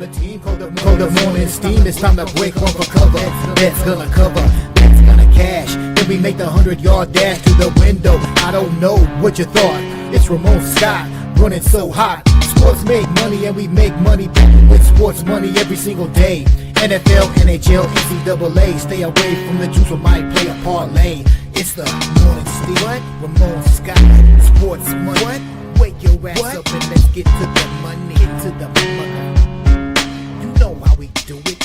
the team. Call the morning steam. It's time to break one for cover. That's gonna cover. That's gonna cash. Then we make the 100-yard dash to the window. I don't know what you thought. It's Ramon Scott running so hot. Sports make money and we make money with sports money every single day. NFL, NHL, NCAA. Stay away from the juice or might play a parlay. It's the morning steam. What? Ramon Scott. Sports money. What? Wake your ass up and let's get to the money. Get to the money. You know how we do it.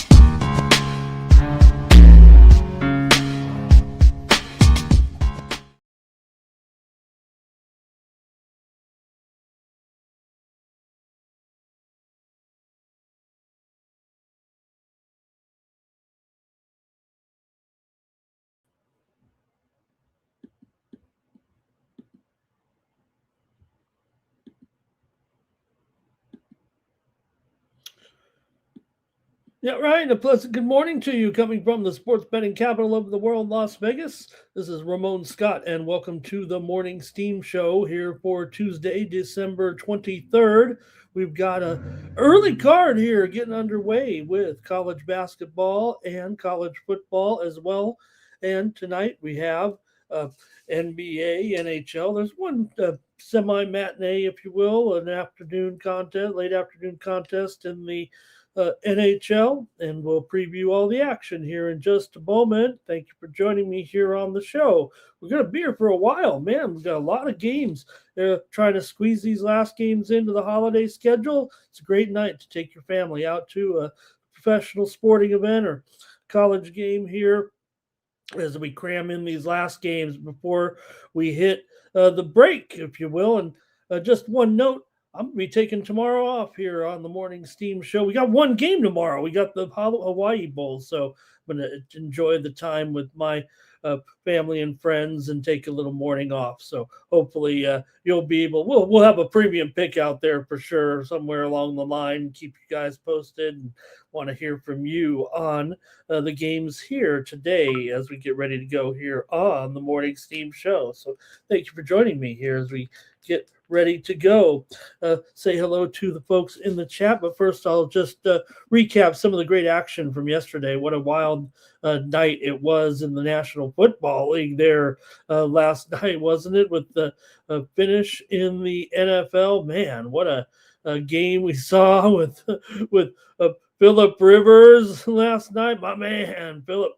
Yeah, right. A pleasant good morning to you coming from the sports betting capital of the world, Las Vegas. This is Ramon Scott, and welcome to the Morning Steam Show here for Tuesday, December 23rd. We've got an early card here getting underway with college basketball and college football as well. And tonight we have NBA, NHL. There's one semi-matinee, if you will, an afternoon contest, late afternoon contest in the NHL, and we'll preview all the action here in just a moment. Thank you for joining me here on the show. We're going to be here for a while, man. We've got a lot of games. Trying to squeeze these last games into the holiday schedule. It's a great night to take your family out to a professional sporting event or college game here as we cram in these last games before we hit the break, if you will. And just one note, I'm going to be taking tomorrow off here on the Morning Steam Show. We got one game tomorrow. We got the Hawaii Bowl, so I'm going to enjoy the time with my family and friends and take a little morning off. So hopefully you'll be able. We'll have a premium pick out there for sure somewhere along the line. Keep you guys posted and want to hear from you on the games here today as we get ready to go here on the Morning Steam Show. So thank you for joining me here as we get ready to go. Say hello to the folks in the chat, but first I'll just recap some of the great action from yesterday. What a wild night it was in the National Football League there last night, wasn't it? With the finish in the NFL. Man, what a game we saw with Phillip Rivers last night. My man, Phillip.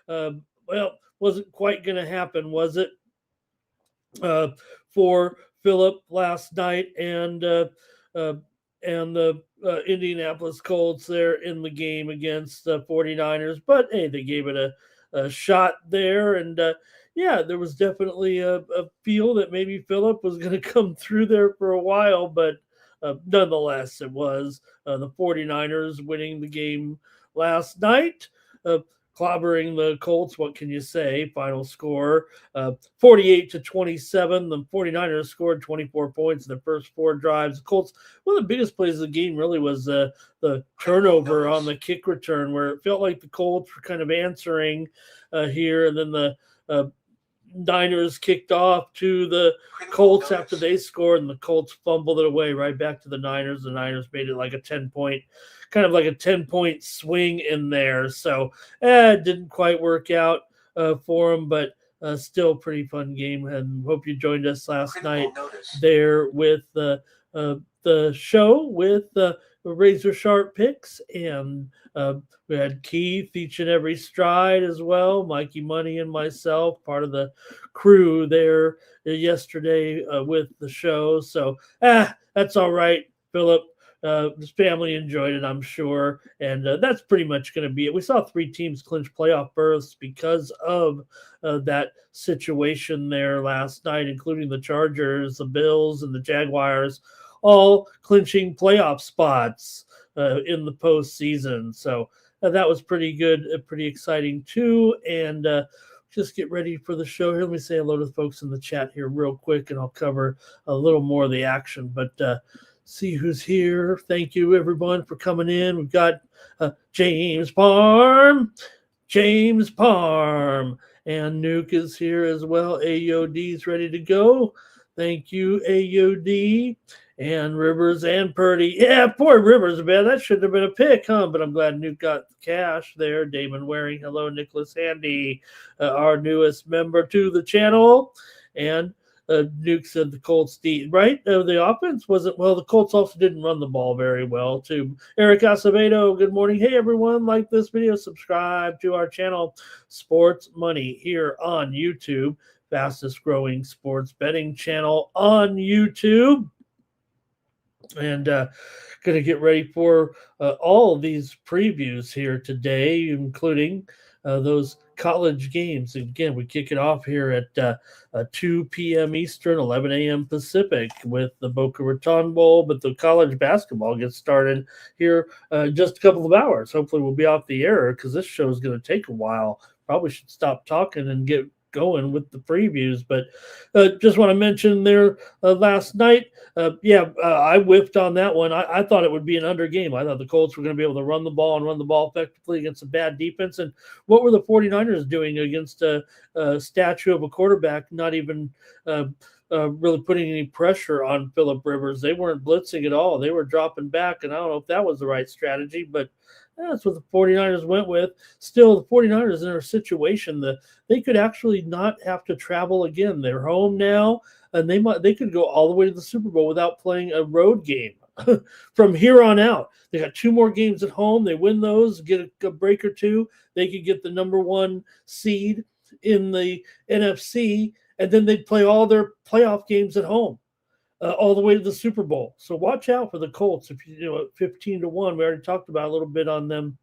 Well, wasn't quite going to happen, was it? For Phillip last night and the Indianapolis Colts there in the game against the 49ers. But, hey, they gave it a shot there. And, yeah, there was definitely a feel that maybe Phillip was going to come through there for a while. But nonetheless, it was the 49ers winning the game last night. Clobbering the Colts, what can you say? Final score, 48-27. The 49ers scored 24 points in the first four drives. The Colts, one of the biggest plays of the game really was the turnover on the kick return, where it felt like the Colts were kind of answering here, and then the Niners kicked off to the Colts after they scored, and the Colts fumbled it away right back to the Niners. The Niners made it like a 10-point swing in there. So it didn't quite work out for them, but still pretty fun game. And hope you joined us last night there with the show with razor sharp picks, and we had Keith each and every stride as well, Mikey Money and myself, part of the crew there yesterday with the show. So that's all right, Phillip. His family enjoyed it, I'm sure, and that's pretty much going to be it. We saw three teams clinch playoff berths because of that situation there last night, including the Chargers, the Bills, and the Jaguars, all clinching playoff spots in the postseason. So that was pretty good, pretty exciting too. And just get ready for the show here. Let me say hello to the folks in the chat here real quick, and I'll cover a little more of the action. But see who's here. Thank you, everyone, for coming in. We've got James Parm, and Nuke is here as well. AOD's ready to go. Thank you, AOD. And Rivers and Purdy. Yeah, poor Rivers, man. That shouldn't have been a pick, huh? But I'm glad Nuke got the cash there. Damon Waring. Hello, Nicholas Handy, our newest member to the channel. And Nuke said the Colts, right? The offense wasn't, well, the Colts also didn't run the ball very well, too. Eric Acevedo, good morning. Hey, everyone. Like this video, subscribe to our channel, Sports Money, here on YouTube. Fastest growing sports betting channel on YouTube. And going to get ready for all these previews here today, including those college games. Again, we kick it off here at 2 p.m. Eastern, 11 a.m. Pacific with the Boca Raton Bowl, but the college basketball gets started here just a couple of hours. Hopefully we'll be off the air because this show is going to take a while. Probably should stop talking and get going with the previews, but just want to mention there last night, I whiffed on that one. I thought it would be an under game. I thought the Colts were going to be able to run the ball effectively against a bad defense. And what were the 49ers doing against a statue of a quarterback, not even really putting any pressure on Phillip Rivers? They weren't blitzing at all. They were dropping back, and I don't know if that was the right strategy, but that's what the 49ers went with. Still, the 49ers in a situation that they could actually not have to travel again. They're home now, and they could go all the way to the Super Bowl without playing a road game from here on out. They got 2 more games at home. They win those, get a break or two. They could get the number 1 seed in the NFC, and then they'd play all their playoff games at home. All the way to the Super Bowl. So watch out for the Colts. If you know 15-1, we already talked about a little bit on them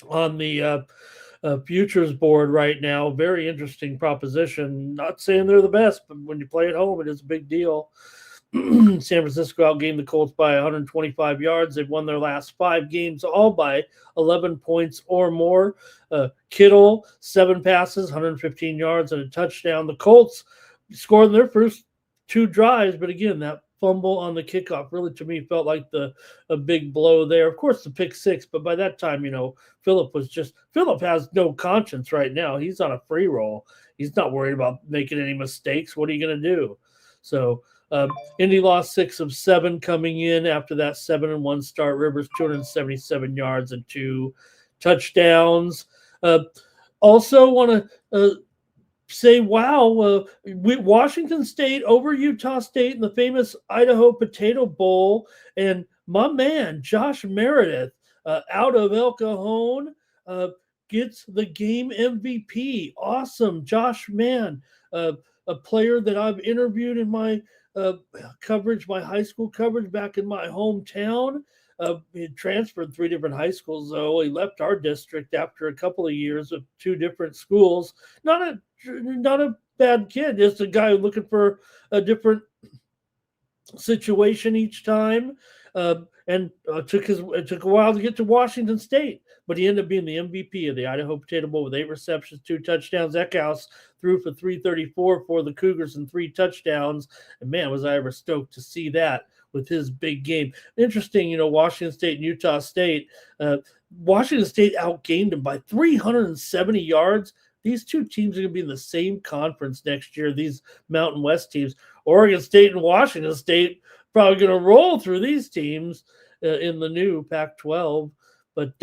on the futures board right now. Very interesting proposition. Not saying they're the best, but when you play at home, it is a big deal. San Francisco outgained the Colts by 125 yards. They've won their last 5 games, all by 11 points or more. Kittle, 7 passes, 115 yards, and a touchdown. The Colts scored in their first 2 drives, but again, that fumble on the kickoff really, to me, felt like a big blow there. Of course, the pick 6, but by that time, Phillip has no conscience right now. He's on a free roll. He's not worried about making any mistakes. What are you going to do? So Indy lost 6 of 7 coming in after that 7-1 start. Rivers 277 yards and 2 touchdowns. Also want to say, wow, Washington State over Utah State in the famous Idaho Potato Bowl, and my man Josh Meredith out of El Cajon gets the game MVP. Awesome, Josh, man, a player that I've interviewed in my coverage, my high school coverage back in my hometown. He had transferred 3 different high schools, though. He left our district after a couple of years of 2 different schools. Not a bad kid, just a guy looking for a different situation each time. And it took a while to get to Washington State, but he ended up being the MVP of the Idaho Potato Bowl with 8 receptions, 2 touchdowns. Eckhouse threw for 334 for the Cougars and 3 touchdowns. And man, was I ever stoked to see that with his big game. Interesting, Washington State and Utah State. Washington State outgained them by 370 yards. These 2 teams are going to be in the same conference next year, these Mountain West teams. Oregon State and Washington State probably going to roll through these teams in the new Pac-12. But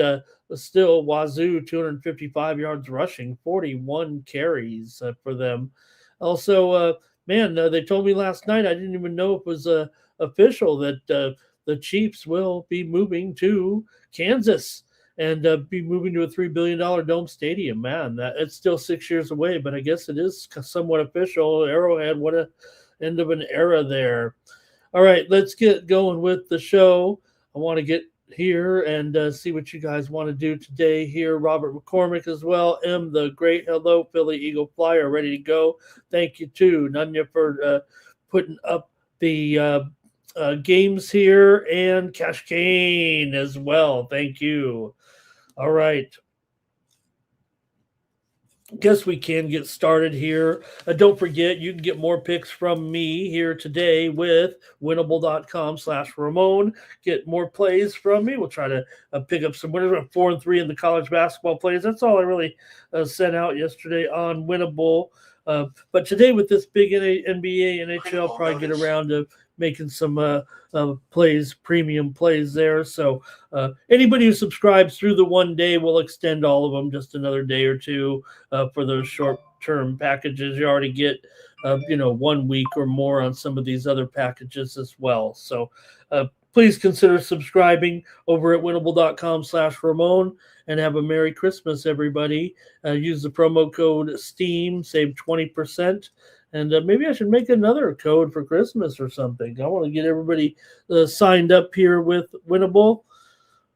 still, Wazoo, 255 yards rushing, 41 carries for them. Also, they told me last night, I didn't even know it was official, that the Chiefs will be moving to Kansas and be moving to a $3 billion dome stadium. Man, it's still 6 years away, but I guess it is somewhat official. Arrowhead, what a end of an era there. All right, let's get going with the show. I want to get here and see what you guys want to do today here. Robert McCormick as well. M the Great. Hello, Philly Eagle Flyer, ready to go. Thank you, too, Nunya, for putting up the games here, and Cash Kane as well. Thank you. All right. Guess we can get started here. Don't forget, you can get more picks from me here today with winnable.com/Ramon. Get more plays from me. We'll try to pick up some winners. 4-3 in the college basketball plays. That's all I really sent out yesterday on Winnable. But today with this big NBA, NHL, probably get around to making some plays, premium plays there. So anybody who subscribes through the 1 day will extend all of them just another day or two for those short-term packages. You already get 1 week or more on some of these other packages as well. So please consider subscribing over at winnable.com/Ramon, and have a Merry Christmas, everybody. Use the promo code STEAM, save 20%. And maybe I should make another code for Christmas or something. I want to get everybody signed up here with Winnable.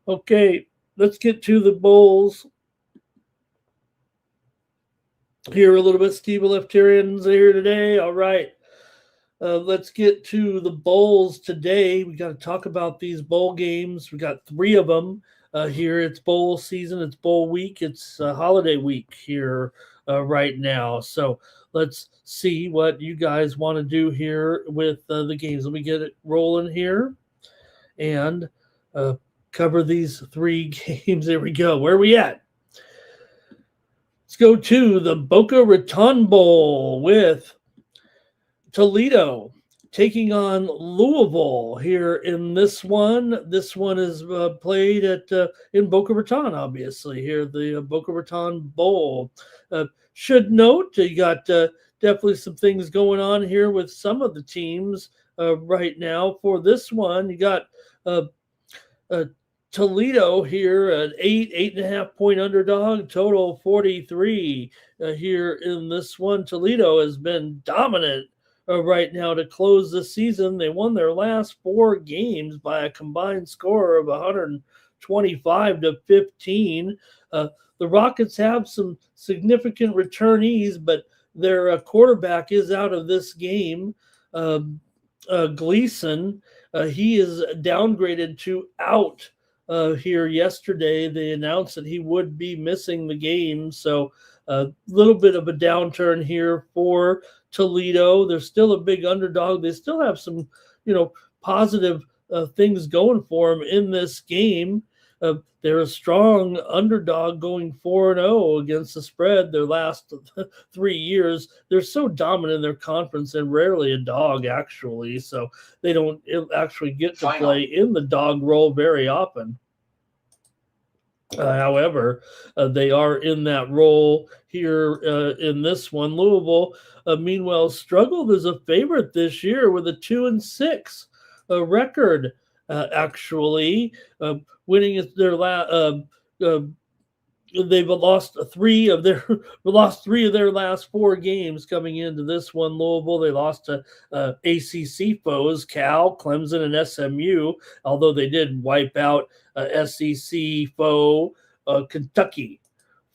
Okay, let's get to the bowls. Here a little bit. Steve Leftarian's here today. All right. Let's get to the bowls today. We got to talk about these bowl games. We got 3 of them here. It's bowl season. It's bowl week. It's holiday week here right now. So let's see what you guys want to do here with the games. Let me get it rolling here and cover these 3 games. There we go. Where are we at? Let's go to the Boca Raton Bowl with Toledo taking on Louisville here in this one. This one is played at in Boca Raton, obviously, here, the Boca Raton Bowl. Should note, you got definitely some things going on here with some of the teams right now. For this one, you got Toledo here, an 8.5 point underdog, total 43 here in this one. Toledo has been dominant right now to close the season. They won their last 4 games by a combined score of 125-15. The Rockets have some significant returnees, but their quarterback is out of this game. Gleason, he is downgraded to out here yesterday. They announced that he would be missing the game. So a little bit of a downturn here for Toledo. They're still a big underdog. They still have some, positive things going for them in this game. They're a strong underdog going 4-0 against the spread their last 3 years. They're so dominant in their conference and rarely a dog, actually. So they don't actually get to play in the dog role very often. However, they are in that role here in this one. Louisville, meanwhile, struggled as a favorite this year with a 2-6 record. Actually, winning their they've lost 3 of their last 4 games coming into this one. Louisville, they lost to ACC foes Cal, Clemson, and SMU. Although they did wipe out SEC foe Kentucky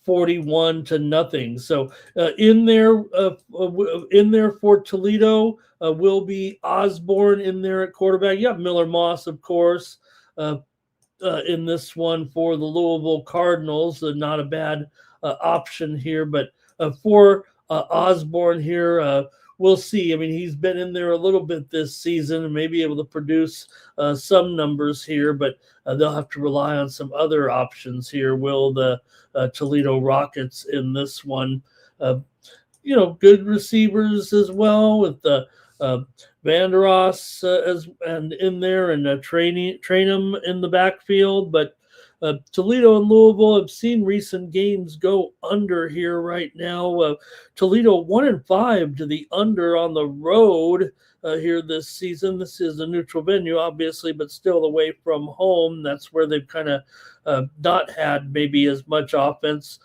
41-0. So in there for Toledo will be Osborne in there at quarterback. You have Miller Moss, of course, in this one for the Louisville Cardinals. Not a bad option here, but for Osborne here, we'll see. I mean, he's been in there a little bit this season and may be able to produce some numbers here, but they'll have to rely on some other options here. Will the Toledo Rockets in this one? Good receivers as well with the Vanderos and in there, and train them in the backfield. But Toledo and Louisville have seen recent games go under here right now. Toledo 1-5 to the under on the road here this season. This is a neutral venue, obviously, but still away from home. That's where they've kind of not had maybe as much offense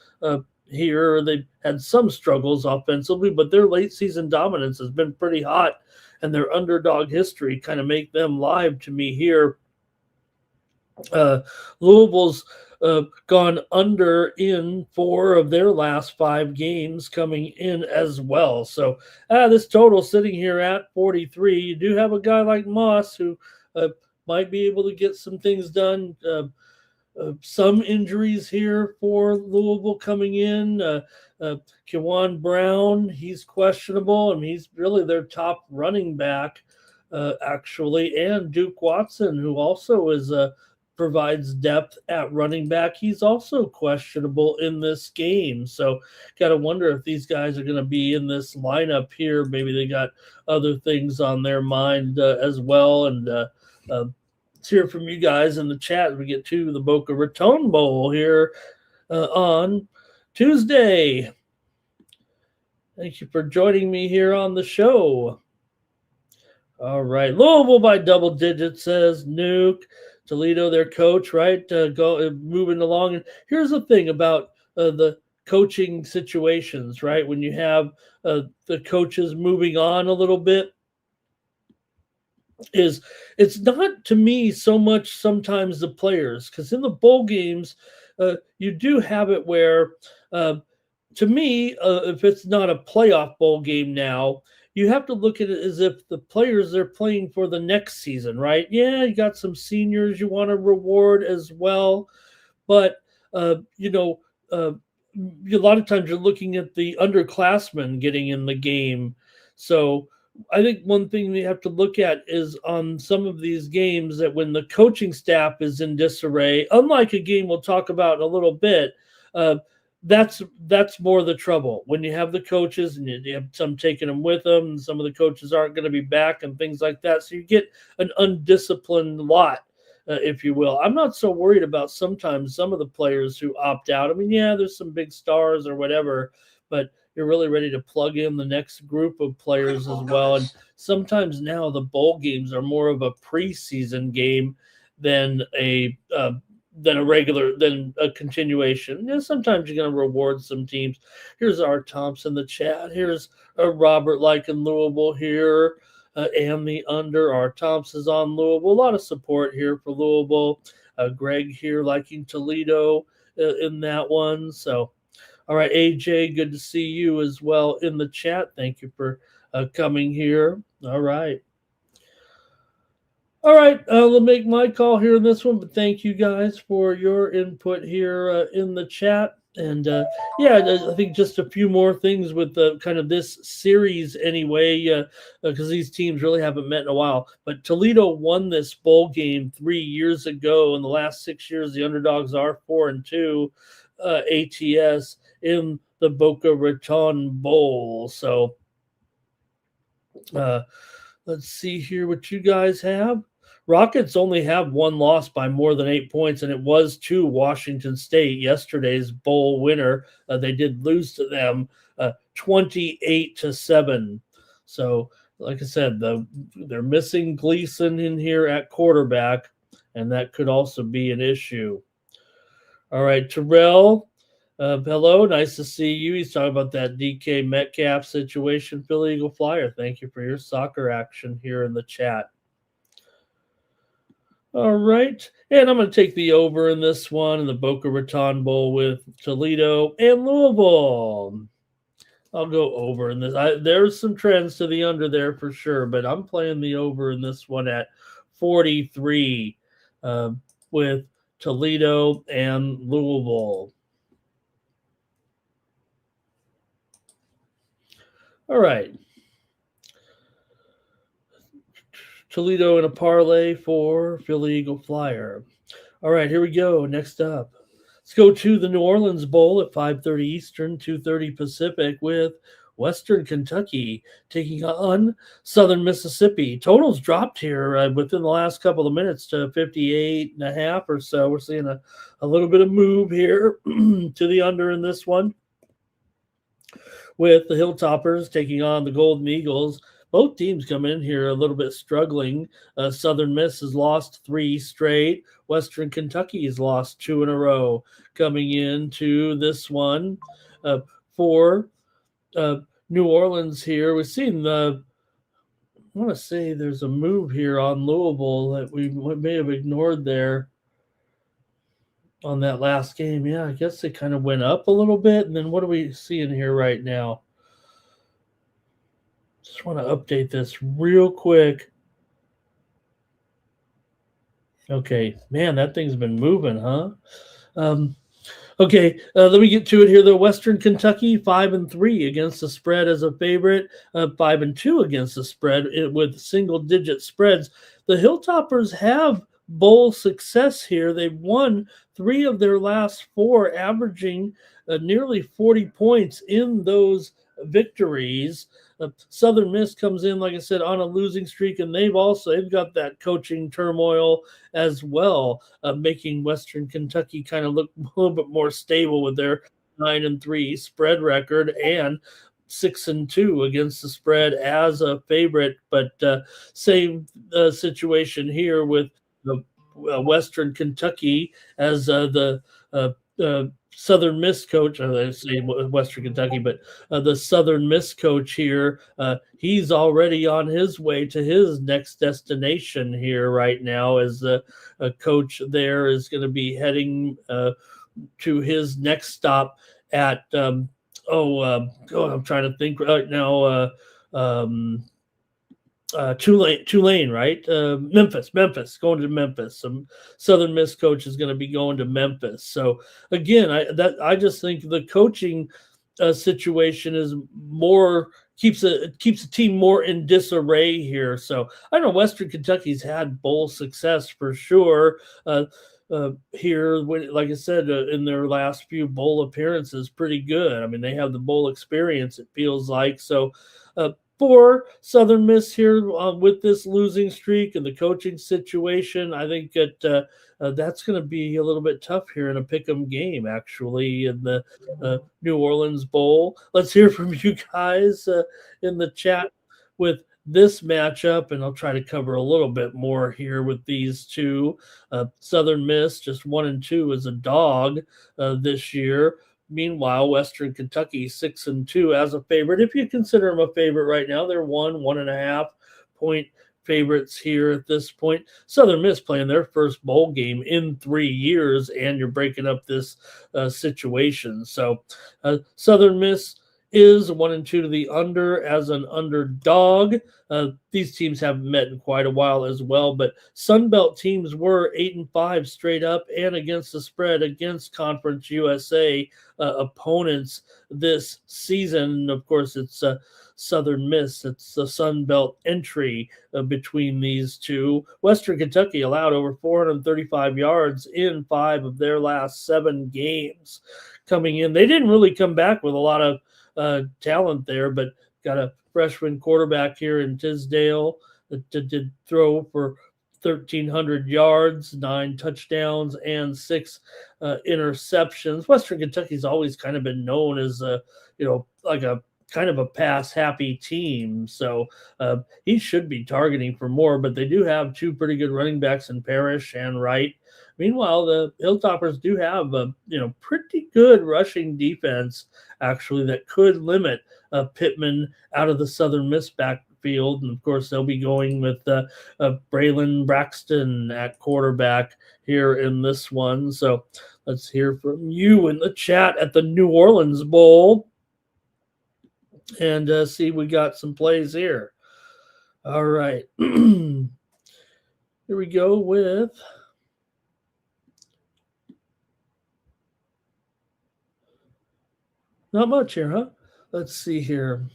here. They've had some struggles offensively, but their late season dominance has been pretty hot, and their underdog history kind of make them live to me here. Louisville's gone under in 4 of their last 5 games coming in as well. So this total sitting here at 43. You do have a guy like Moss who might be able to get some things done. Some injuries here for Louisville coming in. Kewan Brown, he's questionable. I mean, he's really their top running back, actually. And Duke Watson, who also is provides depth at running back. He's also questionable in this game. So got to wonder if these guys are going to be in this lineup here. Maybe they got other things on their mind as well. And let's hear from you guys in the chat as we get to the Boca Raton Bowl here on Tuesday. Thank you for joining me here on the show. All right. Louisville by double digits, says Nuke. Toledo, their coach, right? Moving along. And here's the thing about the coaching situations, right? When you have the coaches moving on a little bit, is it's not to me so much sometimes the players, because in the bowl games, you do have it where, to me, if it's not a playoff bowl game now, you have to look at it as if the players are playing for the next season, right? Yeah, you got some seniors you want to reward as well. But, a lot of times you're looking at the underclassmen getting in the game. So I think one thing we have to look at is on some of these games that when the coaching staff is in disarray, unlike a game we'll talk about in a little bit, that's more the trouble when you have the coaches and you have some taking them with them, and some of the coaches aren't going to be back and things like that. So you get an undisciplined lot, if you will. I'm not so worried about sometimes some of the players who opt out. I mean, yeah, there's some big stars or whatever, but you're really ready to plug in the next group of players as well. And sometimes now the bowl games are more of a preseason game than a continuation. Yeah, sometimes you're going to reward some teams. Here's our Thompson in the chat. Here's Robert liking Louisville here, and the under. Our Thompson's on Louisville. A lot of support here for Louisville. Greg here liking Toledo in that one. So, all right, AJ, good to see you as well in the chat. Thank you for coming here. All right. All right, I'll make my call here in this one, but thank you guys for your input here in the chat. And I think just a few more things with kind of this series anyway, because these teams really haven't met in a while. But Toledo won this bowl game 3 years ago. In the last 6 years, the underdogs are 4-2 ATS in the Boca Raton Bowl. So let's see here what you guys have. Rockets only have one loss by more than 8 points, and it was to Washington State, yesterday's bowl winner. They did lose to them 28-7. So, like I said, they're missing Gleason in here at quarterback, and that could also be an issue. All right, Terrell, hello, nice to see you. He's talking about that DK Metcalf situation, Philly Eagle Flyer. Thank you for your soccer action here in the chat. All right, and I'm going to take the over in this one in the Boca Raton Bowl with Toledo and Louisville. I'll go over in this. There's some trends to the under there for sure, but I'm playing the over in this one at 43 with Toledo and Louisville. All right. Toledo in a parlay for Philly Eagle Flyer. All right, here we go. Next up, let's go to the New Orleans Bowl at 5:30 Eastern, 2:30 Pacific with Western Kentucky taking on Southern Mississippi. Totals dropped here within the last couple of minutes to 58.5 or so. We're seeing a little bit of move here to the under in this one with the Hilltoppers taking on the Golden Eagles. Both teams come in here a little bit struggling. Southern Miss has lost 3 straight. Western Kentucky has lost 2 in a row coming into this one. For New Orleans here, we've seen I want to say there's a move here on Louisville that we may have ignored there on that last game. Yeah, I guess they kind of went up a little bit. And then what are we seeing here right now? Just want to update this real quick. Okay, man, that thing's been moving, huh? Okay, let me get to it here. The Western Kentucky 5-3 against the spread as a favorite, 5-2 against the spread with single-digit spreads. The Hilltoppers have bowl success here. They've won 3 of their last 4, averaging nearly 40 points in those victories. Southern Miss comes in, like I said, on a losing streak, and they've got that coaching turmoil as well, making Western Kentucky kind of look a little bit more stable with their 9-3 spread record and 6-2 against the spread as a favorite. But same situation here with the Western Kentucky as the Southern Miss coach. I say Western Kentucky, but the Southern Miss coach here, he's already on his way to his next destination here right now, as the coach there is going to be heading to his next stop at I'm trying to think right now. Tulane, right? Memphis, going to Memphis. Some Southern Miss coach is going to be going to Memphis. So again, I just think the coaching situation is more keeps a team more in disarray here. So I know Western Kentucky's had bowl success for sure. Here, like I said, in their last few bowl appearances, pretty good. I mean, they have the bowl experience, it feels like. So for Southern Miss here with this losing streak and the coaching situation, I think that that's going to be a little bit tough here in a pick'em game, actually, in the New Orleans Bowl. Let's hear from you guys in the chat with this matchup, and I'll try to cover a little bit more here with these two. Southern Miss just 1-2 as a dog this year. Meanwhile, Western Kentucky 6-2 as a favorite. If you consider them a favorite right now, they're 1.5 point favorites here at this point. Southern Miss playing their first bowl game in 3 years, and you're breaking up this situation. So Southern Miss is 1-2 to the under as an underdog. These teams haven't met in quite a while as well, but Sun Belt teams were 8-5 straight up and against the spread against Conference USA opponents this season. Of course, it's Southern Miss. It's the Sun Belt entry between these two. Western Kentucky allowed over 435 yards in 5 of their last 7 games coming in. They didn't really come back with a lot of talent there, but got a freshman quarterback here in Tisdale that did throw for 1,300 yards, 9 touchdowns, and 6 interceptions. Western Kentucky's always kind of been known as like a kind of a pass-happy team, so he should be targeting for more, but they do have 2 pretty good running backs in Parrish and Wright. Meanwhile, the Hilltoppers do have a pretty good rushing defense, actually, that could limit Pittman out of the Southern Miss backfield. And, of course, they'll be going with Braylon Braxton at quarterback here in this one. So let's hear from you in the chat at the New Orleans Bowl and see we got some plays here. All right. Here we go with... Not much here, huh? Let's see here.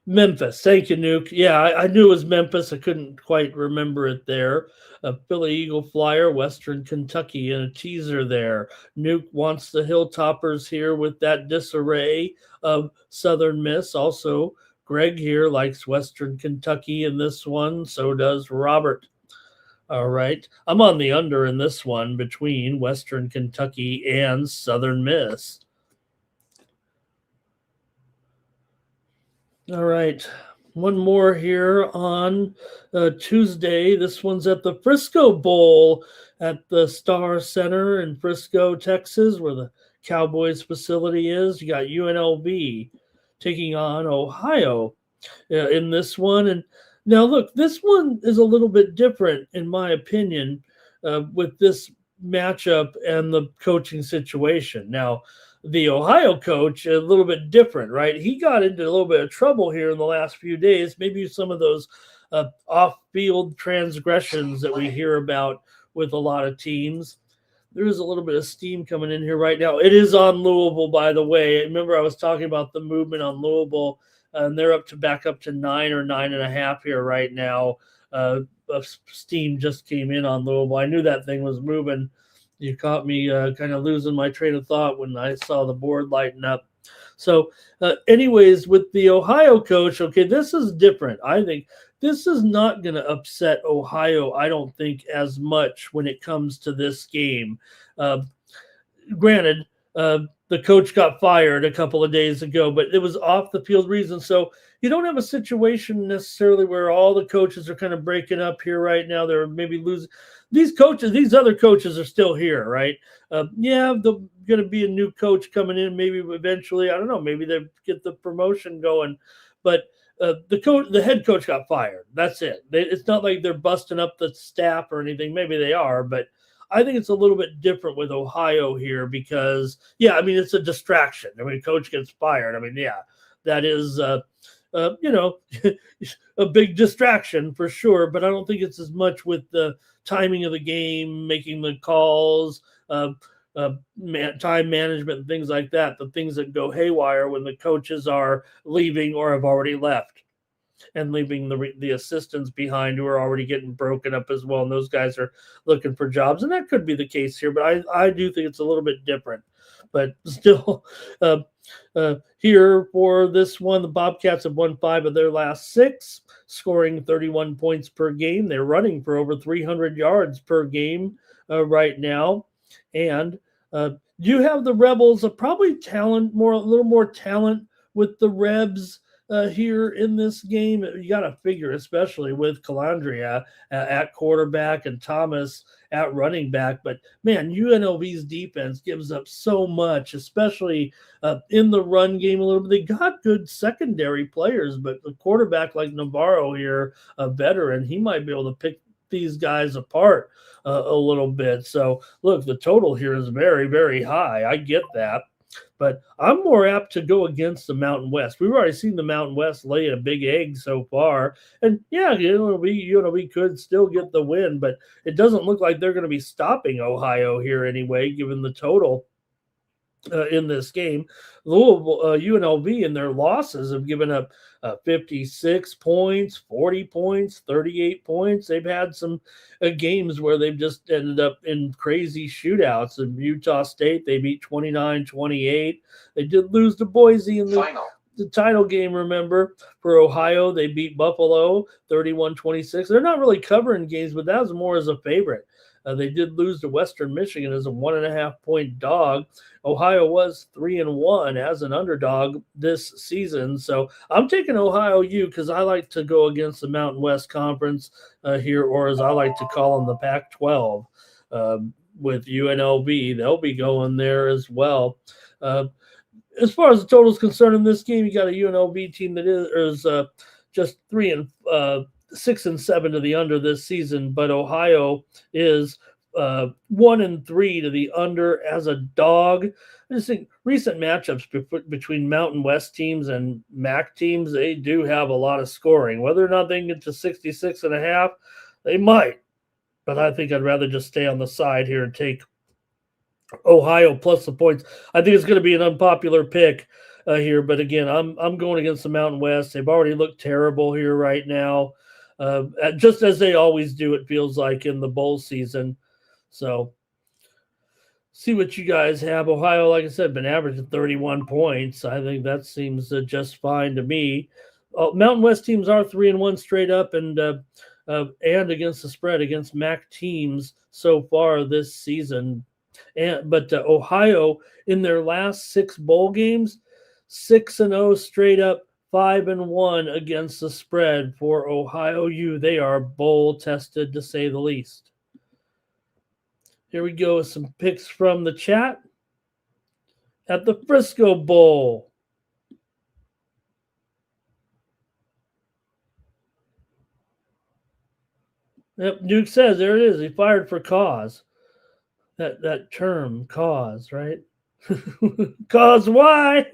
Memphis. Thank you, Nuke. Yeah, I knew it was Memphis. I couldn't quite remember it there. Philly Eagle Flyer, Western Kentucky, and a teaser there. Nuke wants the Hilltoppers here with that disarray of Southern Miss. Also, Greg here likes Western Kentucky in this one. So does Robert. All right. I'm on the under in this one between Western Kentucky and Southern Miss. All right. One more here on Tuesday. This one's at the Frisco Bowl at the Star Center in Frisco, Texas, where the Cowboys facility is. You got UNLV taking on Ohio in this one. And now, look, this one is a little bit different, in my opinion, with this matchup and the coaching situation. Now, the Ohio coach, a little bit different, right? He got into a little bit of trouble here in the last few days, maybe some of those off-field transgressions that we hear about with a lot of teams. There is a little bit of steam coming in here right now. It is on Louisville, by the way. Remember, I was talking about the movement on Louisville and they're back up to 9 or 9.5 here right now. Steam just came in on Louisville. I knew that thing was moving. You caught me kind of losing my train of thought when I saw the board lighten up. So, anyways, with the Ohio coach, okay, this is different. I think this is not going to upset Ohio, I don't think, as much when it comes to this game. Granted, the coach got fired a couple of days ago, but it was off the field reasons. So you don't have a situation necessarily where all the coaches are kind of breaking up here right now. They're maybe losing. These other coaches are still here, right? Yeah, there's going to be a new coach coming in, maybe eventually. I don't know. Maybe they get the promotion going, but the head coach got fired. That's it. It's not like they're busting up the staff or anything. Maybe they are, but I think it's a little bit different with Ohio here because, yeah, I mean, it's a distraction. I mean, coach gets fired. I mean, yeah, that is, a big distraction for sure. But I don't think it's as much with the timing of the game, making the calls, time management and things like that, the things that go haywire when the coaches are leaving or have already left and leaving the assistants behind who are already getting broken up as well. And those guys are looking for jobs. And that could be the case here, but I do think it's a little bit different. But still, here for this one, the Bobcats have won 5 of their last 6, scoring 31 points per game. They're running for over 300 yards per game right now. And you have the Rebels, probably a little more talent with the Rebs here in this game. You got to figure, especially with Calandria at quarterback and Thomas at running back. But man, UNLV's defense gives up so much, especially in the run game a little bit. They got good secondary players, but the quarterback like Navarro here, a veteran, he might be able to pick these guys apart a little bit. So look, the total here is very, very high. I get that. But I'm more apt to go against the Mountain West. We've already seen the Mountain West lay a big egg so far. And yeah, UNLV could still get the win, but it doesn't look like they're going to be stopping Ohio here anyway, given the total in this game. Louisville, UNLV in their losses have given up 56 points, 40 points, 38 points. They've had some games where they've just ended up in crazy shootouts. In Utah State, they beat 29-28. They did lose to Boise in the title game, remember. For Ohio, they beat Buffalo 31-26. They're not really covering games, but that was more as a favorite. They did lose to Western Michigan as a 1.5-point dog. Ohio was 3-1 as an underdog this season. So I'm taking Ohio U because I like to go against the Mountain West Conference here, or as I like to call them, the Pac-12 with UNLV. They'll be going there as well. As far as the total is concerned in this game, you got a UNLV team that is just 6-7 to the under this season, but Ohio is 1-3 to the under as a dog. I just think recent matchups between Mountain West teams and MAC teams, they do have a lot of scoring. Whether or not they can get to 66.5, they might. But I think I'd rather just stay on the side here and take Ohio plus the points. I think it's going to be an unpopular pick here, but again, I'm going against the Mountain West. They've already looked terrible here right now. Just as they always do, it feels like in the bowl season. So see what you guys have. Ohio, like I said, been averaging 31 points. I think that seems just fine to me. Mountain West teams are 3-1 straight up and against the spread against MAC teams so far this season. But Ohio in their last 6 bowl games, 6-0 straight up. 5-1 against the spread for Ohio U. They are bowl tested, to say the least. Here we go with some picks from the chat. At the Frisco Bowl, yep, Duke says there it is. He fired for cause. That term, cause, right? Cause why?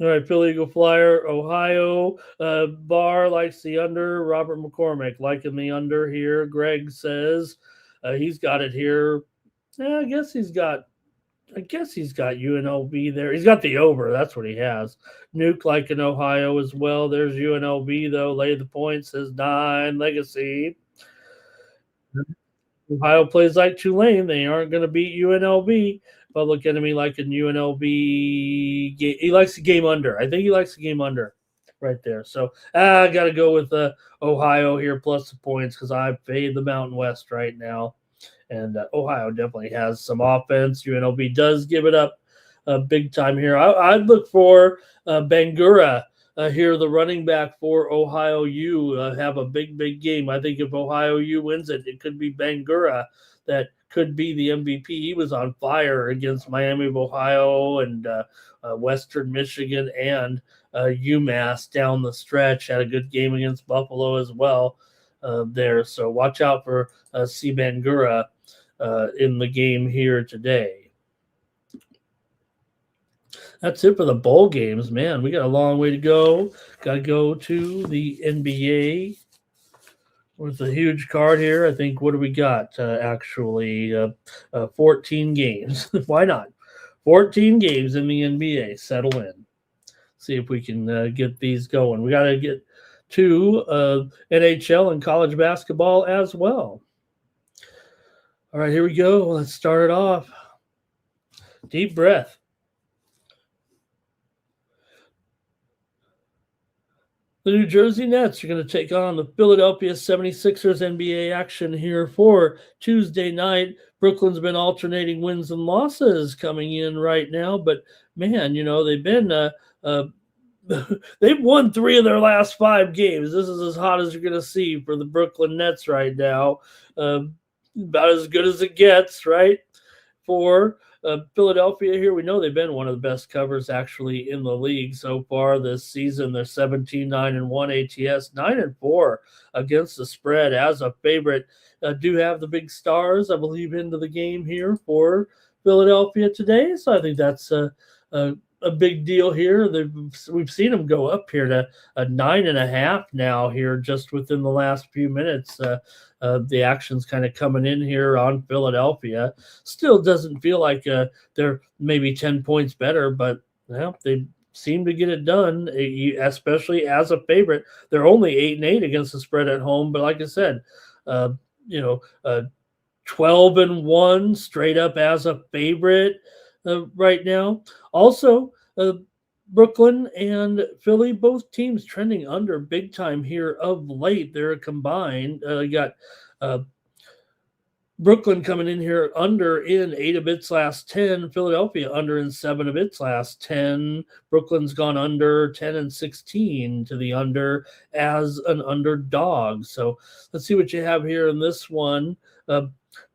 All right, Philly Eagle Flyer, Ohio. Barr likes the under. Robert McCormick liking the under here. Greg says he's got it here. Yeah, I guess he's got I guess he's got UNLV there. He's got the over. That's what he has. Nuke like in Ohio as well. There's UNLV, though. Lay the points, says 9. Legacy. Ohio plays like Tulane. They aren't going to beat UNLV. Public enemy like in UNLV. He likes the game under. I think he likes the game under right there. So I got to go with Ohio here plus the points because I fade the Mountain West right now. And Ohio definitely has some offense. UNLV does give it up big time here. I'd look for Bangura here, the running back for Ohio U, have a big game. I think if Ohio U wins it, it could be Bangura that could be the MVP. He was on fire against Miami of Ohio and Western Michigan and UMass down the stretch. Had a good game against Buffalo as well there. So watch out for C. Bangura in the game here today. That's it for the bowl games, man. We got a long way to go. Got to go to the NBA with a huge card here. I think, what do we got? 14 games. Why not? 14 games in the NBA. Settle in. See if we can get these going. We got to get to NHL and college basketball as well. All right, here we go. Let's start it off. Deep breath. The New Jersey Nets are going to take on the Philadelphia 76ers. NBA action here for Tuesday night. Brooklyn's been alternating wins and losses coming in right now, but man, they've been they've won 3 of their last 5 games. This is as hot as you're going to see for the Brooklyn Nets right now. About as good as it gets, right? For Philadelphia here, we know they've been one of the best covers actually in the league so far this season. They're 17-9-1 ATS, 9-4 against the spread as a favorite. Do have the big stars, I believe, into the game here for Philadelphia today. So I think that's a big deal here. We've seen them go up here to a 9.5 now here just within the last few minutes. The action's kind of coming in here on Philadelphia. Still doesn't feel like they're maybe 10 points better, but they seem to get it done, especially as a favorite. They're only 8-8 against the spread at home, but like I said, 12-1 straight up as a favorite right now. Also, Brooklyn and Philly, both teams trending under big time here of late. They're combined. You got Brooklyn coming in here under in 8 of its last 10. Philadelphia under in 7 of its last 10. Brooklyn's gone under 10-16 to the under as an underdog. So let's see what you have here in this one.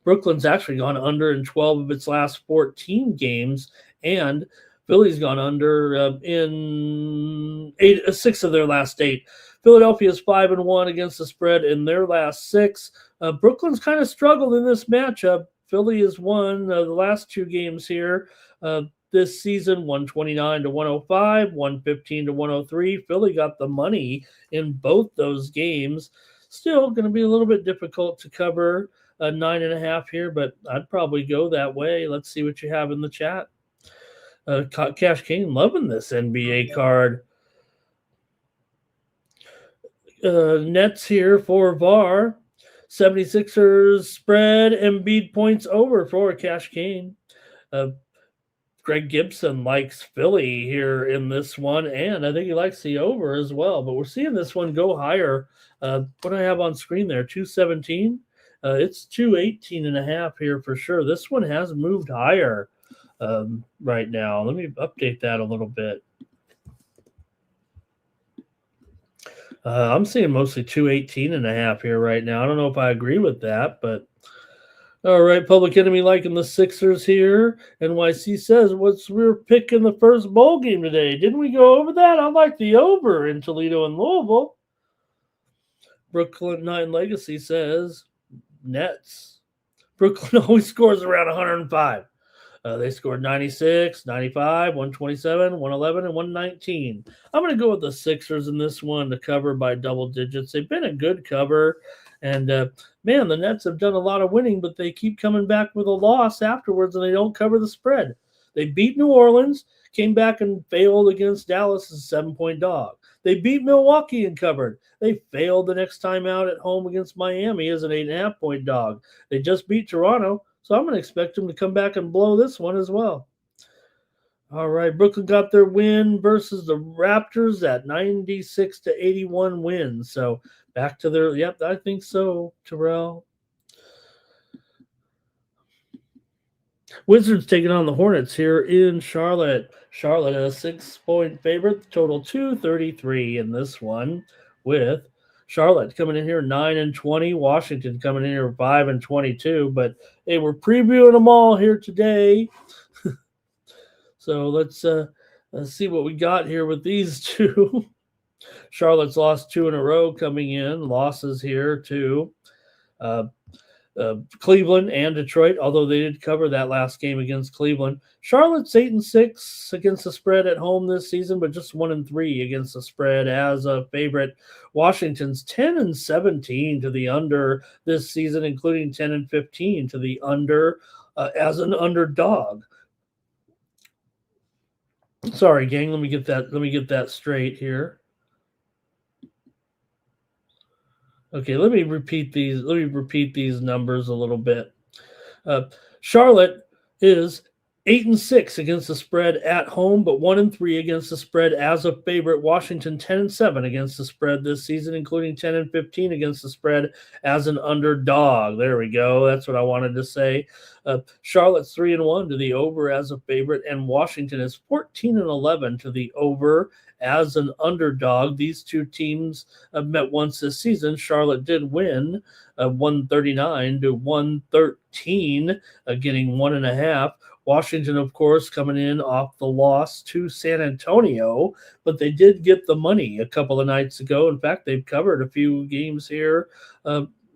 Brooklyn's actually gone under in 12 of its last 14 games, and Philly's gone under in 6 of their last 8. Philadelphia's 5-1 against the spread in their last 6. Brooklyn's kind of struggled in this matchup. Philly has won the last 2 games here this season, 129-105, 115-103. Philly got the money in both those games. Still going to be a little bit difficult to cover 9.5 here, but I'd probably go that way. Let's see what you have in the chat. Cash King loving this NBA card. Nets here for VAR. 76ers spread, Embiid points over for Cash King. Greg Gibson likes Philly here in this one, and I think he likes the over as well. But we're seeing this one go higher. What do I have on screen there? 217. It's 218.5 here for sure. This one has moved higher right now. Let me update that a little bit. I'm seeing mostly 218.5 here right now. I don't know if I agree with that, but all right. Public Enemy liking the Sixers here. NYC says, we're picking the first bowl game today. Didn't we go over that? I like the over in Toledo and Louisville. Brooklyn 9 Legacy says, Nets. Brooklyn always scores around 105. They scored 96, 95, 127, 111, and 119. I'm going to go with the Sixers in this one to cover by double digits. They've been a good cover. And, man, the Nets have done a lot of winning, but they keep coming back with a loss afterwards, and they don't cover the spread. They beat New Orleans, came back and failed against Dallas as a 7-point dog. They beat Milwaukee and covered. They failed the next time out at home against Miami as an 8.5-point dog. They just beat Toronto, so I'm going to expect them to come back and blow this one as well. All right, Brooklyn got their win versus the Raptors at 96-81 win. So back to their, yep, I think so, Terrell. Wizards taking on the Hornets here in Charlotte. Charlotte a 6-point favorite, total 233 in this one, with Charlotte coming in here 9-20, Washington coming in here 5-22. But hey, we're previewing them all here today. So let's see what we got here with these two. Charlotte's lost 2 in a row coming in. Losses here to Cleveland and Detroit, although they did cover that last game against Cleveland. Charlotte's 8-6 against the spread at home this season, but just 1-3 against the spread as a favorite. Washington's 10-17 to the under this season, including 10-15 to the under as an underdog. Sorry, gang. Let me get that straight here. Okay, let me repeat these numbers a little bit. Charlotte is 8-6 against the spread at home, but 1-3 against the spread as a favorite. Washington 10-7 against the spread this season, including 10-15 against the spread as an underdog. There we go. That's what I wanted to say. Charlotte's 3-1 to the over as a favorite, and Washington is 14-11 to the over as an underdog. These two teams have met once this season. Charlotte did win 139-113, getting 1.5. Washington, of course, coming in off the loss to San Antonio, but they did get the money a couple of nights ago. In fact, they've covered a few games here,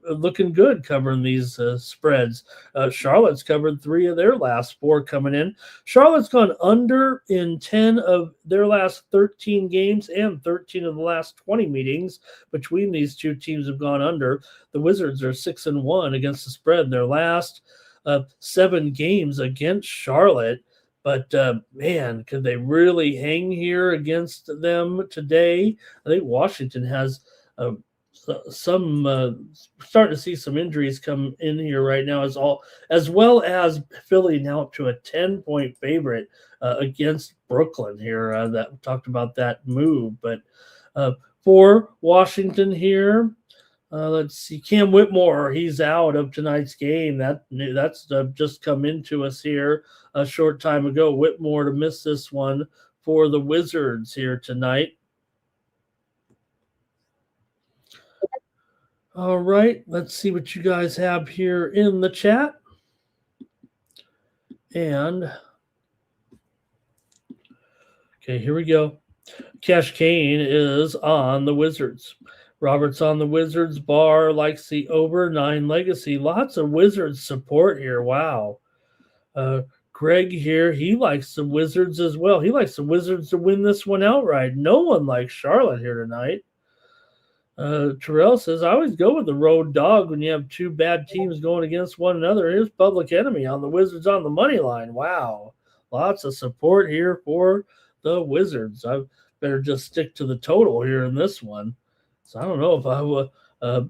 looking good covering these spreads. Charlotte's covered 3 of their last 4 coming in. Charlotte's gone under in 10 of their last 13 games, and 13 of the last 20 meetings between these two teams have gone under. The Wizards are 6-1 against the spread in their last 7 games against Charlotte. But man, could they really hang here against them today? I think Washington has some starting to see some injuries come in here right now, as well as Philly now up to a 10-point favorite against Brooklyn here. That talked about that move, but for Washington here, let's see, Cam Whitmore, he's out of tonight's game. That's just come into us here a short time ago. Whitmore to miss this one for the Wizards here tonight. All right, let's see what you guys have here in the chat. And, okay, here we go. Cash Kane is on the Wizards. Robert's on the Wizards. Barr likes the over. 9 Legacy. Lots of Wizards support here. Wow. Greg here, he likes the Wizards as well. He likes the Wizards to win this one outright. No one likes Charlotte here tonight. Terrell says, I always go with the road dog when you have 2 bad teams going against one another. Here's Public Enemy on the Wizards on the money line. Wow. Lots of support here for the Wizards. I better just stick to the total here in this one. So I don't know if I will.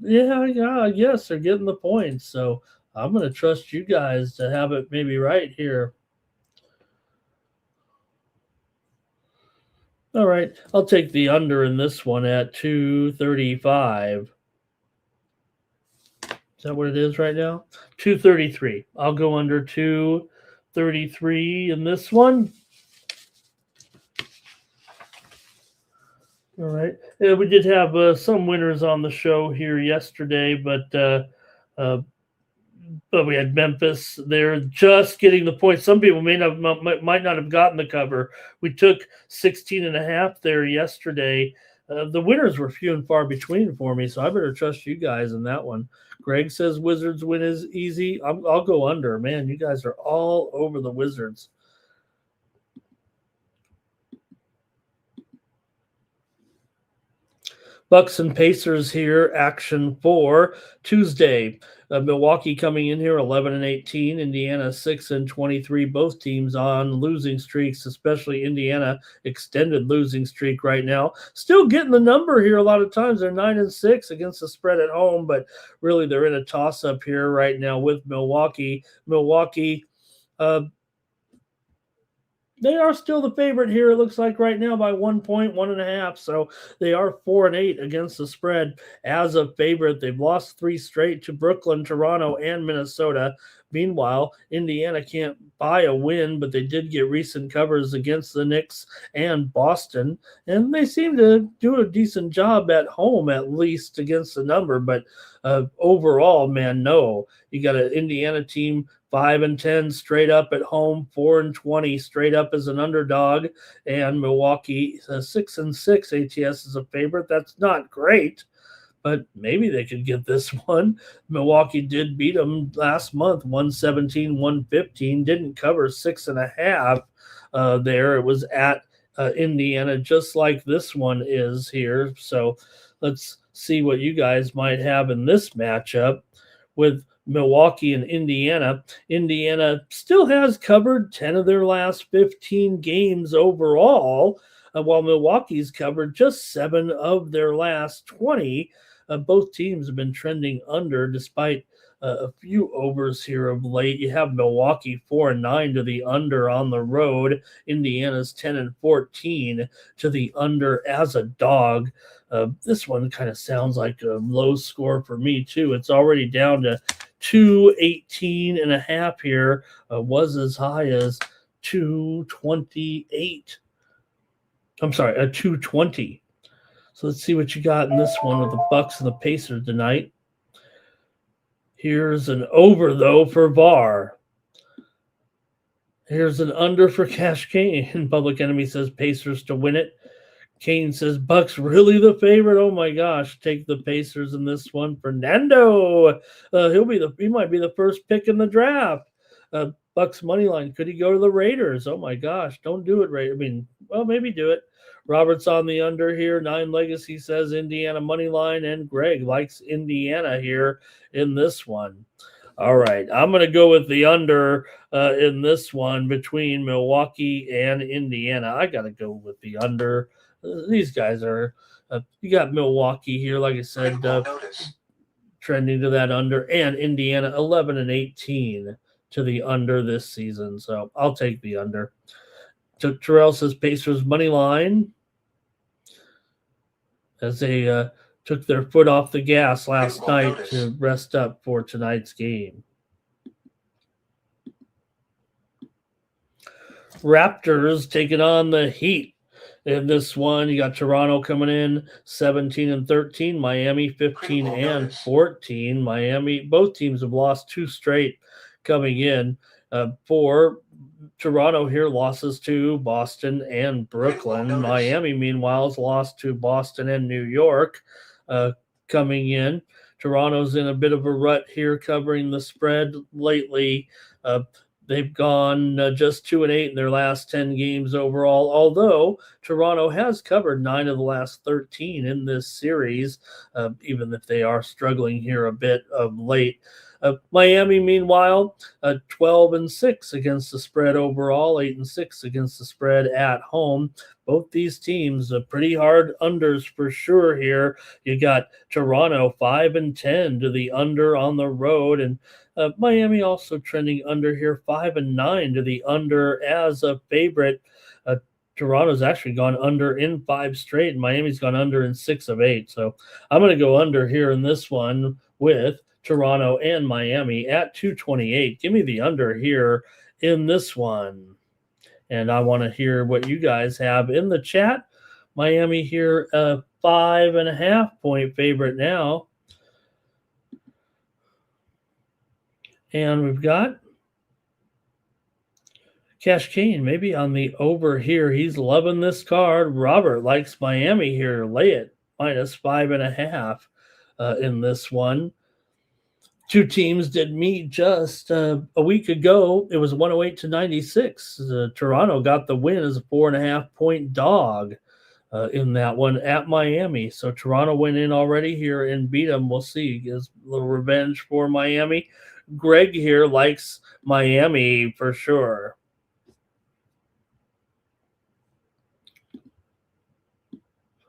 Yeah, I guess they're getting the points. So I'm going to trust you guys to have it maybe right here. All right, I'll take the under in this one at 235. Is that what it is right now? 233. I'll go under 233 in this one. All right. Yeah, we did have some winners on the show here yesterday, but we had Memphis. They're just getting the points. Some people might not have gotten the cover. We took 16.5 there yesterday. The winners were few and far between for me, so I better trust you guys in that one. Greg says Wizards win is easy. I'll go under. Man, you guys are all over the Wizards. Bucks and Pacers here, action for Tuesday. Milwaukee coming in here 11-18, Indiana 6-23. Both teams on losing streaks, especially Indiana, extended losing streak right now. Still getting the number here a lot of times. They're 9-6 against the spread at home, but really they're in a toss-up here right now with Milwaukee. Milwaukee, they are still the favorite here, it looks like right now by 1 point, 1.5. So they are 4-8 against the spread as a favorite. They've lost 3 straight to Brooklyn, Toronto, and Minnesota. Meanwhile, Indiana can't buy a win, but they did get recent covers against the Knicks and Boston, and they seem to do a decent job at home, at least against the number. But overall, man, no. You got an Indiana team 5-10 straight up at home, 4-20 straight up as an underdog, and Milwaukee 6-6 ATS is a favorite. That's not great, but maybe they could get this one. Milwaukee did beat them last month, 117-115. Didn't cover 6.5 there. It was at Indiana, just like this one is here. So let's see what you guys might have in this matchup with Milwaukee and Indiana. Indiana still has covered 10 of their last 15 games overall, while Milwaukee's covered just 7 of their last 20. Both teams have been trending under despite a few overs here of late. You have Milwaukee 4-9 to the under on the road. Indiana's 10-14 to the under as a dog. This one kind of sounds like a low score for me too. It's already down to 218.5 here. Was as high as 228. I'm sorry, 220. So let's see what you got in this one with the Bucks and the Pacers tonight. Here's an over, though, for VAR. Here's an under for Cash Kane. Public Enemy says Pacers to win it. Kane says Bucks really the favorite. Oh my gosh, take the Pacers in this one. Fernando, he might be the first pick in the draft. Bucks money line. Could he go to the Raiders? Oh my gosh, don't do it, Raiders. I mean, well, maybe do it. Robert's on the under here. 9 Legacy says Indiana money line, and Greg likes Indiana here in this one. All right, I'm going to go with the under in this one between Milwaukee and Indiana. I got to go with the under. These guys are, you got Milwaukee here, like I said, trending to that under, and Indiana 11-18 to the under this season. So I'll take the under. Terrell says Pacers money line as they took their foot off the gas last night to rest up for tonight's game. Raptors taking on the Heat. In this one, you got Toronto coming in 17-13, Miami 15-14. Miami, both teams have lost 2 straight coming in. For Toronto here, losses to Boston and Brooklyn. Miami, meanwhile, has lost to Boston and New York coming in. Toronto's in a bit of a rut here covering the spread lately. They've gone just 2-8 in their last 10 games overall, although Toronto has covered 9 of the last 13 in this series, even if they are struggling here a bit of late. Miami, meanwhile, 12-6 against the spread overall, 8-6 against the spread at home. Both these teams pretty hard unders for sure here. You got Toronto 5-10 to the under on the road, and Miami also trending under here, 5-9 to the under as a favorite. Toronto's actually gone under in 5 straight, and Miami's gone under in 6 of 8. So I'm going to go under here in this one with Toronto and Miami at 228. Give me the under here in this one. And I want to hear what you guys have in the chat. Miami here, 5.5 point favorite now. And we've got Cash Kane maybe on the over here. He's loving this card. Robert likes Miami here. Lay it -5.5 in this one. 2 teams did meet just a week ago. It was 108-96. Toronto got the win as a 4.5 point dog. in that one at Miami. So Toronto went in already here and beat them. We'll see. Is a little revenge for Miami. Greg here likes Miami for sure.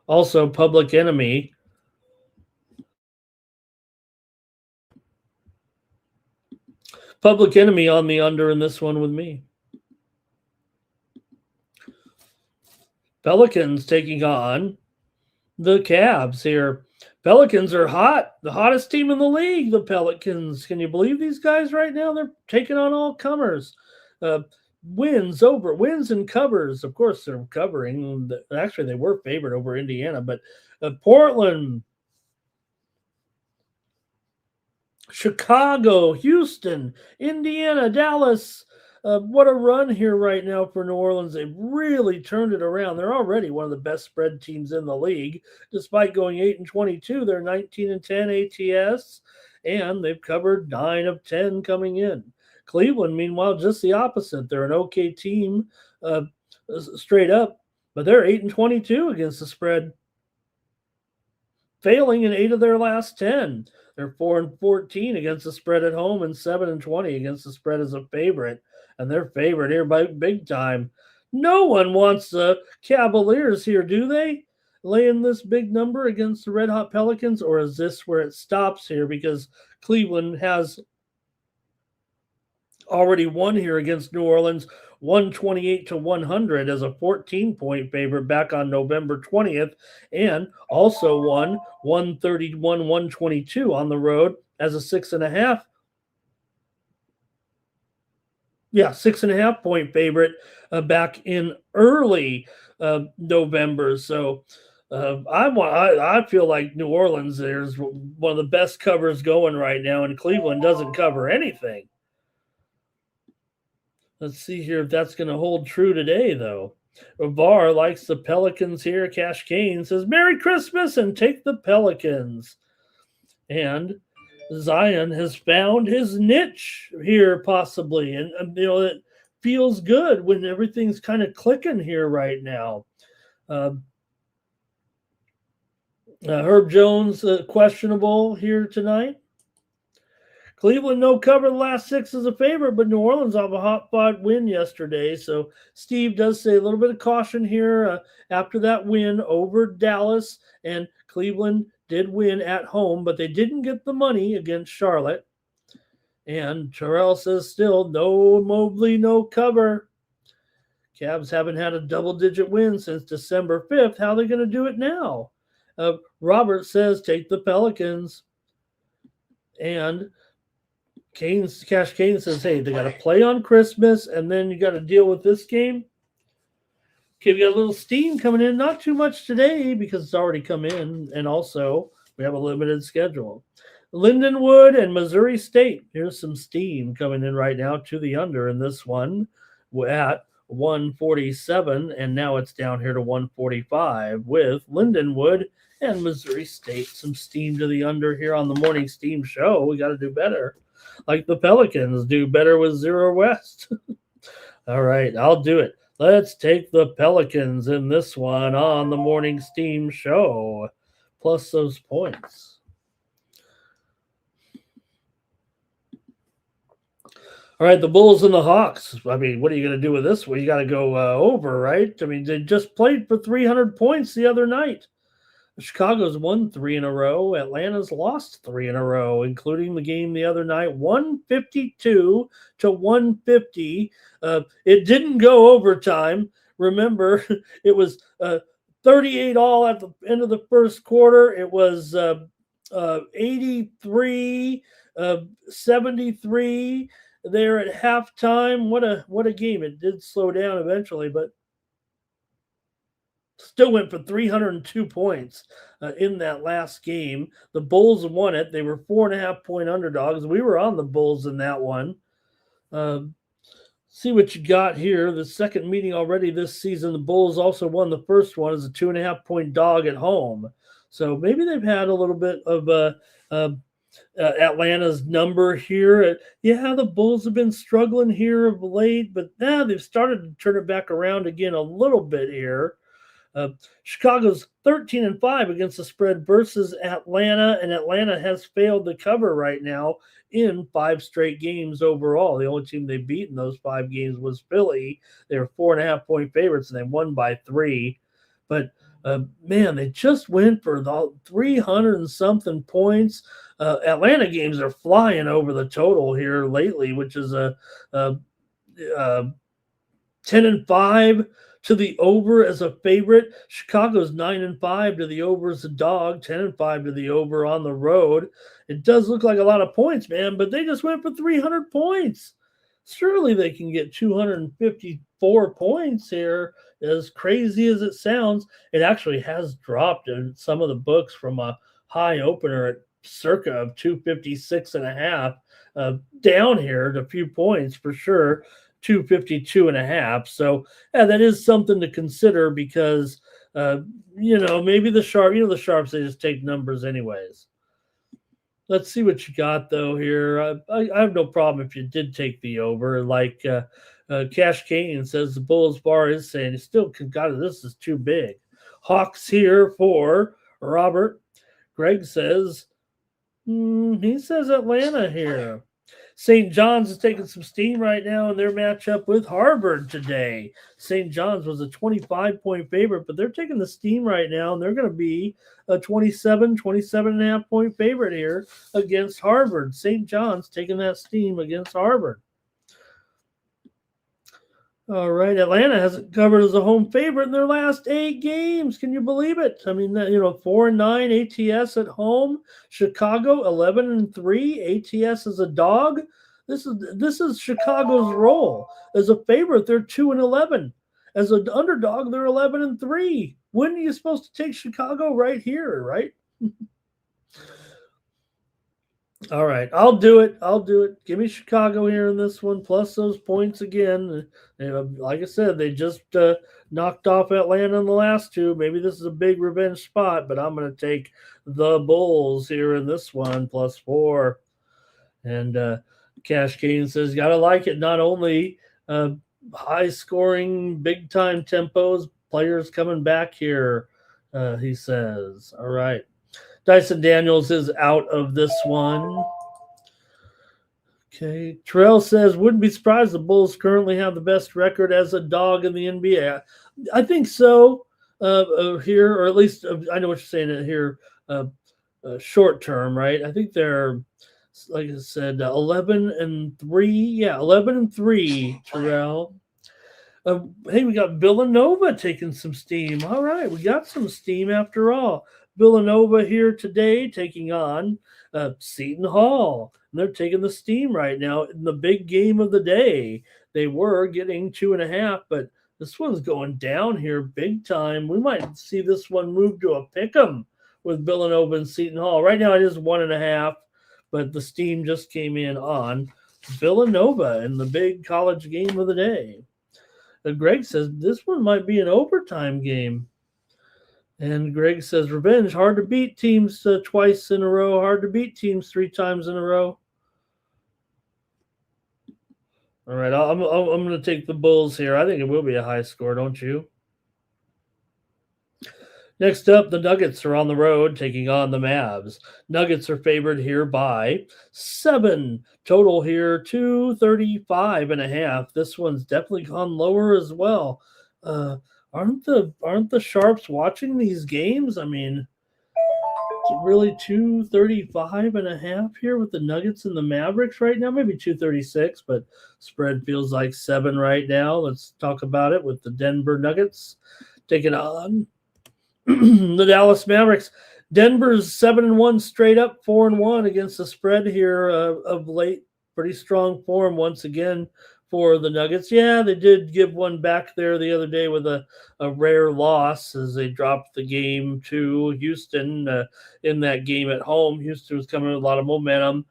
Also, Public Enemy. Public Enemy on the under in this one with me. Pelicans taking on the Cavs here. Pelicans are hot. The hottest team in the league, the Pelicans. Can you believe these guys right now? They're taking on all comers. Wins and covers. Of course, they're covering. Actually, they were favored over Indiana, but Portland, Chicago, Houston, Indiana, Dallas. What a run here right now for New Orleans. They've really turned it around. They're already one of the best spread teams in the league. Despite going 8-22, they're 19-10 ATS, and they've covered 9 of 10 coming in. Cleveland, meanwhile, just the opposite. They're an okay team straight up, but they're 8-22 against the spread, failing in 8 of their last 10. They're 4-14 against the spread at home and 7-20 against the spread as a favorite. And they're favored here by big time. No one wants the Cavaliers here, do they? Laying this big number against the Red Hot Pelicans, or is this where it stops here? Because Cleveland has already won here against New Orleans, 128-100 as a 14-point favorite back on November 20th, and also won 131-122 on the road as a 6.5 point favorite back in early November. So I feel like New Orleans, there's one of the best covers going right now, and Cleveland doesn't cover anything. Let's see here if that's going to hold true today, though. Var likes the Pelicans here. Cash Kane says, Merry Christmas and take the Pelicans. And Zion has found his niche here, possibly. And it feels good when everything's kind of clicking here right now. Herb Jones, questionable here tonight. Cleveland, no cover the last 6 as a favorite, but New Orleans off a hot fought win yesterday. So Steve does say a little bit of caution here after that win over Dallas, and Cleveland did win at home, but they didn't get the money against Charlotte. And Terrell says still no Mobley, no cover. Cavs haven't had a double-digit win since December 5th. How are they going to do it now? Robert says take the Pelicans. And Cash Kane says, hey, they got to play on Christmas, and then you got to deal with this game. Okay, we got a little steam coming in. Not too much today because it's already come in, and also we have a limited schedule. Lindenwood and Missouri State. Here's some steam coming in right now to the under in this one. We're at 147, and now it's down here to 145 with Lindenwood and Missouri State. Some steam to the under here on the morning steam show. We got to do better. Like the Pelicans do better with 0 West. All right, I'll do it. Let's take the Pelicans in this one on the morning steam show, plus those points. All right, the Bulls and the Hawks. I mean, what are you going to do with this one? You got to go over, right? I mean, they just played for 300 points the other night. Chicago's won 3 in a row. Atlanta's lost 3 in a row, including the game the other night, 152-150. It didn't go overtime. Remember, it was 38 all at the end of the first quarter. It was 83-73 there at halftime. What a game. It did slow down eventually, but still went for 302 points in that last game. The Bulls won it. They were 4.5-point underdogs. We were on the Bulls in that one. See what you got here. The second meeting already this season. The Bulls also won the first one as a 2.5-point dog at home. So maybe they've had a little bit of Atlanta's number here. Yeah, the Bulls have been struggling here of late, but now they've started to turn it back around again a little bit here. Chicago's 13-5 against the spread versus Atlanta, and Atlanta has failed to cover right now in 5 straight games overall. The only team they beat in those 5 games was Philly. They were 4.5-point favorites, and they won by 3. But man, they just went for the 300 and something points. Atlanta games are flying over the total here lately, which is a 10-5 to the over as a favorite. Chicago's 9-5 to the over as a dog, 10-5 to the over on the road. It does look like a lot of points, man, but they just went for 300 points. Surely they can get 254 points here. As crazy as it sounds, it actually has dropped in some of the books from a high opener at circa of 256.5 down here to a few points for sure. 252.5. So yeah, that is something to consider because maybe the sharps, they just take numbers anyways. Let's see what you got though here. I have no problem if you did take the over. Like Cash Kane says, the Bulls bar is saying it still got it. This is too big. Hawks here for Robert. Greg says he says Atlanta here. St. John's is taking some steam right now in their matchup with Harvard today. St. John's was a 25-point favorite, but they're taking the steam right now, and they're going to be a 27.5-point favorite here against Harvard. St. John's taking that steam against Harvard. All right, Atlanta hasn't covered as a home favorite in their last 8 games. Can you believe it? I mean, 4-9 ATS at home. Chicago 11-3 ATS as a dog. This is Chicago's role. As a favorite, they're 2-11. As an underdog, they're 11-3. When are you supposed to take Chicago? Right here, right? All right, I'll do it. Give me Chicago here in this one, plus those points again. And like I said, they just knocked off Atlanta in the last 2. Maybe this is a big revenge spot, but I'm going to take the Bulls here in this one, plus 4. And Cash Kane says, got to like it. Not only high-scoring, big-time tempos, players coming back here, he says. All right. Dyson Daniels is out of this one. Okay. Terrell says, wouldn't be surprised the Bulls currently have the best record as a dog in the NBA. I think so here, or at least I know what you're saying here short term, right? I think they're, like I said, 11-3. Yeah, 11-3, Terrell. Hey, we got Villanova taking some steam. All right, we got some steam after all. Villanova here today taking on Seton Hall. And they're taking the steam right now in the big game of the day. They were getting 2.5, but this one's going down here big time. We might see this one move to a pick'em with Villanova and Seton Hall. Right now it is 1.5, but the steam just came in on Villanova in the big college game of the day. Greg says this one might be an overtime game. And Greg says, revenge, hard to beat teams twice in a row, hard to beat teams 3 times in a row. All right, I'm going to take the Bulls here. I think it will be a high score, don't you? Next up, the Nuggets are on the road taking on the Mavs. Nuggets are favored here by 7. Total here, 235.5. This one's definitely gone lower as well. Aren't the Sharps watching these games? I mean, is it really 235.5 here with the Nuggets and the Mavericks right now? Maybe 236, but spread feels like 7 right now. Let's talk about it with the Denver Nuggets taking on the Dallas Mavericks. Denver's 7-1 straight up, 4-1 against the spread here of late. Pretty strong form once again for the Nuggets. Yeah, they did give one back there the other day with a rare loss as they dropped the game to Houston in that game at home. Houston was coming with a lot of momentum.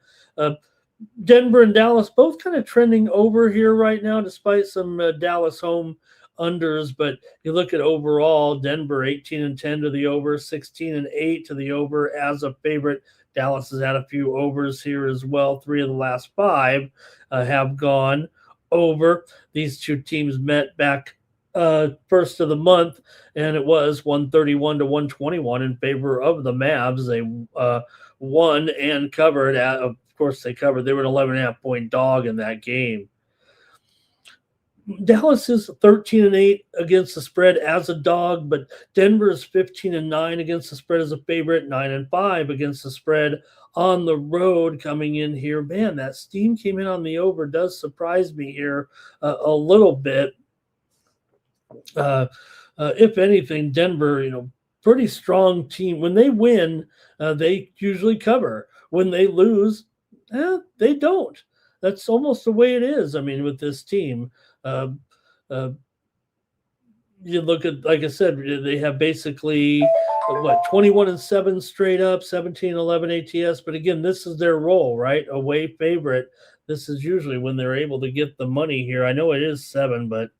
Denver and Dallas both kind of trending over here right now despite some Dallas home unders, but you look at overall, Denver 18-10 to the over, 16-8 to the over as a favorite. Dallas has had a few overs here as well. 3 of the last 5 have gone over. These 2 teams met back first of the month, and it was 131 to 121 in favor of the Mavs. They won and covered. Of course, they covered. They were an 11.5 point dog in that game. Dallas is 13-8 against the spread as a dog, but Denver is 15-9 against the spread as a favorite, 9-5 against the spread on the road coming in here. Man, that steam came in on the over does surprise me here a little bit. If anything, Denver, pretty strong team. When they win, they usually cover. When they lose, they don't. That's almost the way it is. I mean, with this team, you look at, like I said, they have basically 21-7 straight up, 17-11 ATS. But again, this is their role, right? Away favorite. This is usually when they're able to get the money here. I know it is 7, but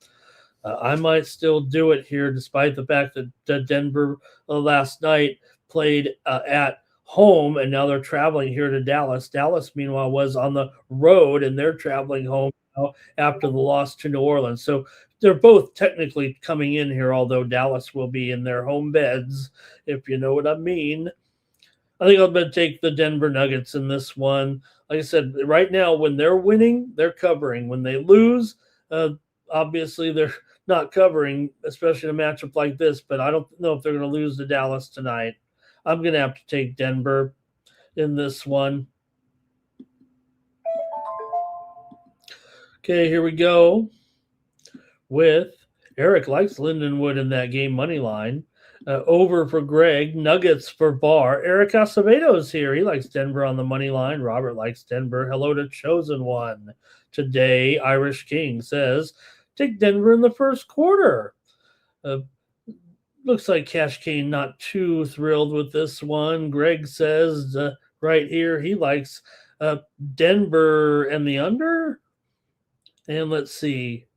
I might still do it here, despite the fact that Denver last night played at home, and now they're traveling here to Dallas. Dallas, meanwhile, was on the road, and they're traveling home now after the loss to New Orleans. So they're both technically coming in here, although Dallas will be in their home beds, if you know what I mean. I think I'm going to take the Denver Nuggets in this one. Like I said, right now, when they're winning, they're covering. When they lose, obviously they're not covering, especially in a matchup like this, but I don't know if they're going to lose to Dallas tonight. I'm going to have to take Denver in this one. Okay, here we go with Eric likes Lindenwood in that game money line. Over for Greg, Nuggets for Bar. Eric Acevedo is here. He likes Denver on the money line. Robert likes Denver. Hello to Chosen One. Today, Irish King says, take Denver in the first quarter. Looks like Cash Kane not too thrilled with this one. Greg says right here he likes Denver and the under. And let's see.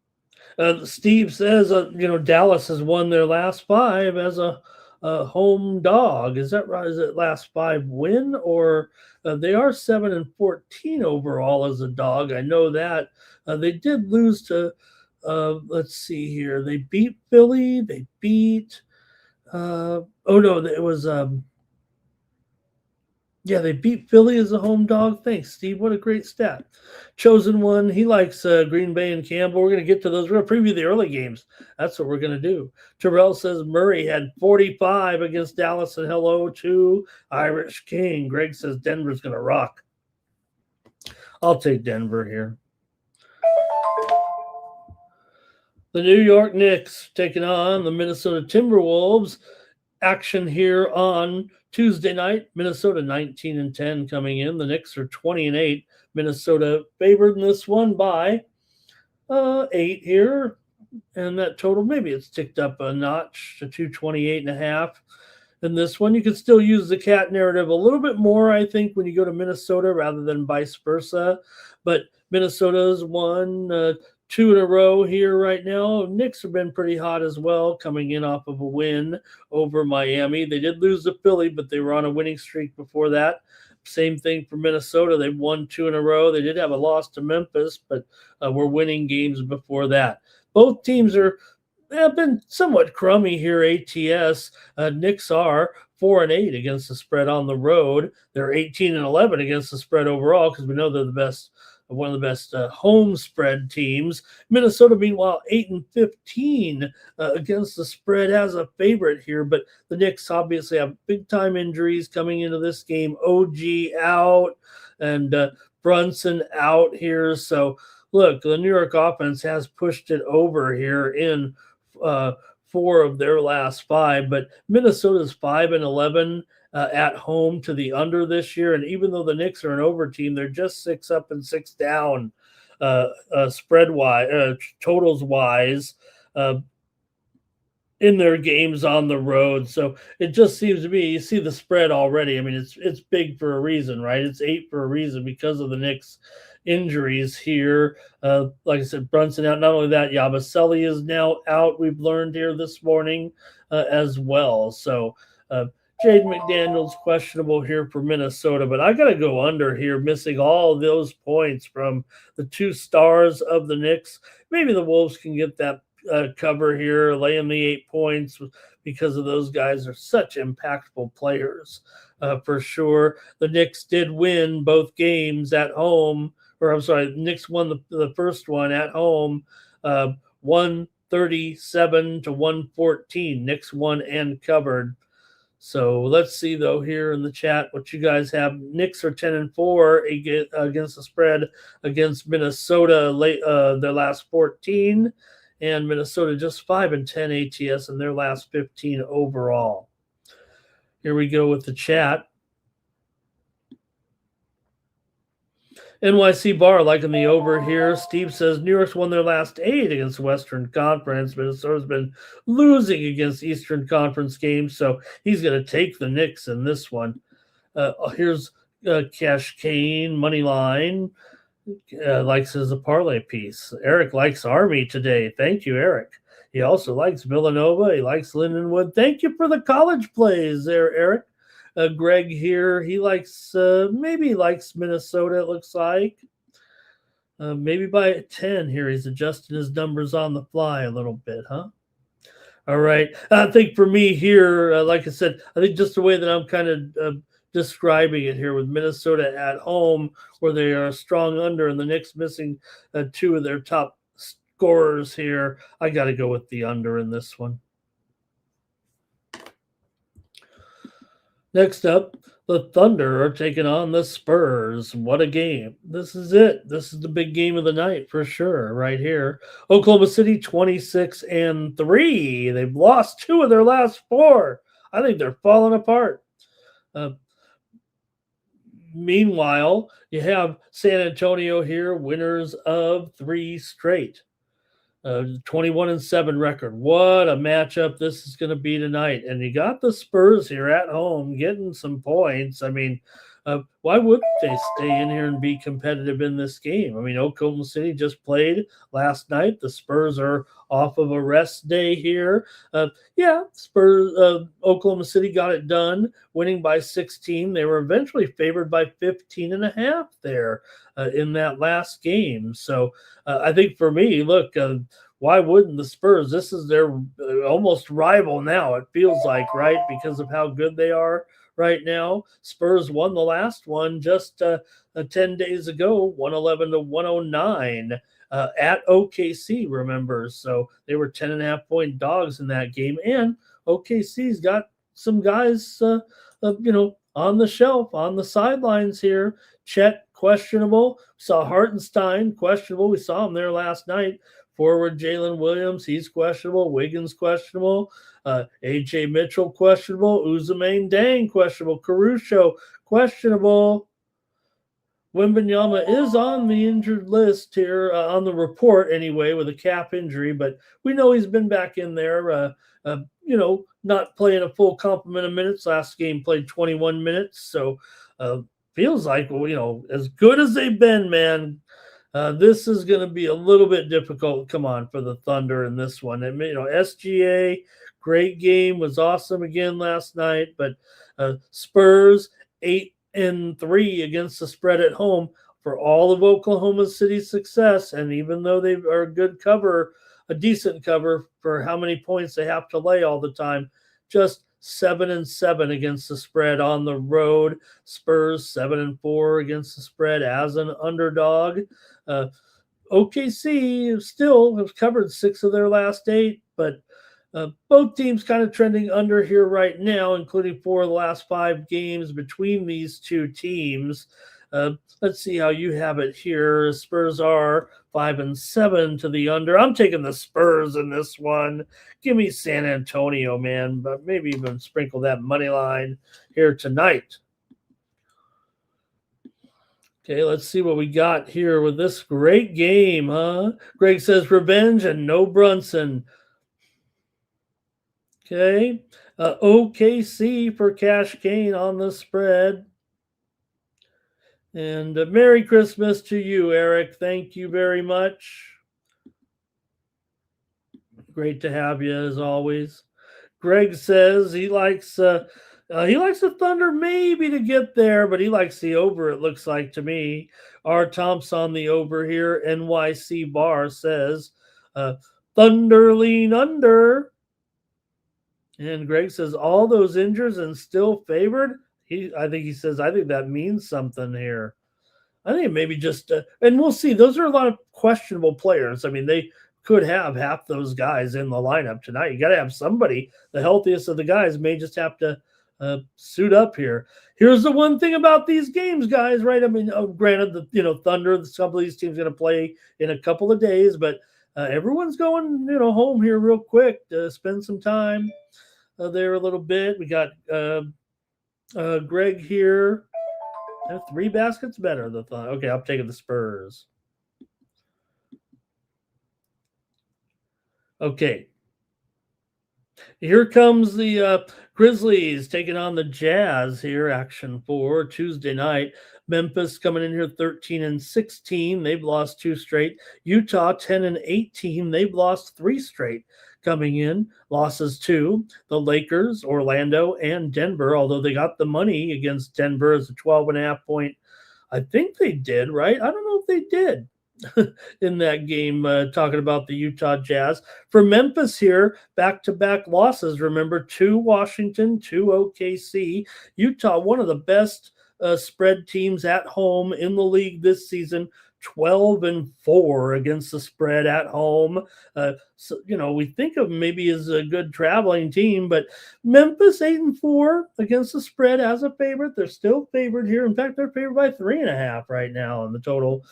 Steve says, Dallas has won their last 5 as a home dog. Is that right? Is it last 5 win, or they are 7-14 overall as a dog? I know that they did lose to. Let's see here. They beat Philly. They beat. It was. They beat Philly as a home dog. Thanks, Steve. What a great stat. Chosen One, he likes Green Bay and Campbell. We're going to get to those. We're going to preview the early games. That's what we're going to do. Terrell says Murray had 45 against Dallas, and hello to Irish King. Greg says Denver's going to rock. I'll take Denver here. The New York Knicks taking on the Minnesota Timberwolves. Action here on Tuesday night. Minnesota 19-10 coming in. The Knicks are 20-8. Minnesota favored in this one by 8 here. And that total, maybe it's ticked up a notch to 228.5. In this one, you could still use the cat narrative a little bit more, I think, when you go to Minnesota rather than vice versa. But Minnesota's won 2 in a row here right now. Knicks have been pretty hot as well, coming in off of a win over Miami. They did lose to Philly, but they were on a winning streak before that. Same thing for Minnesota. They've won 2 in a row. They did have a loss to Memphis, but were winning games before that. Both teams have been somewhat crummy here, ATS. Knicks are 4-8 against the spread on the road. They're 18-11 against the spread overall, because we know they're one of the best home spread teams. Minnesota, meanwhile, 8-15 against the spread as a favorite here. But the Knicks obviously have big-time injuries coming into this game. OG out and Brunson out here. So, look, the New York offense has pushed it over here in 4 of their last 5. But Minnesota's 5-11 at home to the under this year. And even though the Knicks are an over team, they're just 6 up and 6 down spread-wise, totals-wise in their games on the road. So it just seems to me, you see the spread already. I mean, it's big for a reason, right? It's 8 for a reason because of the Knicks injuries here. Like I said, Brunson out. Not only that, Yabusele is now out. We've learned here this morning as well. So Jaden McDaniels questionable here for Minnesota, but I got to go under here, missing all those points from the 2 stars of the Knicks. Maybe the Wolves can get that cover here, laying the 8 points because of those guys are such impactful players for sure. The Knicks did win both games at home, or I'm sorry, the Knicks won the first one at home, 137 to 114. Knicks won and covered. So let's see though here in the chat what you guys have. Knicks are 10-4 against the spread against Minnesota their last 14, and Minnesota just 5-10 ATS in their last 15 overall. Here we go with the chat. NYC Bar liking the over here. Steve says New York's won their last 8 against Western Conference. Minnesota's been losing against Eastern Conference games, so he's going to take the Knicks in this one. Here's Cash Kane, Moneyline. Likes as a parlay piece. Eric likes Army today. Thank you, Eric. He also likes Villanova. He likes Lindenwood. Thank you for the college plays there, Eric. Greg here, he likes maybe likes Minnesota, it looks like. Maybe by 10 here. He's adjusting his numbers on the fly a little bit, huh? All right. I think for me here, like I said, I think just the way that I'm kind of describing it here with Minnesota at home, where they are strong under and the Knicks missing 2 of their top scorers here, I got to go with the under in this one. Next up, the Thunder are taking on the Spurs. What a game. This is it. This is the big game of the night for sure right here. Oklahoma City 26-3. They've lost 2 of their last 4. I think they're falling apart. Meanwhile, you have San Antonio here, winners of 3 straight. 21-7 record. What a matchup this is going to be tonight. And you got the Spurs here at home getting some points. I mean, why wouldn't they stay in here and be competitive in this game? I mean, Oklahoma City just played last night. The Spurs are off of a rest day here. Oklahoma City got it done, winning by 16. They were eventually favored by 15.5 there in that last game. So I think for me, look, why wouldn't the Spurs? This is their almost rival now, it feels like, right? Because of how good they are right now. Spurs won the last one just 10 days ago, 111-109 at OKC, remember. So they were 10.5-point dogs in that game. And OKC's got some guys, on the shelf, on the sidelines here. Chet, questionable. Saw Hartenstein, questionable. We saw him there last night. Forward Jalen Williams, he's questionable. Wiggins, questionable. AJ Mitchell, questionable. Uzumane Dang, questionable. Caruso, questionable. Wembanyama is on the injured list here, on the report anyway, with a calf injury, but we know he's been back in there, not playing a full complement of minutes. Last game played 21 minutes, so feels like, as good as they've been, man, this is going to be a little bit difficult. Come on for the Thunder in this one. And, SGA, great game, was awesome again last night. But Spurs 8-3 against the spread at home for all of Oklahoma City's success. And even though they are a decent cover for how many points they have to lay all the time, just 7-7 against the spread on the road. Spurs 7-4 against the spread as an underdog. OKC still have covered 6 of their last 8, but both teams kind of trending under here right now, including 4 of the last 5 games between these 2 teams. Let's see how you have it here. Spurs are 5-7 to the under. I'm taking the Spurs in this one. Give me San Antonio, man, but maybe even sprinkle that money line here tonight. Okay, let's see what we got here with this great game, huh? Greg says revenge and no Brunson. Okay, OKC for Cash Kane on the spread. And Merry Christmas to you, Eric. Thank you very much. Great to have you as always. Greg says he likes the Thunder maybe to get there, but he likes the over, it looks like to me. R. Thompson on the over here. NYC Bar says Thunder lean under. And Greg says all those injuries and still favored. I think he says, I think that means something here. I think maybe just, and we'll see. Those are a lot of questionable players. I mean, they could have half those guys in the lineup tonight. You got to have somebody. The healthiest of the guys may just have to suit up here. Here's the one thing about these games, guys. Right? I mean, granted, Thunder. Some of these teams going to play in a couple of days, but everyone's going, home here real quick to spend some time there a little bit. We got Greg here. 3 baskets better. Okay, I'm taking the Spurs. Okay. Here comes the Grizzlies taking on the Jazz here. Action 4 Tuesday night. Memphis coming in here 13-16. They've lost 2 straight. Utah 10-18. They've lost 3 straight. Coming in, losses to the Lakers, Orlando, and Denver, although they got the money against Denver as a 12.5 point. I think they did, right? I don't know if they did in that game, talking about the Utah Jazz. For Memphis here, back-to-back losses. Remember, 2 Washington, 2 OKC. Utah, one of the best spread teams at home in the league this season. 12-4 against the spread at home. So, we think of maybe as a good traveling team, but Memphis 8-4 against the spread as a favorite. They're still favored here. In fact, they're favored by 3.5 right now in the total.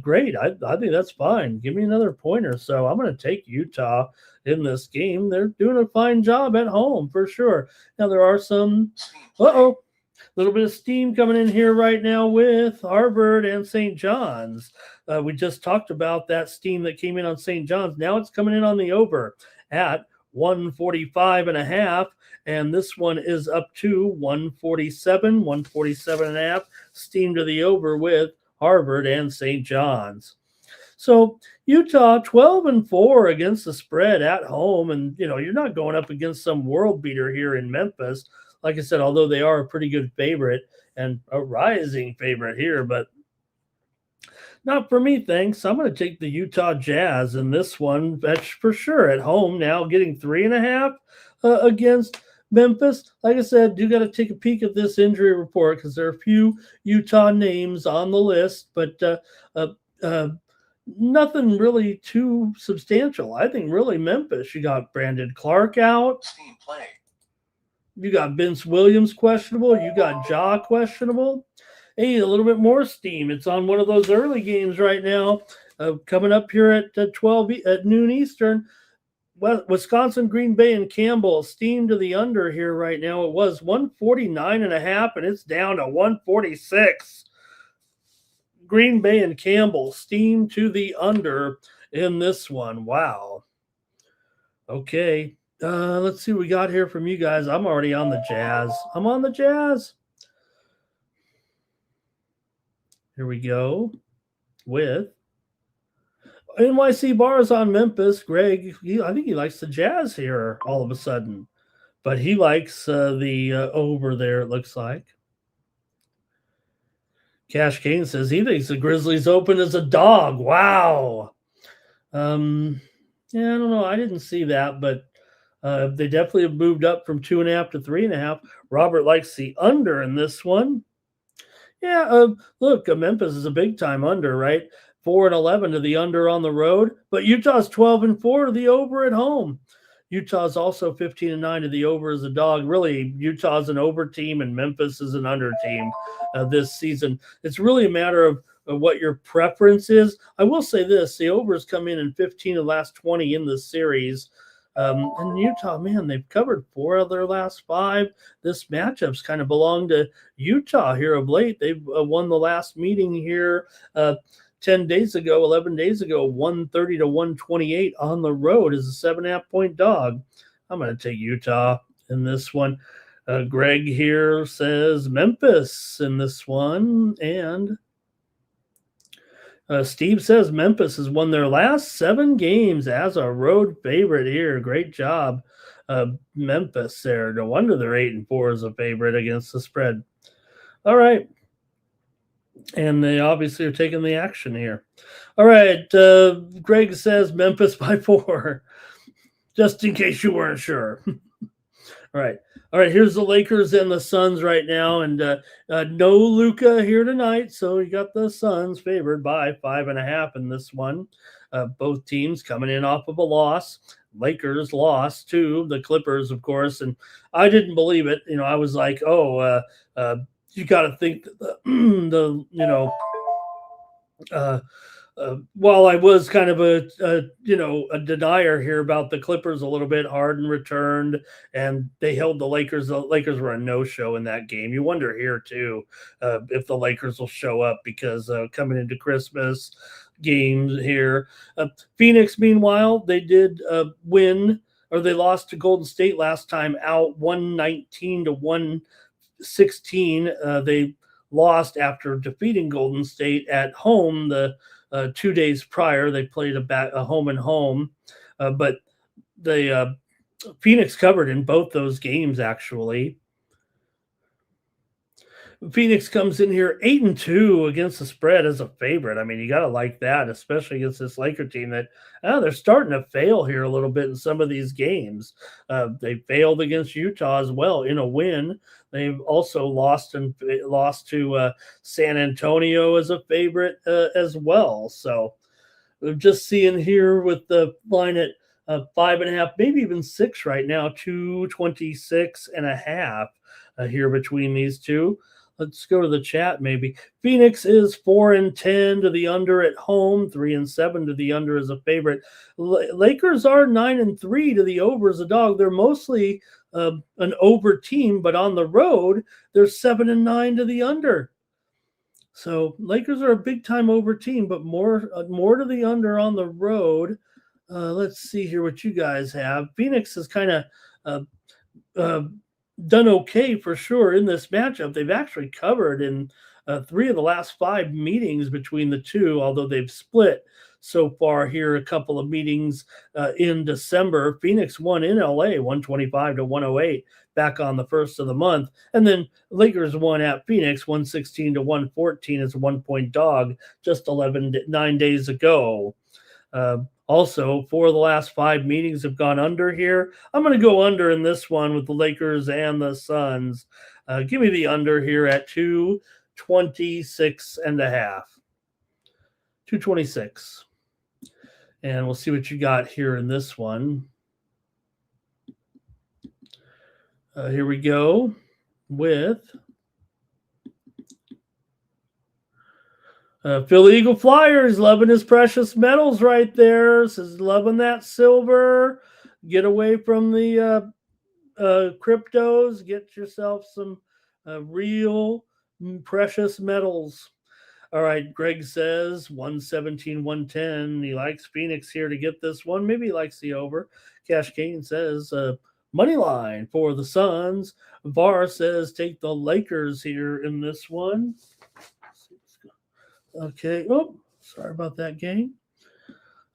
Great. I think that's fine. Give me another pointer. So I'm going to take Utah in this game. They're doing a fine job at home for sure. Now there are some. Little bit of steam coming in here right now with Harvard and St. John's. We just talked about that steam that came in on St. John's. Now it's coming in on the over at 145.5, and this one is up to 147.5. Steam to the over with Harvard and St. John's. So Utah 12-4 against the spread at home, and you're not going up against some world beater here in Memphis. Like I said, although they are a pretty good favorite and a rising favorite here, but not for me, thanks. I'm going to take the Utah Jazz in this one. That's for sure at home now, getting 3.5 against Memphis. Like I said, you got to take a peek at this injury report because there are a few Utah names on the list, but nothing really too substantial. I think really Memphis. You got Brandon Clark out. Steam play. You got Vince Williams questionable. You got Ja questionable. Hey, a little bit more steam. It's on one of those early games right now, coming up here at 12 at noon Eastern. Wisconsin, Green Bay, and Campbell. Steam to the under here right now. It was 149.5, and it's down to 146. Green Bay and Campbell. Steam to the under in this one. Wow. Okay. Let's see what we got here from you guys. I'm already on the Jazz. I'm on the Jazz. Here we go with NYC bars on Memphis. Greg, I think he likes the Jazz here all of a sudden, but he likes the over there, it looks like. Cash Kane says he thinks the Grizzlies open as a dog. Wow. Yeah, I don't know. I didn't see that, but they definitely have moved up from 2.5 to 3.5. Robert likes the under in this one. Yeah, look, Memphis is a big time under, right? 4-11 to the under on the road, but Utah's 12-4 to the over at home. Utah's also 15-9 to the over as a dog. Really, Utah's an over team and Memphis is an under team this season. It's really a matter of what your preference is. I will say this: the overs come in 15 of the last 20 in the series. And Utah, man, they've covered 4 of their last 5. This matchup's kind of belonged to Utah here of late. They've won the last meeting here 11 days ago, 130 to 128 on the road as a 7.5 point dog. I'm going to take Utah in this one. Greg here says Memphis in this one, and Steve says Memphis has won their last 7 games as a road favorite here. Great job, Memphis there. No wonder they're 8-4 as a favorite against the spread. All right. And they obviously are taking the action here. All right. Greg says Memphis by 4, just in case you weren't sure. All right. All right. Here's the Lakers and the Suns right now. And no Luca here tonight. So you got the Suns favored by 5.5 in this one. Both teams coming in off of a loss. Lakers lost to the Clippers, of course. And I didn't believe it. I was like, you got to think that while I was kind of a denier here about the Clippers a little bit, Harden returned and they held the Lakers. The Lakers were a no-show in that game. You wonder here too if the Lakers will show up because coming into Christmas games here, Phoenix. Meanwhile, they did win, or they lost to Golden State last time out, 119 to 116. They lost after defeating Golden State at home the 2 days prior. They played a home and home, but the Phoenix covered in both those games. Actually, Phoenix comes in here 8-2 against the spread as a favorite. I mean, you got to like that, especially against this Laker team that they're starting to fail here a little bit in some of these games. They failed against Utah as well in a win. They've also lost to San Antonio as a favorite as well. So we're just seeing here with the line at 5.5, maybe even 6 right now, 226.5 here between these two. Let's go to the chat maybe. Phoenix is 4-10 to the under at home, 3-7 to the under as a favorite. Lakers are 9-3 to the over as a dog. They're mostly an over team, but on the road, they're 7-9 to the under. So Lakers are a big time over team, but more to the under on the road. Let's see here what you guys have. Phoenix is kind of done okay for sure in this matchup. They've actually covered in 3 of the last 5 meetings between the two, although they've split so far here. A couple of meetings in December. Phoenix won in LA 125 to 108 back on the first of the month. And then Lakers won at Phoenix 116 to 114 as a 1-point dog just 9 days ago. Also, 4 of the last 5 meetings have gone under here. I'm going to go under in this one with the Lakers and the Suns. Give me the under here at 226.5. 226. And we'll see what you got here in this one. Here we go with Philly Eagle Flyers, loving his precious metals right there. Says loving that silver. Get away from the cryptos. Get yourself some real precious metals. All right, Greg says 117, 110. He likes Phoenix here to get this one. Maybe he likes the over. Cash Kane says money line for the Suns. Var says take the Lakers here in this one. Okay. Oh, sorry about that game.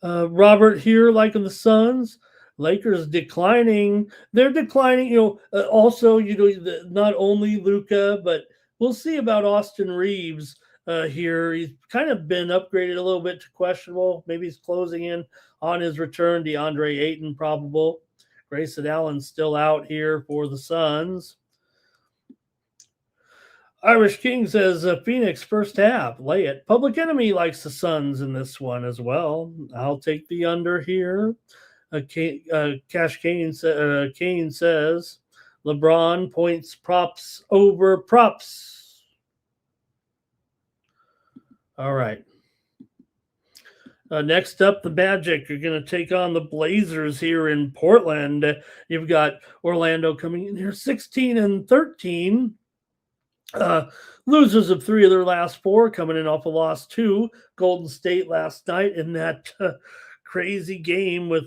Robert here liking the Suns. Lakers declining. They're declining. Also, not only Luka, but we'll see about Austin Reeves here. He's kind of been upgraded a little bit to questionable. Maybe he's closing in on his return. DeAndre Ayton probable. Grayson Allen's still out here for the Suns. Irish King says Phoenix first half, lay it. Public Enemy likes the Suns in this one as well. I'll take the under here. Cash Kane says LeBron points props over props. All right. Next up, the Magic are going to take on the Blazers here in Portland. You've got Orlando coming in here 16-13. Losers of 3 of their last 4, coming in off a loss to Golden State last night in that crazy game with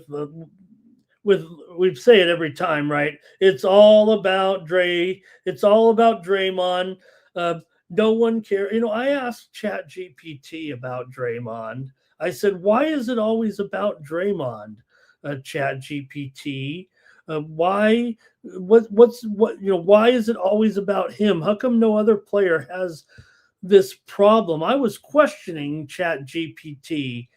we say it every time, right? It's all about Dre. It's all about Draymond. No one cares. I asked ChatGPT about Draymond. I said, why is it always about Draymond, ChatGPT? Why? Why is it always about him? How come no other player has this problem. I was questioning Chat GPT,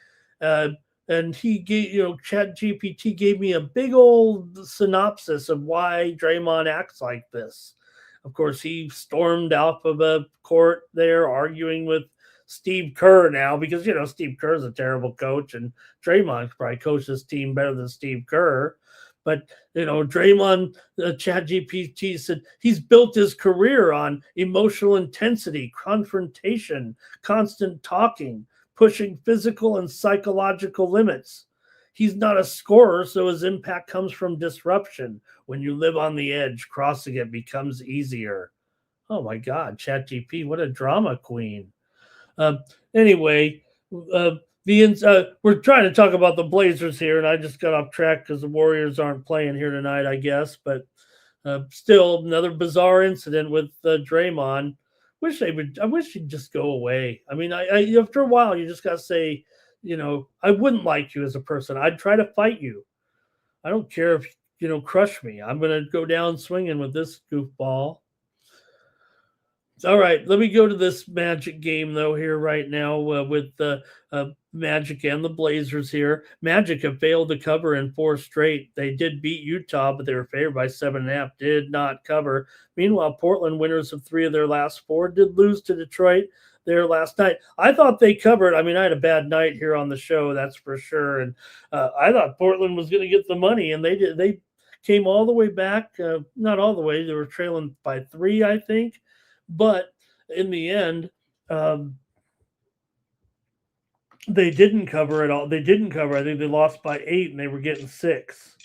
uh, and he gave, Chat GPT gave me a big old synopsis of why Draymond acts like this. Of course, he stormed off of a court there arguing with Steve Kerr now because Steve Kerr's a terrible coach and Draymond probably coached this team better than Steve Kerr. But Draymond, Chat GPT said he's built his career on emotional intensity, confrontation, constant talking, pushing physical and psychological limits. He's not a scorer, so his impact comes from disruption. When you live on the edge, crossing it becomes easier. Oh my God, ChatGPT, what a drama queen. Um, anyway, uh, we're trying to talk about the Blazers here, and I just got off track because the Warriors aren't playing here tonight, I guess. But still, another bizarre incident with Draymond. I wish he'd just go away. I mean, after a while, you just got to say, I wouldn't like you as a person. I'd try to fight you. I don't care if crush me. I'm gonna go down swinging with this goofball. All right, let me go to this Magic game though here right now with the Magic and the Blazers here. Magic have failed to cover in 4 straight. They did beat Utah, but they were favored by 7.5. Did not cover. Meanwhile, Portland, winners of 3 of their last 4, did lose to Detroit there last night. I thought they covered. I mean, I had a bad night here on the show, that's for sure. And I thought Portland was going to get the money, and they did. They came all the way back. Not all the way. They were trailing by 3, I think. But in the end, they didn't cover at all. They didn't cover. I think they lost by 8 and they were getting 6.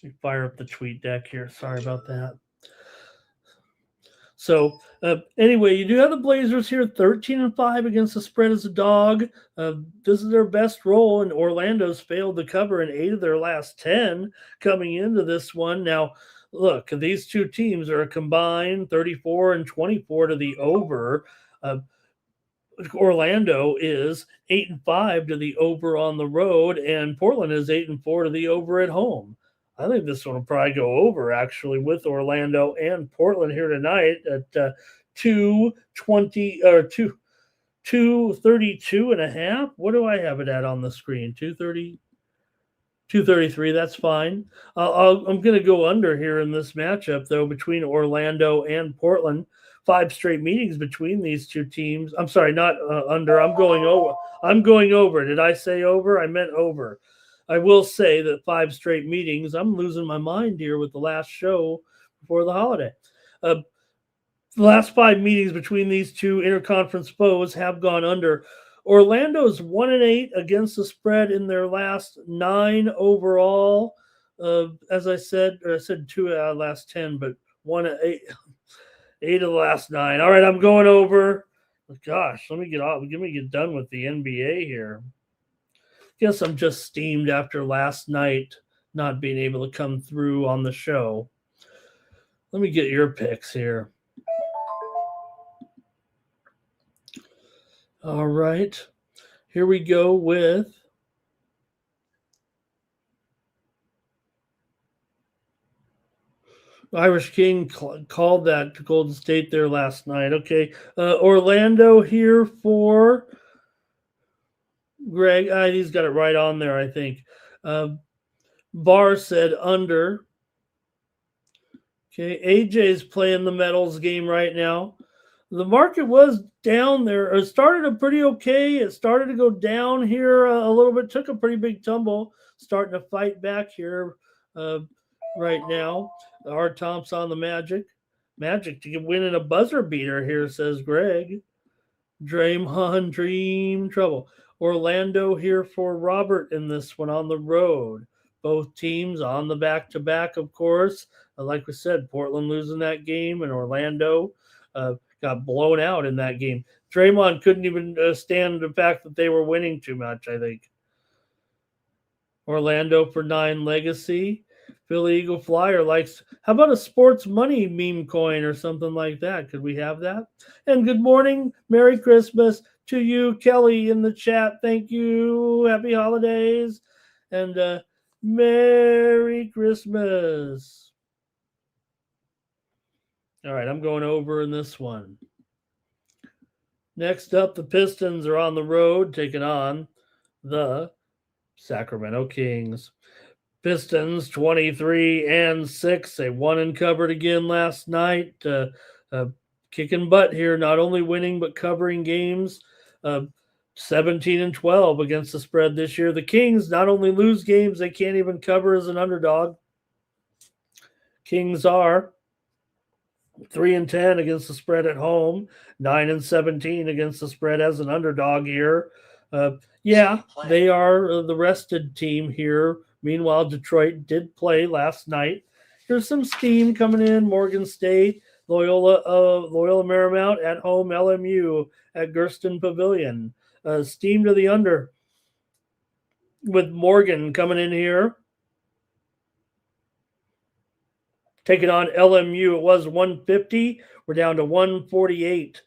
Let me fire up the tweet deck here. Sorry about that. So anyway, you do have the Blazers here, 13-5 against the spread as a dog. This is their best roll, and Orlando's failed to cover in 8 of their last 10 coming into this one. Now, look, these two teams are a combined 34 and 24 to the over. Orlando is 8-5 to the over on the road, and Portland is 8-4 to the over at home. I think this one will probably go over actually with Orlando and Portland here tonight at 220 or 232 and a half. What do I have it at on the screen? 233. That's fine. I'm going to go under here in this matchup though between Orlando and Portland. 5 straight meetings between these two teams. I'm sorry, not under. I'm going over. I'm going over. Did I say over? I meant over. I will say that 5 straight meetings. I'm losing my mind here with the last show before the holiday. The last 5 meetings between these two interconference foes have gone under. Orlando's 1-8 against the spread in their last 9 overall. As I said 2 out of the last 10, but 1-8. 8 of the last 9. All right, I'm going over. Gosh, let me get off. Let me get done with the NBA here. Guess I'm just steamed after last night not being able to come through on the show. Let me get your picks here. All right. Here we go with Irish King called that to Golden State there last night. Okay. Orlando here for Greg. He's got it right on there, I think. Barr said under. Okay. AJ's playing the medals game right now. The market was down there. It started pretty okay. It started to go down here a little bit. Took a pretty big tumble. Starting to fight back here right now. R. Thompson on the Magic. Magic to win in a buzzer beater here, says Greg. Draymond dream trouble. Orlando here for Robert in this one on the road. Both teams on the back-to-back, of course. Like we said, Portland losing that game, and Orlando got blown out in that game. Draymond couldn't even stand the fact that they were winning too much, I think. Orlando for 9 legacy. Philly Eagle Flyer likes, how about a sports money meme coin or something like that? Could we have that? And good morning. Merry Christmas to you, Kelly, in the chat. Thank you. Happy holidays. And Merry Christmas. All right, I'm going over in this one. Next up, the Pistons are on the road taking on the Sacramento Kings. Pistons 23-6. They won and covered again last night. Kicking butt here, not only winning but covering games. 17-12 against the spread this year. The Kings not only lose games, they can't even cover as an underdog. Kings are 3-10 against the spread at home, 9-17 against the spread as an underdog here. They are the rested team here. Meanwhile, Detroit did play last night. Here's some steam coming in. Morgan State, Loyola Marymount at home, LMU at Gersten Pavilion. Steam to the under with Morgan coming in here. Taking on LMU, it was 150. We're down to 148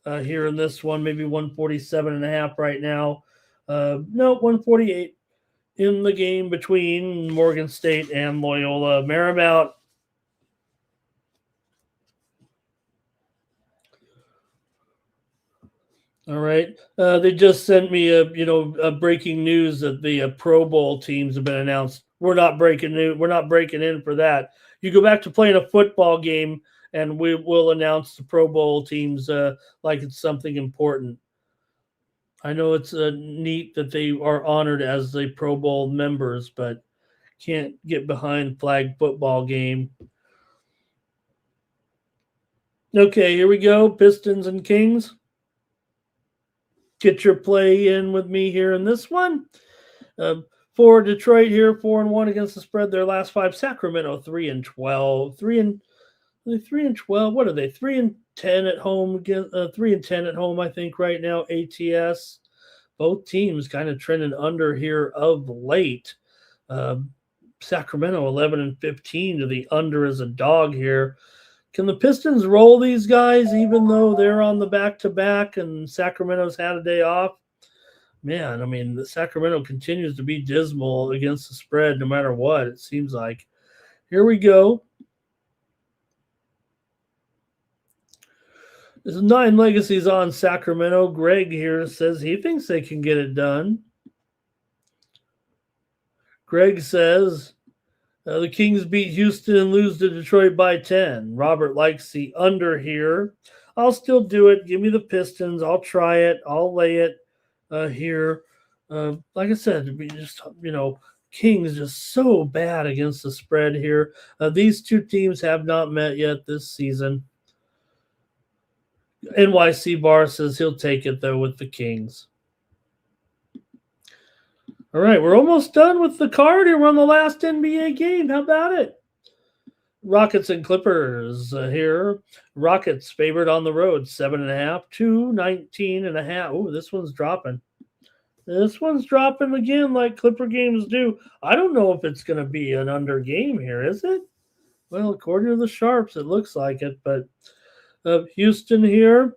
here in this one, maybe 147.5 right now. 148 in the game between Morgan State and Loyola Marymount. All right. They just sent me a breaking news that the Pro Bowl teams have been announced. We're not breaking in for that. You go back to playing a football game, and we will announce the Pro Bowl teams like it's something important. I know it's neat that they are honored as the Pro Bowl members, but can't get behind flag football game. Okay, here we go. Pistons and Kings. Get your play in with me here in this one. For Detroit here, 4-1 against the spread. Their last 5. Sacramento 3-12. 3-12. What are they? 3-10 at home. Again, 3-10 at home, I think, right now. ATS. Both teams kind of trending under here of late. Sacramento 11-15 to the under as a dog here. Can the Pistons roll these guys even though they're on the back-to-back and Sacramento's had a day off? Man, I mean, the Sacramento continues to be dismal against the spread no matter what, it seems like. Here we go. There's 9 legacies on Sacramento. Greg here says he thinks they can get it done. Greg says the Kings beat Houston and lose to Detroit by 10. Robert likes the under here. I'll still do it. Give me the Pistons. I'll try it. I'll lay it here. Like I said, just Kings just so bad against the spread here. These two teams have not met yet this season. NYC Bar says he'll take it, though, with the Kings. All right, we're almost done with the card here. We're on the last NBA game. How about it? Rockets and Clippers here. Rockets favored on the road, 7.5 to 19.5. Oh, this one's dropping. This one's dropping again like Clipper games do. I don't know if it's going to be an under game here, is it? Well, according to the Sharps, it looks like it, but Houston here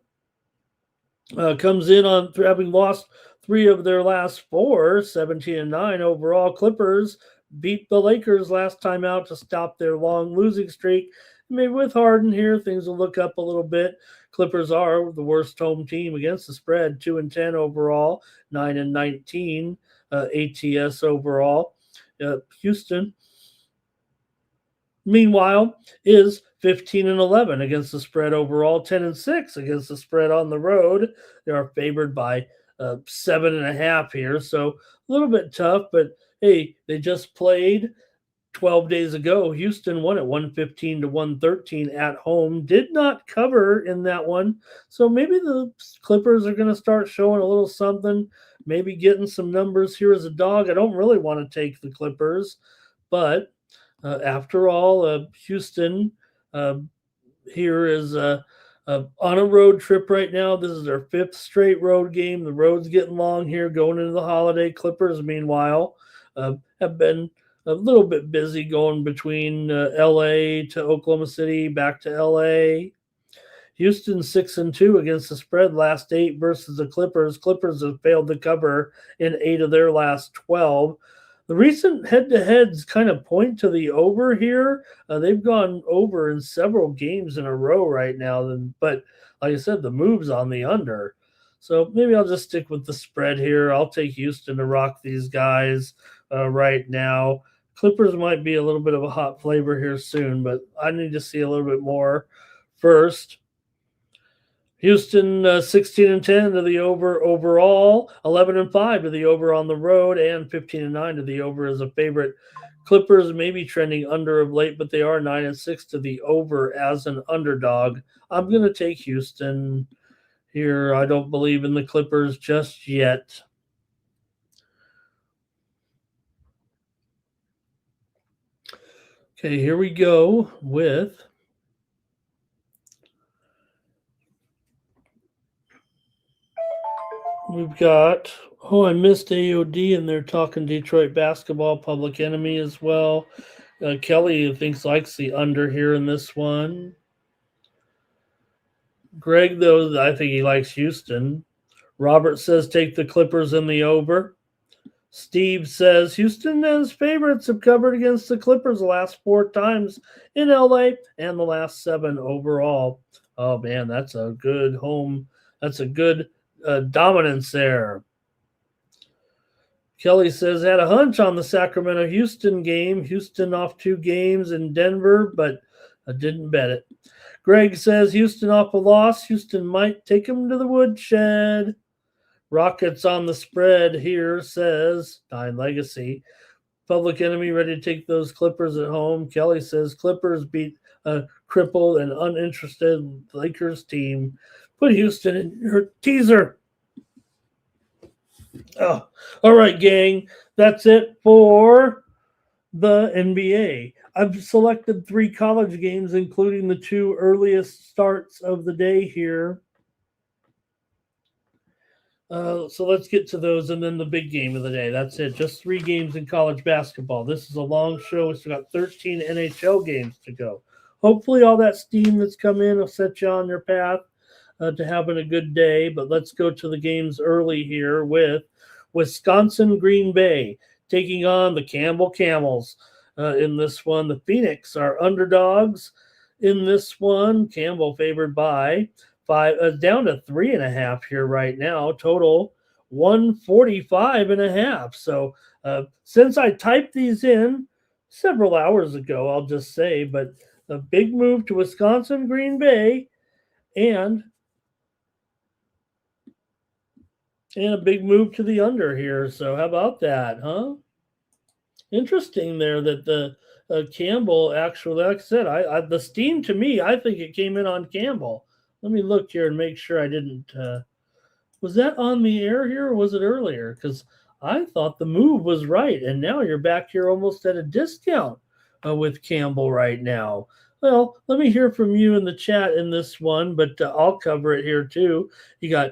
comes in on having lost 3 of their last 4, 17-9 overall. Clippers beat the Lakers last time out to stop their long losing streak. Maybe with Harden here, things will look up a little bit. Clippers are the worst home team against the spread, 2-10 overall, 9-19 ATS overall. Houston, meanwhile, is 15-11 against the spread overall, 10-6 against the spread on the road. They are favored by 7.5 here, so a little bit tough, but hey, they just played 12 days ago. Houston won at 115-113 at home. Did not cover in that one, so maybe the Clippers are going to start showing a little something, maybe getting some numbers here as a dog. I don't really want to take the Clippers, but after all, Houston here is on a road trip right now. This is their 5th straight road game. The road's getting long here going into the holiday. Clippers, meanwhile, have been a little bit busy going between LA to Oklahoma City, back to LA. Houston 6-2 against the spread last 8 versus the Clippers. Clippers have failed to cover in 8 of their last 12. The recent head-to-heads kind of point to the over here. They've gone over in several games in a row right now. But like I said, the move's on the under. So maybe I'll just stick with the spread here. I'll take Houston to rock these guys right now. Clippers might be a little bit of a hot flavor here soon, but I need to see a little bit more first. Houston 16-10 to the over overall, 11-5 to the over on the road, and 15-9 to the over as a favorite. Clippers may be trending under of late, but they are 9-6 to the over as an underdog. I'm going to take Houston here. I don't believe in the Clippers just yet. Okay, here we go with we've got, I missed AOD, and they're talking Detroit basketball, Public Enemy as well. Kelly likes the under here in this one. Greg, though, I think he likes Houston. Robert says take the Clippers in the over. Steve says Houston as favorites have covered against the Clippers the last 4 times in LA and the last 7 overall. Oh, man, that's a good home. That's a good dominance there. Kelly says, had a hunch on the Sacramento-Houston game. Houston off 2 games in Denver, but I didn't bet it. Greg says, Houston off a loss. Houston might take him to the woodshed. Rockets on the spread here, says Nine Legacy. Public Enemy ready to take those Clippers at home. Kelly says, Clippers beat a crippled and uninterested Lakers team. Put Houston in your teaser. Oh, all right, gang. That's it for the NBA. I've selected 3 college games, including the 2 earliest starts of the day here. So let's get to those, and then the big game of the day. That's it. Just 3 games in college basketball. This is a long show. We've got 13 NHL games to go. Hopefully all that steam that's come in will set you on your path to having a good day. But let's go to the games early here with Wisconsin Green Bay taking on the Campbell Camels in this one. The Phoenix are underdogs in this one. Campbell favored by 5, down to 3.5 here right now. Total 145.5. So since I typed these in several hours ago, I'll just say, but a big move to Wisconsin Green Bay and a big move to the under here. So how about that, huh? Interesting there that the Campbell actually, like I said, the steam to me, I think it came in on Campbell. Let me look here and make sure I didn't. Was that on the air here or was it earlier? Because I thought the move was right, and now you're back here almost at a discount with Campbell right now. Well, let me hear from you in the chat in this one, but I'll cover it here too. You got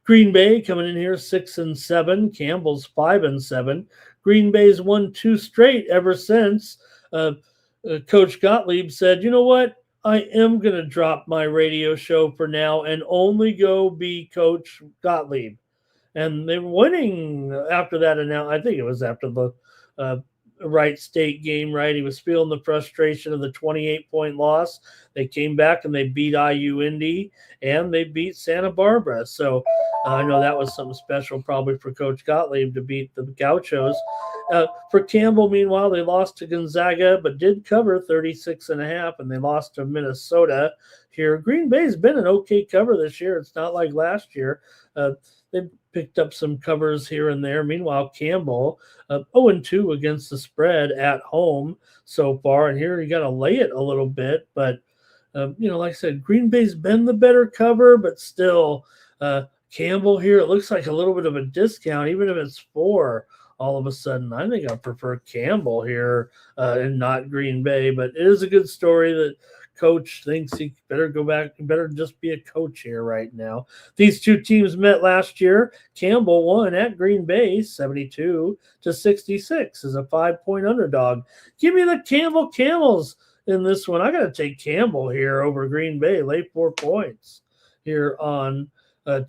Green Bay coming in here 6-7. Campbell's 5-7. Green Bay's won 2 straight ever since. Coach Gottlieb said, you know what? I am going to drop my radio show for now and only go be Coach Gottlieb. And they were winning after that. And now I think it was after the Wright State game, right? He was feeling the frustration of the 28-point loss. They came back and they beat IU Indy and they beat Santa Barbara. So I know that was something special probably for Coach Gottlieb to beat the Gauchos. For Campbell, meanwhile, they lost to Gonzaga, but did cover 36.5, and they lost to Minnesota here. Green Bay's been an okay cover this year. It's not like last year. They picked up some covers here and there. Meanwhile, Campbell 0-2 against the spread at home so far. And here you got to lay it a little bit. But, like I said, Green Bay's been the better cover, but still Campbell here, it looks like a little bit of a discount, even if it's 4. All of a sudden, I think I prefer Campbell here and not Green Bay. But it is a good story that coach thinks he better go back and better just be a coach here right now. These 2 teams met last year. Campbell won at Green Bay 72-66 as a 5-point underdog. Give me the Campbell Camels in this one. I got to take Campbell here over Green Bay. Lay 4 points here on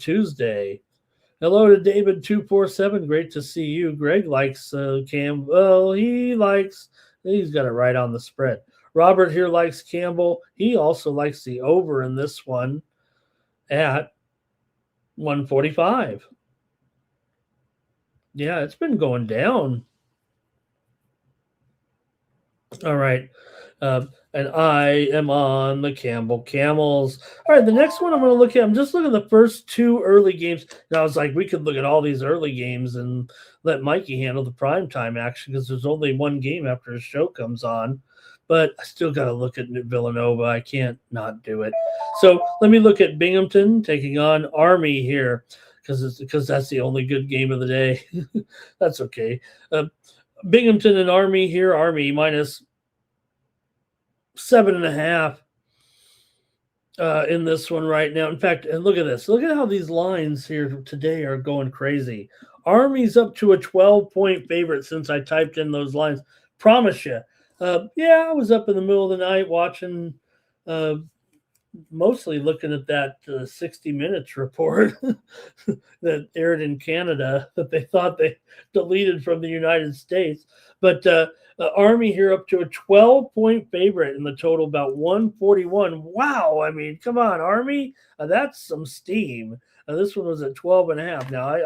Tuesday. Hello to David247. Great to see you. Greg likes Campbell. He's got it right on the spread. Robert here likes Campbell. He also likes the over in this one at 145. Yeah, it's been going down. All right. And I am on the Campbell Camels. All right, the next one I'm going to look at, I'm just looking at the first two early games. And I was like, we could look at all these early games and let Mikey handle the primetime action because there's only one game after the show comes on. But I still got to look at Villanova. I can't not do it. So let me look at Binghamton taking on Army here because that's the only good game of the day. That's okay. Binghamton and Army here. Army minus 7.5 in this one right now. In fact, and look at this. Look at how these lines here today are going crazy. Army's up to a 12-point favorite since I typed in those lines. Promise you. Yeah, I was up in the middle of the night watching, mostly looking at that 60 Minutes report that aired in Canada that they thought they deleted from the United States. But Army here up to a 12-point favorite in the total, about 141. Wow. I mean, come on, Army. That's some steam. This one was at 12.5. Now,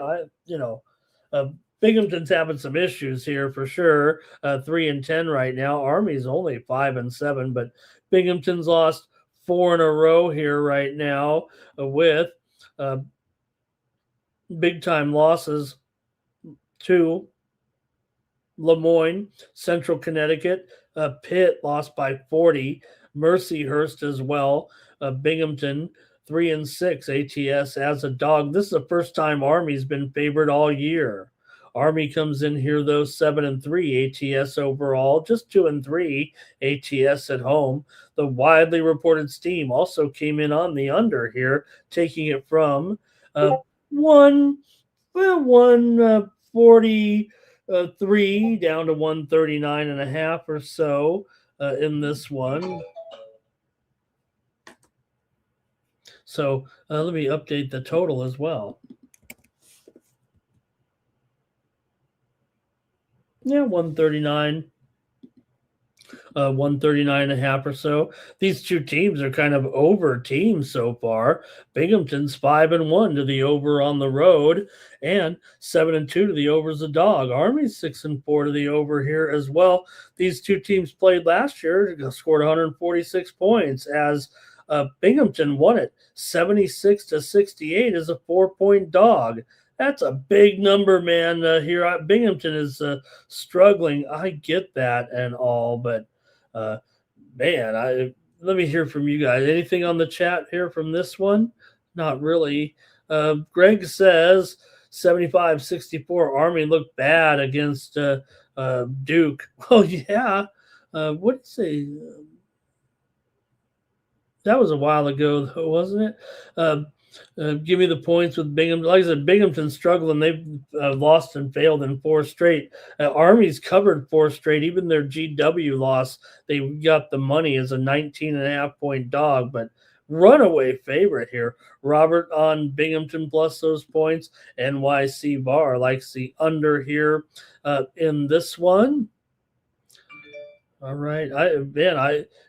Binghamton's having some issues here for sure. 3-10 right now. Army's only 5-7, but Binghamton's lost 4 in a row here right now with big time losses to Lemoyne, Central Connecticut, Pitt lost by 40, Mercyhurst as well, Binghamton 3-6 ATS as a dog. This is the first time Army's been favored all year. Army comes in here though 7-3 ATS overall, just 2-3 ATS at home. The widely reported Steam also came in on the under here, taking it from 143 down to 139.5 or so in this one. So let me update the total as well. Yeah, 139. 139.5 or so. These two teams are kind of over teams so far. Binghamton's 5-1 to the over on the road, and 7-2 to the over as a dog. Army's 6-4 to the over here as well. These two teams played last year, scored 146 points as Binghamton won it 76-68 as a 4-point dog. That's a big number, man. Here, Binghamton is struggling. I get that and all, but man, let me hear from you guys. Anything on the chat here from this one? Not really. Greg says 75-64. Army looked bad against Duke. Oh yeah. What did you say? That was a while ago, though, wasn't it? Give me the points with Binghamton. Like I said, Binghamton's struggling. They've lost and failed in 4 straight. Army's covered 4 straight. Even their GW loss, they got the money as a 19.5-point dog, but runaway favorite here. Robert on Binghamton plus those points. NYC Bar likes the under here in this one. All right,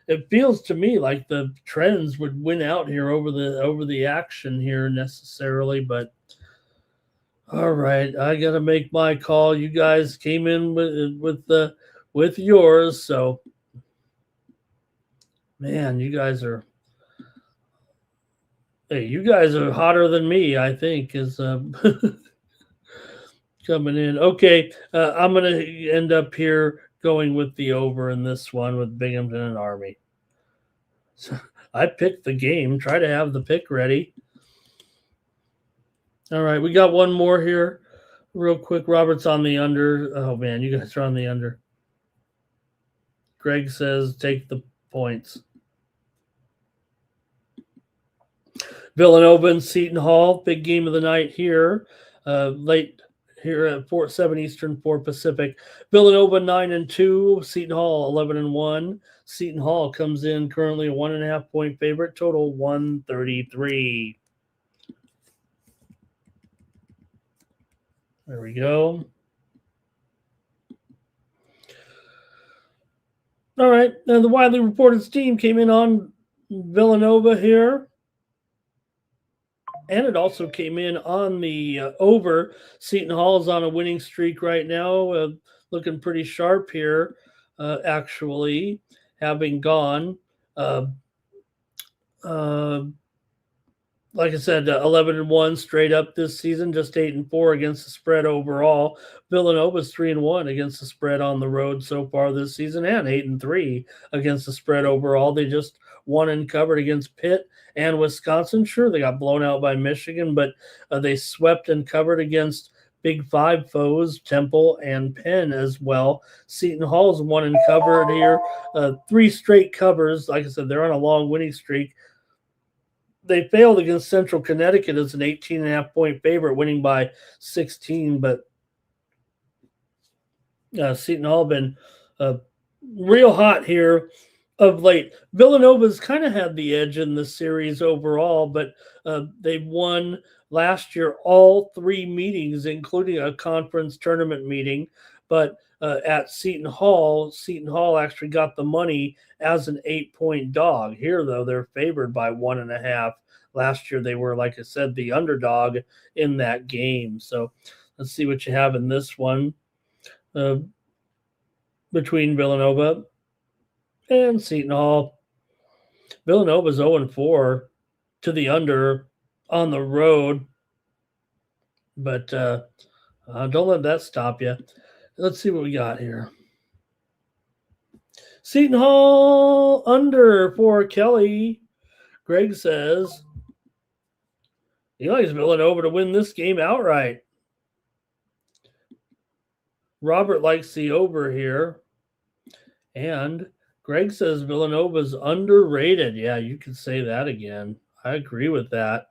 it feels to me like the trends would win out here over the action here necessarily, but all right, I gotta make my call. You guys came in with yours, so man, you guys are hotter than me. I think is coming in. Okay, I'm gonna end up here going with the over in this one with Binghamton and Army. So I picked the game. Try to have the pick ready. All right, we got one more here real quick. Robert's on the under. Oh, man, you guys are on the under. Greg says take the points. Villanova and Seton Hall, big game of the night here. Late here at 7 Eastern, 4 Pacific. Villanova 9-2, Seton Hall 11-1. Seton Hall comes in currently a 1.5-point favorite, total 133. There we go. All right, now the widely reported Steam came in on Villanova here. And it also came in on the over. Seton Hall's on a winning streak right now, looking pretty sharp here, actually, having gone. Uh, uh, like I said, 11-1 straight up this season, just 8-4 against the spread overall. Villanova's 3-1 against the spread on the road so far this season, and 8-3 against the spread overall. They just won and covered against Pitt and Wisconsin. Sure, they got blown out by Michigan, but they swept and covered against Big Five foes, Temple and Penn as well. Seton Hall's won and covered here, 3 straight covers. Like I said, they're on a long winning streak. They failed against Central Connecticut as an 18.5 point favorite, winning by 16. But Seton Hall been real hot here of late. Villanova's kind of had the edge in the series overall, but they've won last year all 3 meetings, including a conference tournament meeting. But at Seton Hall actually got the money as an 8-point dog. Here, though, they're favored by 1.5. Last year, they were, like I said, the underdog in that game. So let's see what you have in this one between Villanova and Seton Hall. Villanova's 0-4 to the under on the road. But don't let that stop you. Let's see what we got here. Seton Hall under for Kelly. Greg says he likes Villanova to win this game outright. Robert likes the over here. And Greg says Villanova's underrated. Yeah, you could say that again. I agree with that.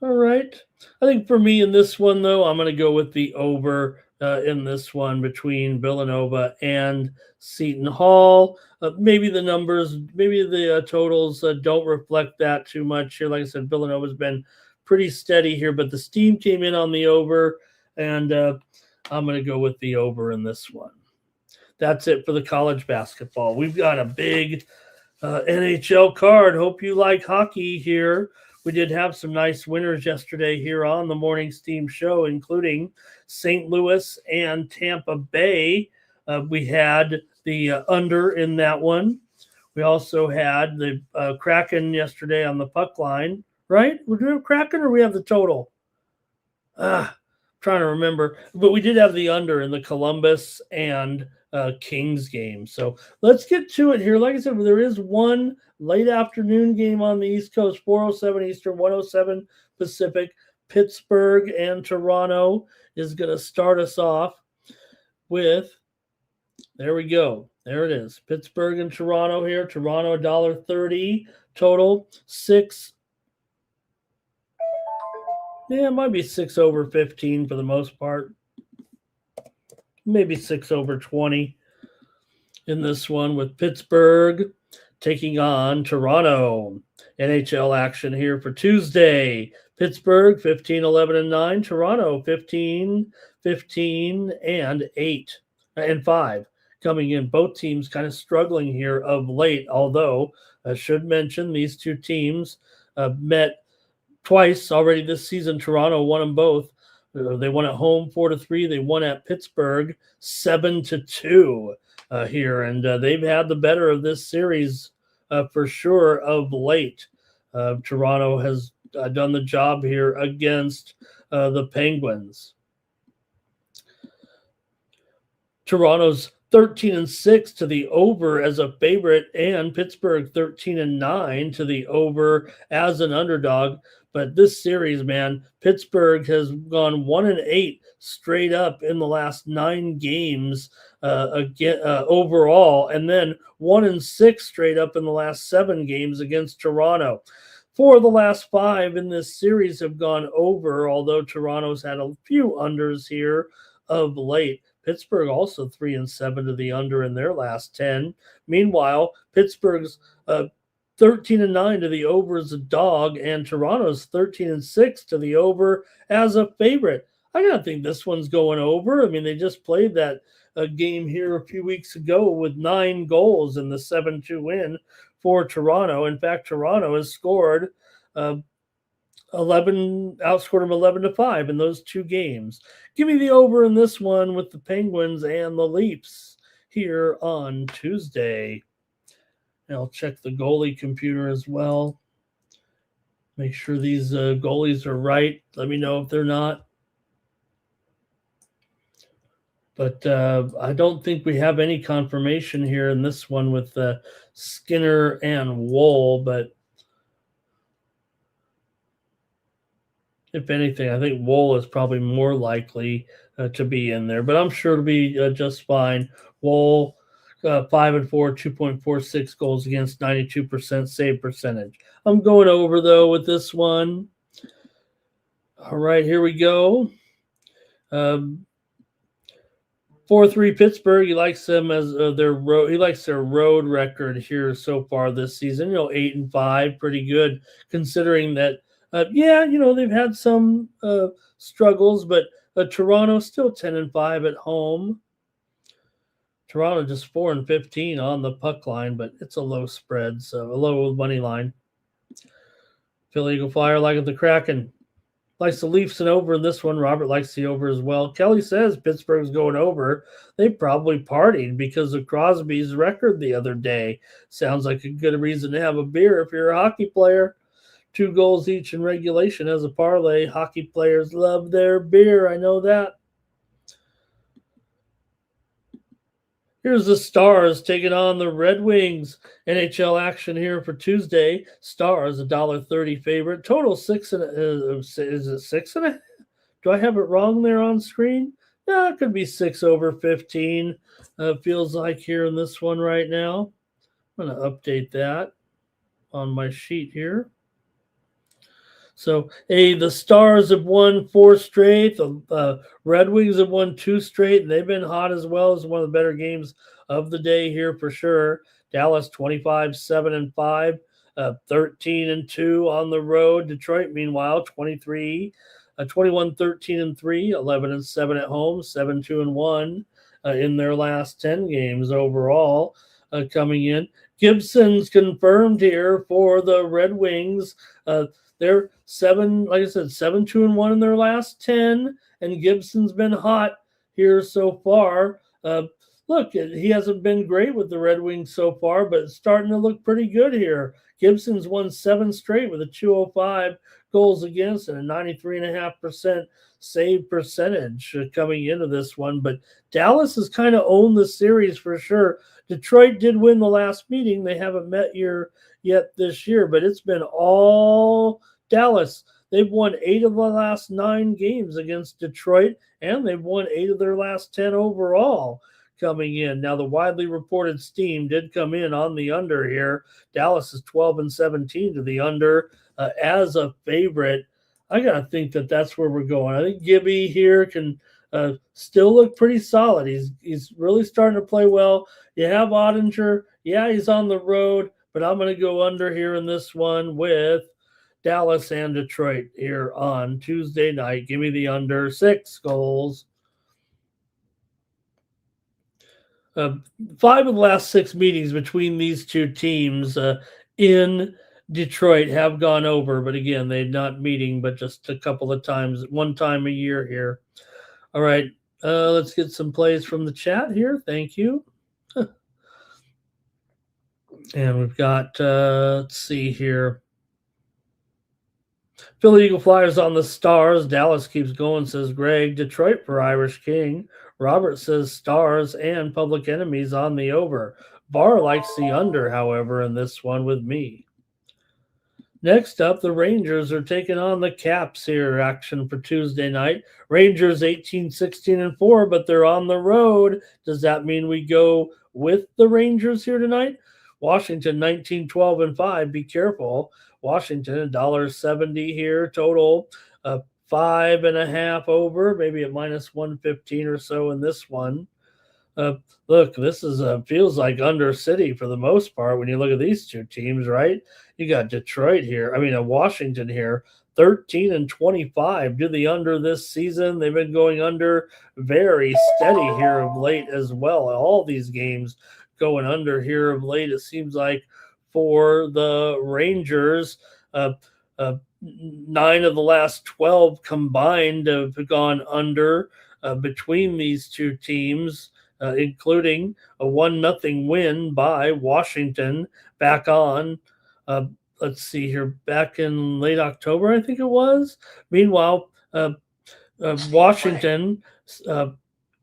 All right. I think for me in this one, though, I'm going to go with the over in this one between Villanova and Seton Hall. Maybe the numbers, maybe the totals don't reflect that too much here. Like I said, Villanova's been pretty steady here, but the steam came in on the over, and I'm going to go with the over in this one. That's it for the college basketball. We've got a big NHL card. Hope you like hockey here. We did have some nice winners yesterday here on the Morning Steam Show, including St. Louis and Tampa Bay. We had the under in that one. We also had the Kraken yesterday on the puck line, right? We do have Kraken or we have the total? Trying to remember. But we did have the under in the Columbus and Kings game. So let's get to it here. Like I said, there is one late afternoon game on the East Coast, 4:07 Eastern, 1:07 Pacific. Pittsburgh and Toronto is going to start us off with, there we go. There it is. Pittsburgh and Toronto here. Toronto $1.30 total. 6. Yeah, it might be 6 over 15 for the most part. Maybe 6 over 20 in this one with Pittsburgh taking on Toronto. NHL action here for Tuesday. Pittsburgh 15-11-9. Toronto 15-15-8 and 5 coming in. Both teams kind of struggling here of late, although I should mention these two teams met twice already this season. Toronto won them both. They won at home 4-3. They won at Pittsburgh 7-2 here, and they've had the better of this series for sure of late. Toronto has done the job here against the Penguins. Toronto's 13-6 to the over as a favorite, and Pittsburgh 13-9 to the over as an underdog. But this series, man, Pittsburgh has gone 1-8 straight up in the last 9 games overall, and then 1-6 straight up in the last 7 games against Toronto. 4 of the last 5 in this series have gone over, although Toronto's had a few unders here of late. Pittsburgh also 3-7 to the under in their last 10. Meanwhile, Pittsburgh's 13-9 to the over as a dog, and Toronto's 13-6 to the over as a favorite. I gotta think this one's going over. I mean, they just played that game here a few weeks ago with 9 goals in the 7-2 win for Toronto. In fact, Toronto has scored outscored them 11-5 in those two games. Give me the over in this one with the Penguins and the Leafs here on Tuesday. And I'll check the goalie computer as well. Make sure these goalies are right. Let me know if they're not. But I don't think we have any confirmation here in this one with Skinner and Woll. But if anything, I think Woll is probably more likely to be in there. But I'm sure it'll be just fine. Woll, 5-4, 2.46 goals against, 92% save percentage. I'm going over, though, with this one. All right, here we go. 4-3 Pittsburgh. He likes them as their road. He likes their road record here so far this season. 8-5, pretty good considering that. They've had some struggles, but Toronto still 10-5 at home. Toronto just 4-15 on the puck line, but it's a low spread, so a low money line. Philly Eagle Flyer like the Kraken. Likes the Leafs and over in this one. Robert likes the over as well. Kelly says Pittsburgh's going over. They probably partied because of Crosby's record the other day. Sounds like a good reason to have a beer if you're a hockey player. 2 goals each in regulation as a parlay. Hockey players love their beer. I know that. Here's the Stars taking on the Red Wings. NHL action here for Tuesday. Stars, $1.30 favorite. Total 6 and is it 6.5? Do I have it wrong there on screen? No, it could be 6 over 15. Feels like here in this one right now. I'm going to update that on my sheet here. So, the Stars have won 4 straight. The Red Wings have won 2 straight, and they've been hot as well. As one of the better games of the day here for sure. Dallas 25-7-5, 13-2 on the road. Detroit, meanwhile, 21-13-3, 11-7 at home, 7-2-1 in their last 10 games overall coming in. Gibson's confirmed here for the Red Wings. They're 7-2-1 in their last 10, and Gibson's been hot here so far. Look, he hasn't been great with the Red Wings so far, but it's starting to look pretty good here. Gibson's won 7 straight with a 205 goals against and a 93.5% save percentage coming into this one. But Dallas has kind of owned the series for sure. Detroit did win the last meeting. They haven't met here yet this year, but it's been all Dallas. They've won 8 of the last 9 games against Detroit, and they've won 8 of their last 10 overall coming in. Now, the widely reported steam did come in on the under here. Dallas is 12-17 to the under as a favorite. I got to think that that's where we're going. I think Gibby here can still look pretty solid. He's really starting to play well. You have Ottinger. Yeah, he's on the road, but I'm going to go under here in this one with Dallas and Detroit here on Tuesday night. Give me the under 6 goals. 5 of the last 6 meetings between these two teams in Detroit have gone over, but again, they're not meeting, but just a couple of times, one time a year here. All right, let's get some plays from the chat here. Thank you. And we've got, let's see here. Philly Eagle Flyers on the Stars. Dallas keeps going, says Greg. Detroit for Irish King. Robert says Stars and Public Enemies on the over. Barr likes the under, however, in this one with me. Next up, the Rangers are taking on the Caps here. Action for Tuesday night. Rangers 18-16-4, but they're on the road. Does that mean we go with the Rangers here tonight? Washington 19-12-5. Be careful. Washington $1.70 here total. 5.5 over, maybe at minus 115 or so in this one. Look, this is feels like under city for the most part when you look at these two teams, right? You got Detroit here. Washington here, 13-25. Do the under this season. They've been going under very steady here of late as well. All these games going under here of late, it seems like, for the Rangers. 9 of the last 12 combined have gone under between these two teams, including a 1-0 win by Washington back on. Let's see here, back in late October, I think it was. Meanwhile, Washington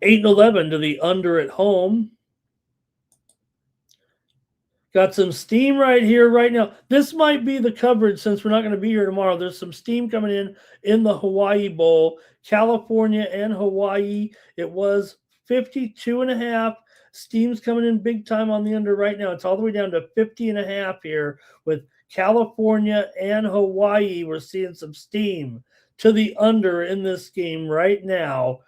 8-11 to the under at home. Got some steam right here, right now. This might be the coverage since we're not going to be here tomorrow. There's some steam coming in the Hawaii Bowl. California and Hawaii. It was 52.5. Steam's coming in big time on the under right now. It's all the way down to 50.5 here with California and Hawaii. We're seeing some steam to the under in this game right now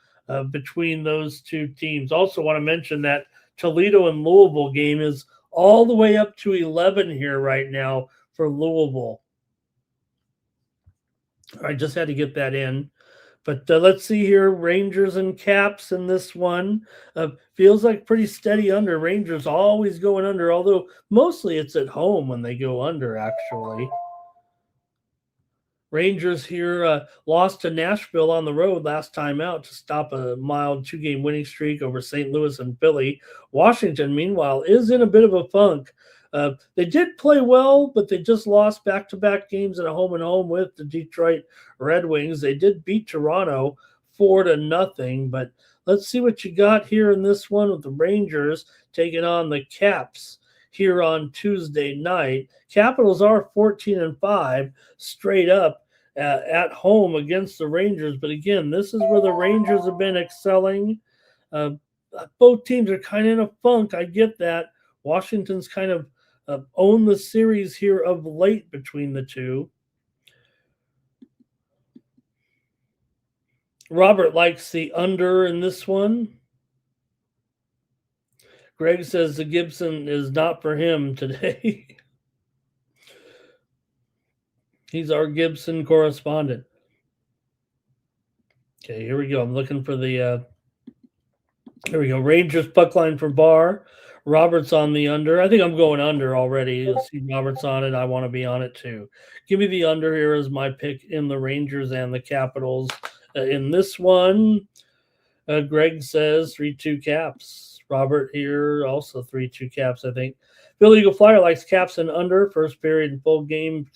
between those two teams. Also want to mention that Toledo and Louisville game is all the way up to 11 here right now for Louisville. I just had to get that in. But let's see here, Rangers and Caps in this one. Feels like pretty steady under. Rangers always going under, although mostly it's at home when they go under, actually. Rangers here lost to Nashville on the road last time out to stop a mild 2-game winning streak over St. Louis and Philly. Washington, meanwhile, is in a bit of a funk. They did play well, but they just lost back-to-back games at a home-and-home with the Detroit Red Wings. They did beat Toronto 4-0, but let's see what you got here in this one with the Rangers taking on the Caps here on Tuesday night. Capitals are 14-5 straight up at home against the Rangers. But again, this is where the Rangers have been excelling. Both teams are kind of in a funk. I get that. Washington's kind of owned the series here of late between the two. Robert likes the under in this one. Greg says the Gibson is not for him today. He's our Gibson correspondent. Okay, here we go. I'm looking for the here we go. Rangers puck line for Barr. Roberts on the under. I think I'm going under already. You'll see Roberts on it. I want to be on it too. Give me the under here as my pick in the Rangers and the Capitals. In this one, Greg says 3-2 Caps. Robert here also 3-2 Caps, I think. Bill Eagle Flyer likes Caps and under. First period and full game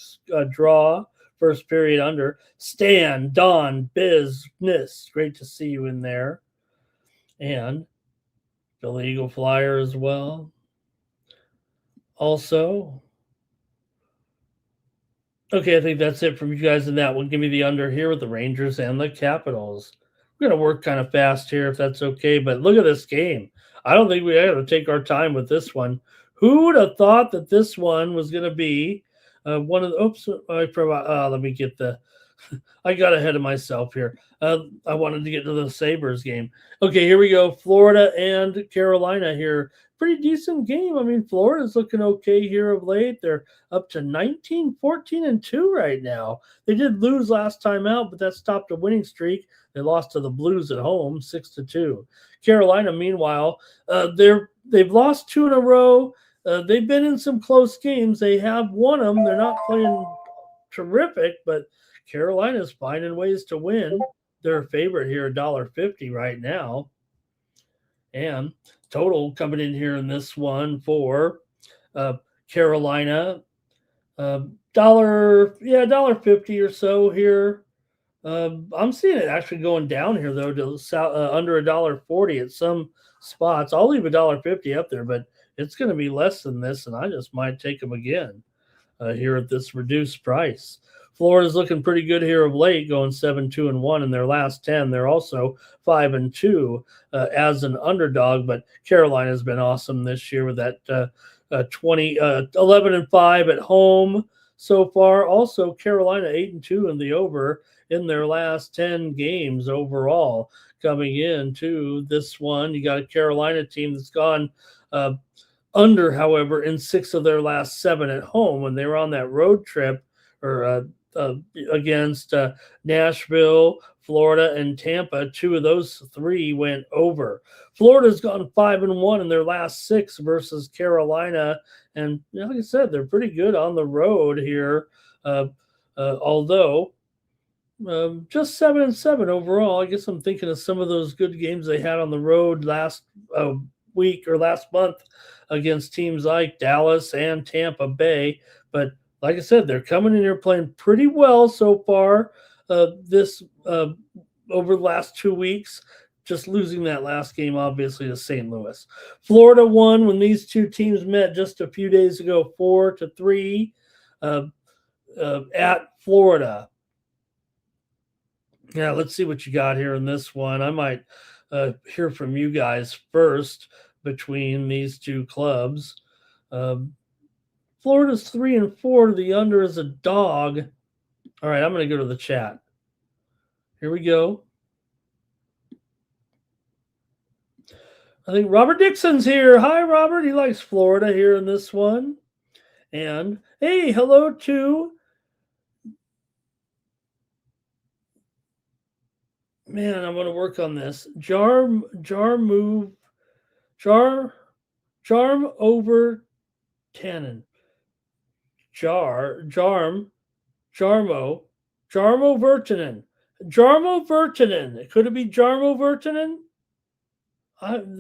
draw. First period under. Stan, Don, Business. Great to see you in there. And Bill Eagle Flyer as well. Also. Okay, I think that's it from you guys in that one. Give me the under here with the Rangers and the Capitals. We're going to work kind of fast here if that's okay. But look at this game. I don't think we have to take our time with this one. Who would have thought that this one was going to be one of the – oops, let me get the – I got ahead of myself here. I wanted to get to the Sabres game. Okay, here we go. Florida and Carolina here. Pretty decent game. I mean, Florida's looking okay here of late. They're up to 19-14-2 right now. They did lose last time out, but that stopped a winning streak. They lost to the Blues at home, 6-2. Carolina, meanwhile, they've lost 2 in a row. They've been in some close games. They have won them. They're not playing terrific, but Carolina's finding ways to win. They're a favorite here, $1.50 right now. And total coming in here in this one for Carolina, $1.50 or so here. I'm seeing it actually going down here though to under $1.40 at some spots. I'll leave $1.50 up there, but it's going to be less than this, and I just might take them again here at this reduced price. Florida's looking pretty good here of late, going 7-2-1 in their last 10. They're also 5-2 as an underdog, but Carolina's been awesome this year with that 11-5 at home so far. Also, Carolina 8-2 in the over in their last 10 games overall. Coming into this one, you got a Carolina team that's gone under, however, in 6 of their last 7 at home when they were on that road trip or against Nashville, Florida, and Tampa. 2 of those 3 went over. Florida's gone 5-1 in their last 6 versus Carolina, and like I said, they're pretty good on the road here. Although just 7-7 overall. I guess I'm thinking of some of those good games they had on the road last week or last month against teams like Dallas and Tampa Bay. But like I said, they're coming in here playing pretty well so far. This over the last 2 weeks. Just losing that last game, obviously, to St. Louis. Florida won when these two teams met just a few days ago, 4-3 at Florida. Yeah, let's see what you got here in this one. I might hear from you guys first between these two clubs. Florida's 3-4. The under is a dog. All right, I'm going to go to the chat. Here we go. I think Robert Dixon's here. Hi, Robert. He likes Florida here in this one. And hey, hello to man. I'm going to work on this. Jarm over Tannen. Jarmo Vertinen. Jarmo Vertinen. Could it be Jarmo Vertinen? I'm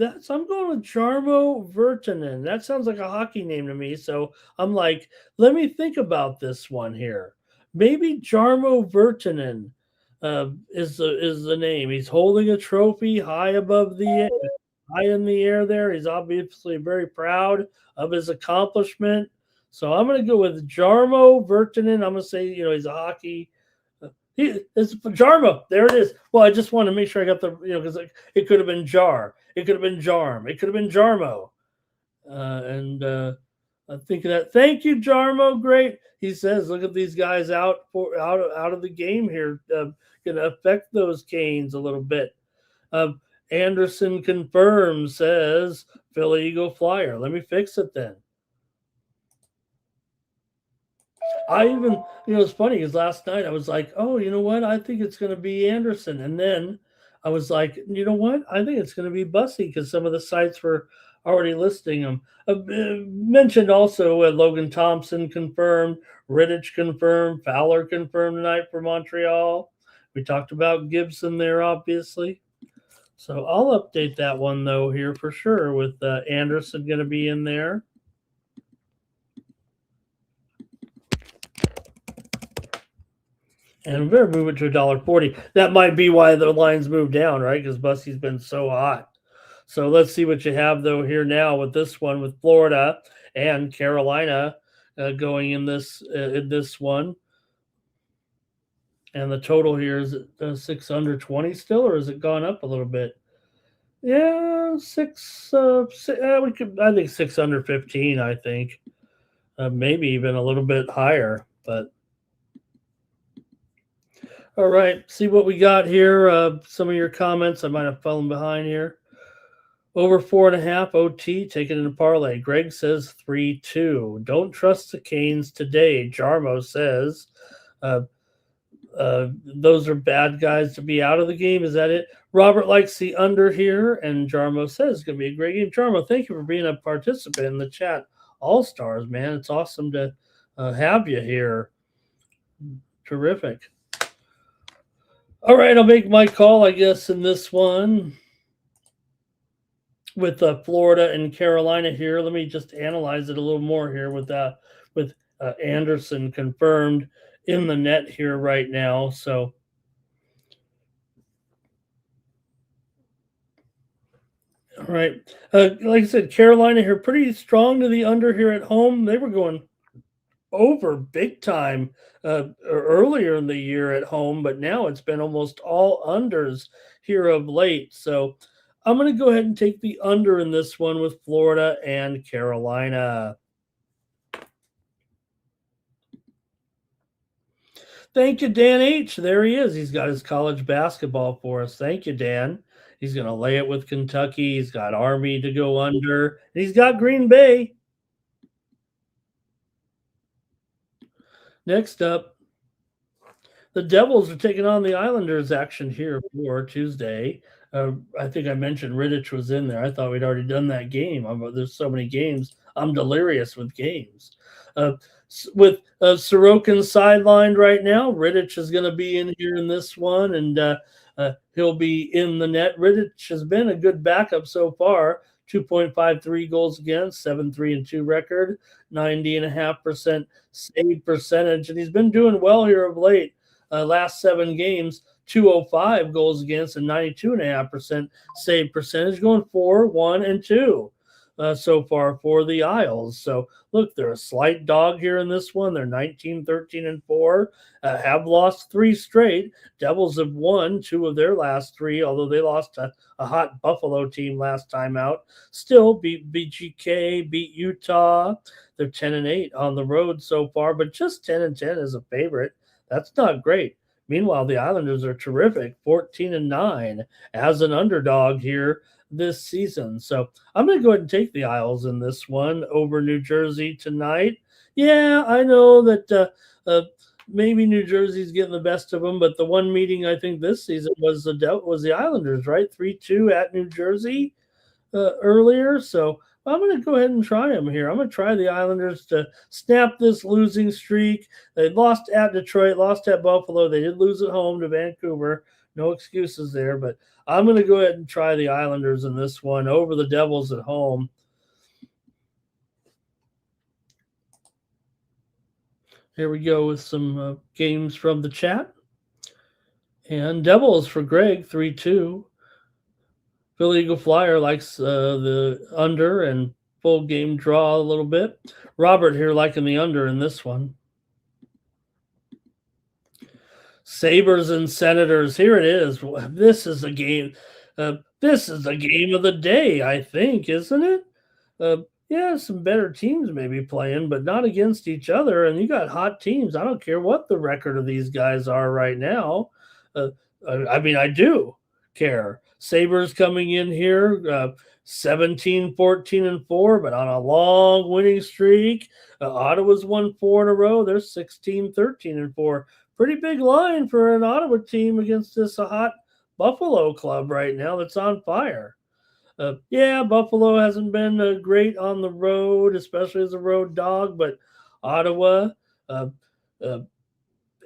going with Jarmo Vertinen. That sounds like a hockey name to me. So I'm like, let me think about this one here. Maybe Jarmo Vertinen is the name. He's holding a trophy high in the air there. He's obviously very proud of his accomplishment. So I'm going to go with Jarmo Vertinen. I'm going to say, he's a hockey. It's Jarmo. There it is. Well, I just want to make sure I got the, because it could have been Jar. It could have been Jarm. It could have been Jarmo. I'm thinking that. Thank you, Jarmo. Great. He says, look at these guys out of the game here. Going to affect those Canes a little bit. Anderson confirms, says Philly Eagle Flyer. Let me fix it then. I even, it's funny because last night I was like, oh, you know what? I think it's going to be Anderson. And then I was like, you know what? I think it's going to be Bussy because some of the sites were already listing him. Mentioned also Logan Thompson confirmed, Rittich confirmed, Fowler confirmed tonight for Montreal. We talked about Gibson there, obviously. So I'll update that one, though, here for sure with Anderson going to be in there. And we better move it to $1.40. That might be why the lines moved down, right? Because Bussy's been so hot. So let's see what you have, though, here now with this one, with Florida and Carolina going in this one. And the total here is 620 still, or has it gone up a little bit? Yeah, I think 615, I think. Maybe even a little bit higher, but. All right, see what we got here. Some of your comments. I might have fallen behind here. Over 4.5 OT, taken in a parlay. Greg says 3-2. Don't trust the Canes today. Jarmo says those are bad guys to be out of the game. Is that it? Robert likes the under here, and Jarmo says it's going to be a great game. Jarmo, thank you for being a participant in the chat. All-Stars, man. It's awesome to have you here. Terrific. All right, I'll make my call, I guess, in this one with Florida and Carolina here. Let me just analyze it a little more here with Anderson confirmed in the net here right now. So, all right, like I said, Carolina here pretty strong to the under here at home. They were going over big time earlier in the year at home, but now it's been almost all unders here of late. So I'm going to go ahead and take the under in this one with Florida and Carolina. Thank you, Dan H. There he is. He's got his college basketball for us. Thank you, Dan. He's going to lay it with Kentucky. He's got Army to go under. And he's got Green Bay. Next up, the Devils are taking on the Islanders action here for Tuesday. I think I mentioned Rittich was in there. I thought we'd already done that game. There's so many games. I'm delirious with games. with Sorokin sidelined right now. Rittich is going to be in here in this one, and he'll be in the net. Rittich has been a good backup so far. 2.53 goals against, 7-3-2 record, 90.5% save percentage, and he's been doing well here of late. Last 7 games, 205 goals against and 92.5% save percentage, going 4-1-2 so far for the Isles. So look, they're a slight dog here in this one. They're 19-13-4, have lost 3 straight. Devils have won 2 of their last 3, although they lost a hot Buffalo team last time out. Still beat BGK, beat Utah. They're 10-8 on the road so far, but just 10-10 as a favorite. That's not great. Meanwhile, the Islanders are terrific, 14-9 as an underdog here this season. So I'm going to go ahead and take the Isles in this one over New Jersey tonight. Yeah, I know that maybe New Jersey's getting the best of them, but the one meeting I think this season was the Islanders, right? 3-2 at New Jersey earlier. So I'm going to go ahead and try them here. I'm going to try the Islanders to snap this losing streak. They lost at Detroit, lost at Buffalo. They did lose at home to Vancouver. No excuses there, but I'm going to go ahead and try the Islanders in this one over the Devils at home. Here we go with some games from the chat. And Devils for Greg, 3-2. Philly Eagle Flyer likes the under and full game draw a little bit. Robert here liking the under in this one. Sabres and Senators. Here it is. This is a game. This is the game of the day, I think, isn't it? Yeah, some better teams maybe playing, but not against each other. And you got hot teams. I don't care what the record of these guys are right now. I mean, I do care. Sabres coming in here, 17-14-4, but on a long winning streak. Ottawa's won 4 in a row. They're 16-13-4. Pretty big line for an Ottawa team against this hot Buffalo club right now that's on fire. Yeah, Buffalo hasn't been great on the road, especially as a road dog, but Ottawa,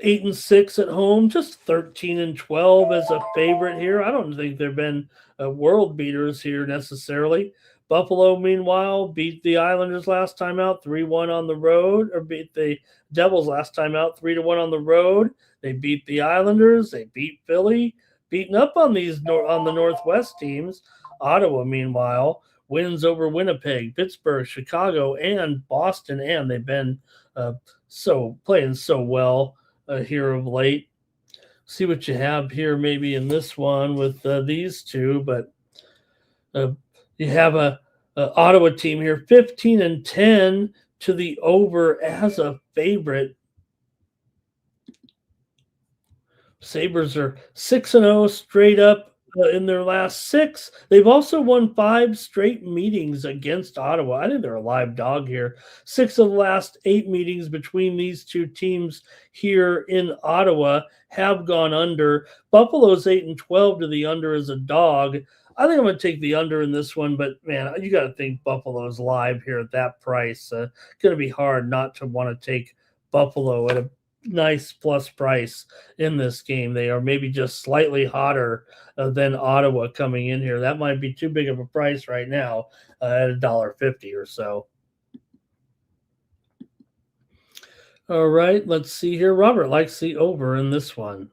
8-6 at home, just 13-12 as a favorite here. I don't think they've been world beaters here necessarily. Buffalo, meanwhile, beat the Islanders last time out 3-1 on the road, or beat the Devils last time out 3-1 on the road. They beat the Islanders. They beat Philly, beating up on these on the Northwest teams. Ottawa, meanwhile, wins over Winnipeg, Pittsburgh, Chicago, and Boston, and they've been playing so well here of late. See what you have here maybe in this one with these two, but you have a Ottawa team here, 15-10 to the over as a favorite. Sabres are 6-0 straight up in their last 6. They've also won 5 straight meetings against Ottawa. I think they're a live dog here. 6 of the last 8 meetings between these two teams here in Ottawa have gone under. Buffalo's 8-12 to the under as a dog. I think I'm going to take the under in this one, but man, you got to think Buffalo's live here at that price. Going to be hard not to want to take Buffalo at a nice plus price in this game. They are maybe just slightly hotter than Ottawa coming in here. That might be too big of a price right now at $1.50 or so. All right, let's see here. Robert likes the over in this one.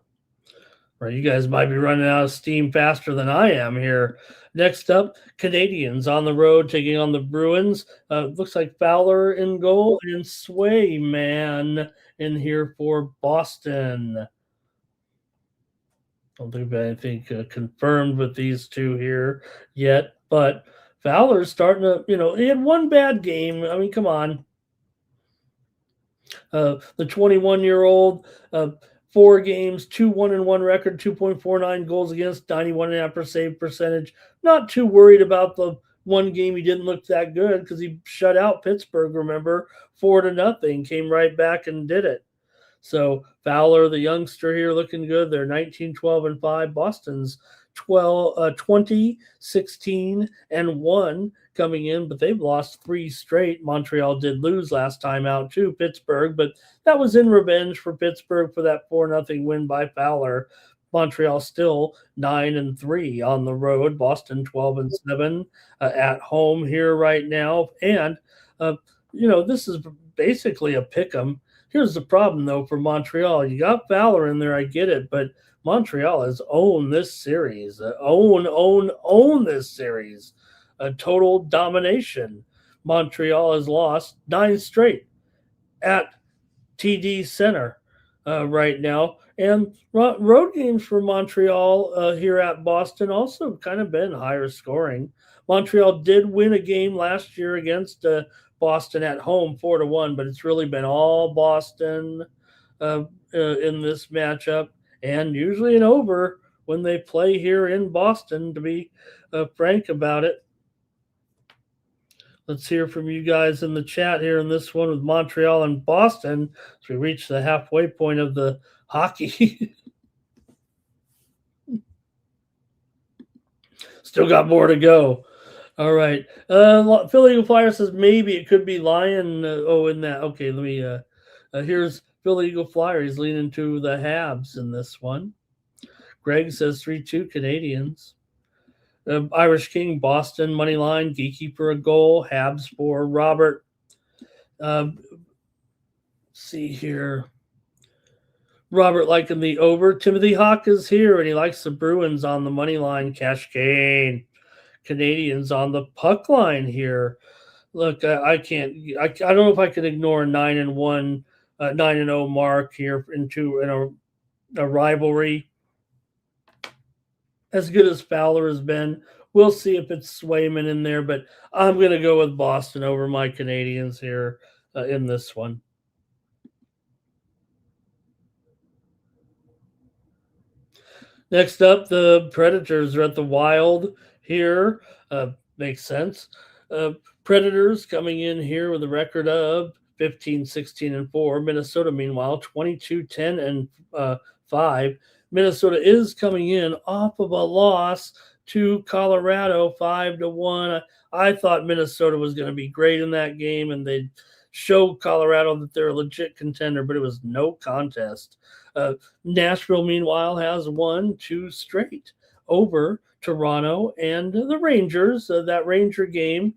Right, you guys might be running out of steam faster than I am here. Next up, Canadians on the road taking on the Bruins. Looks like Fowler in goal and Swayman in here for Boston. Don't think of anything confirmed with these two here yet, but Fowler's starting to, he had one bad game. I mean, come on. The 21-year-old, 4 games, 2-1-1 record, 2.49 goals against, 91.5% save percentage. Not too worried about the one game he didn't look that good because he shut out Pittsburgh, remember, 4-0. Came right back and did it. So Fowler, the youngster here, looking good. They're 19, 12, and 5. Boston's 20, 16, and 1 coming in, but they've lost 3 straight. Montreal did lose last time out to Pittsburgh, but that was in revenge for Pittsburgh for that 4-0 win by Fowler. Montreal still 9-3 on the road. Boston 12-7 at home here right now, and this is basically a pick 'em. Here's the problem though for Montreal. You got Fowler in there, I get it, but Montreal has owned this series. Own this series. A total domination. Montreal has lost 9 straight at TD Center right now. And road games for Montreal here at Boston also kind of been higher scoring. Montreal did win a game last year against Boston at home 4-1, but it's really been all Boston in this matchup, and usually an over when they play here in Boston, to be frank about it. Let's hear from you guys in the chat here in this one with Montreal and Boston as we reach the halfway point of the hockey. Still got more to go. All right. Philly Eagle Flyer says maybe it could be Lion. In that. Okay, let me. Here's Philly Eagle Flyer. He's leaning to the Habs in this one. Greg says 3-2 Canadians. Irish King, Boston, money line, Geeky for a goal, Habs for Robert. See here. Robert liking the over. Timothy Hawk is here, and he likes the Bruins on the money line. Cash Kane. Canadians on the puck line here. Look, I can't. I don't know if I can ignore a 9-1, 9-0 mark here in a rivalry. As good as Fowler has been, we'll see if it's Swayman in there, but I'm going to go with Boston over my Canadians here in this one. Next up, the Predators are at the Wild here. Makes sense. Predators coming in here with a record of 15, 16, and 4. Minnesota, meanwhile, 22, 10, and 5. Minnesota is coming in off of a loss to Colorado 5-1. I thought Minnesota was going to be great in that game, and they'd show Colorado that they're a legit contender, but it was no contest. Nashville, meanwhile, has won 2 straight over Toronto and the Rangers. That Ranger game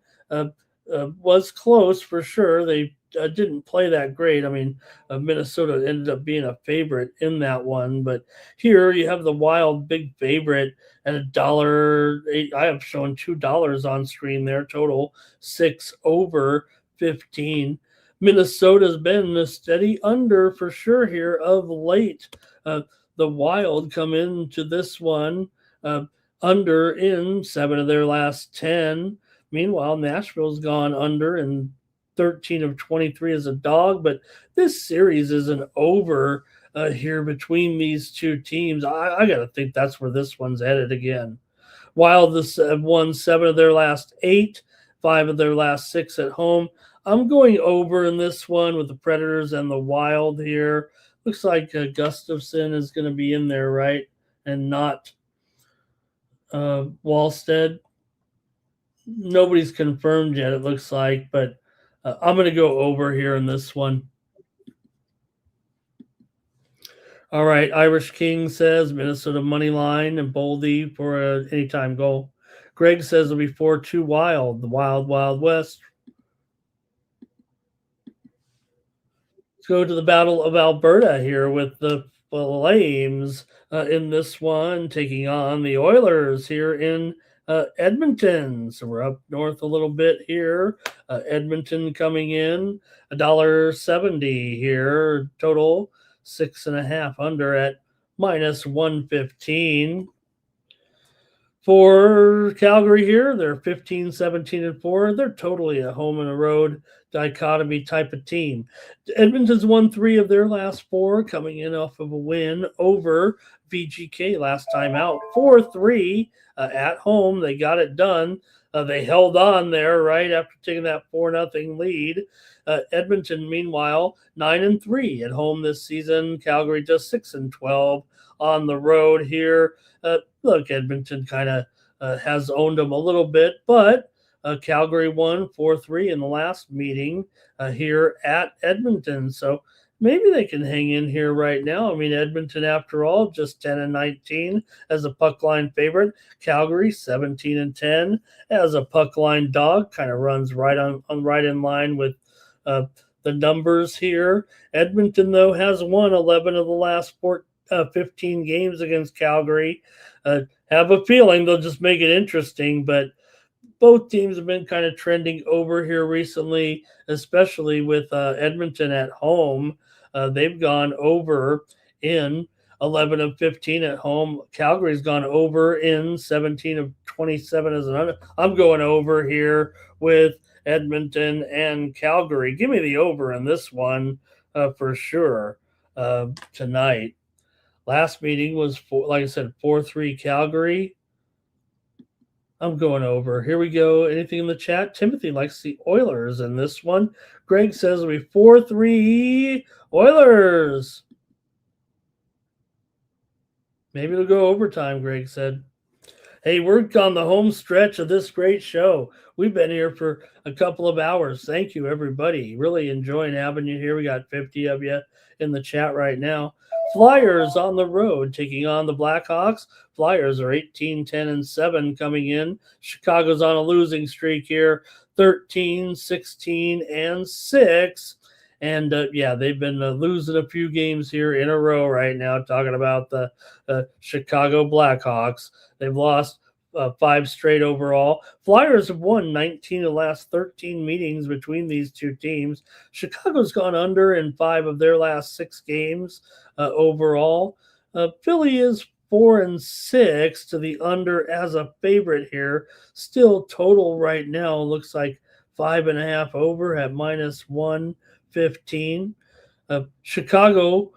was close for sure. They didn't play that great. I mean, Minnesota ended up being a favorite in that one, but here you have the Wild big favorite at $1.08. I have shown $2 on screen there. Total 6 over 15. Minnesota's been a steady under for sure here of late. The Wild come into this one under in 7 of their last 10. Meanwhile, Nashville's gone under in 13 of 23 as a dog, but this series is an over here between these two teams. I got to think that's where this one's headed again. Wild have won 7 of their last 8, 5 of their last 6 at home. I'm going over in this one with the Predators and the Wild here. Looks like Gustafsson is going to be in there, right? And not Wallstead. Nobody's confirmed yet, it looks like, but I'm going to go over here in this one. All right, Irish King says Minnesota money line and Boldy for an anytime goal. Greg says it'll be 4-2 Wild, the Wild Wild West. Let's go to the Battle of Alberta here with the Flames in this one, taking on the Oilers here in Edmonton. So we're up north a little bit here. Edmonton coming in $1.70 here. Total 6.5 under at -115. For Calgary here, they're 15, 17, and 4. They're totally a home and a road dichotomy type of team. Edmonton's won 3 of their last 4, coming in off of a win over VGK last time out. 4-3 at home. They got it done. They held on there right after taking that 4-0 lead. Edmonton, meanwhile, 9-3 at home this season. Calgary just 6-12 on the road here. Look, Edmonton kind of has owned them a little bit, but Calgary won 4-3 in the last meeting here at Edmonton. So maybe they can hang in here right now. I mean, Edmonton, after all, just 10-19 as a puck line favorite. Calgary 17-10 as a puck line dog. Kind of runs right in line with the numbers here. Edmonton, though, has won 11 of the last 15 games against Calgary. Have a feeling they'll just make it interesting, but both teams have been kind of trending over here recently, especially with Edmonton at home. They've gone over in 11 of 15 at home. Calgary's gone over in 17 of 27 as an under. I'm going over here with Edmonton and Calgary. Give me the over in this one for sure tonight. Last meeting was, like I said, 4-3 Calgary. I'm going over. Here we go. Anything in the chat? Timothy likes the Oilers in this one. Greg says it'll be 4-3 Oilers. Maybe it'll go overtime, Greg said. Hey, we're on the home stretch of this great show. We've been here for a couple of hours. Thank you, everybody. Really enjoying having you here. We got 50 of you in the chat right now. Flyers on the road taking on the Blackhawks. Flyers are 18-10-7 coming in. Chicago's on a losing streak here, 13-16-6. And they've been losing a few games here in a row right now. Talking about the Chicago Blackhawks. They've lost 5 straight overall. Flyers have won 19 of the last 13 meetings between these two teams. Chicago's gone under in 5 of their last 6 games overall. Philly is 4-6 to the under as a favorite here. Still total right now looks like 5.5 over at -115. Chicago,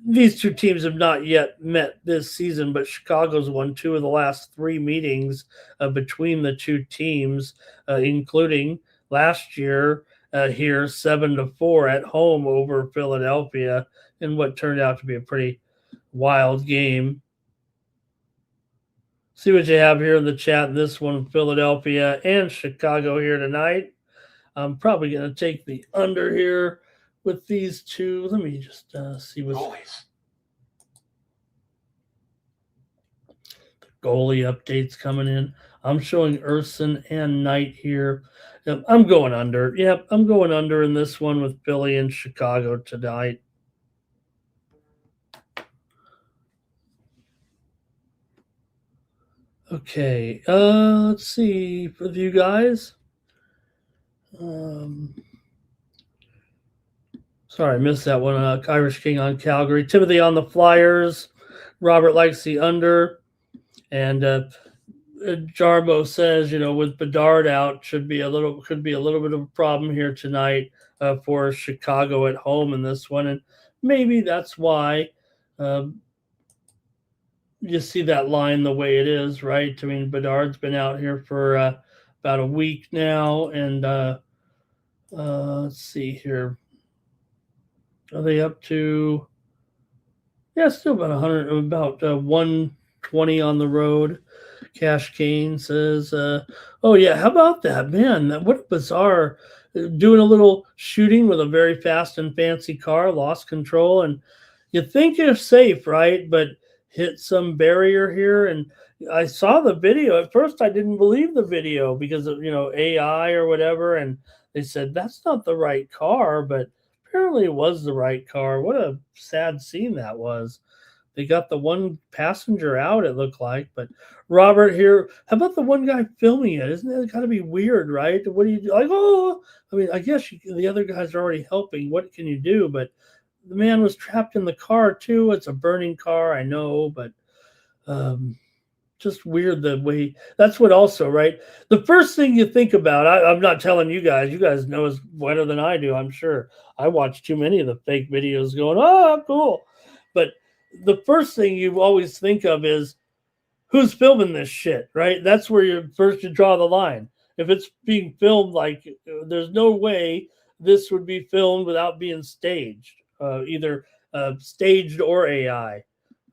these two teams have not yet met this season, but Chicago's won 2 of the last 3 meetings between the two teams, including last year here 7-4 at home over Philadelphia in what turned out to be a pretty wild game. See what you have here in the chat. This one, Philadelphia and Chicago here tonight. I'm probably going to take the under here with these two. Let me just see what's the goalie updates coming in. I'm showing Urson and Knight here. I'm going under. Yep, I'm going under in this one with Philly and Chicago tonight. Okay, let's see for you guys. Sorry, I missed that one. Irish King on Calgary. Timothy on the Flyers. Robert likes the under. And Jarbo says, with Bedard out, could be a little bit of a problem here tonight for Chicago at home in this one. And maybe that's why you see that line the way it is, right? I mean, Bedard's been out here for about a week now. And let's see here. Are they up to? Yeah, still about 100, about 120 on the road. Cash Kane says, "Oh yeah, how about that, man? What a bizarre! Doing a little shooting with a very fast and fancy car, lost control, and you think you're safe, right? But hit some barrier here." And I saw the video. At first, I didn't believe the video because of AI or whatever, and they said that's not the right car, but apparently it was the right car. What a sad scene that was. They got the one passenger out, it looked like. But Robert here, how about the one guy filming it? Isn't that got to be weird, right? What do you do? Like, I mean, I guess the other guys are already helping. What can you do? But the man was trapped in the car too. It's a burning car, I know, but just weird the way. That's what also, right? The first thing you think about, I'm not telling you guys know as better than I do, I'm sure. I watch too many of the fake videos going, oh, cool. But the first thing you always think of is who's filming this shit, right? That's where you're first to draw the line. If it's being filmed, like there's no way this would be filmed without being staged, either staged or AI.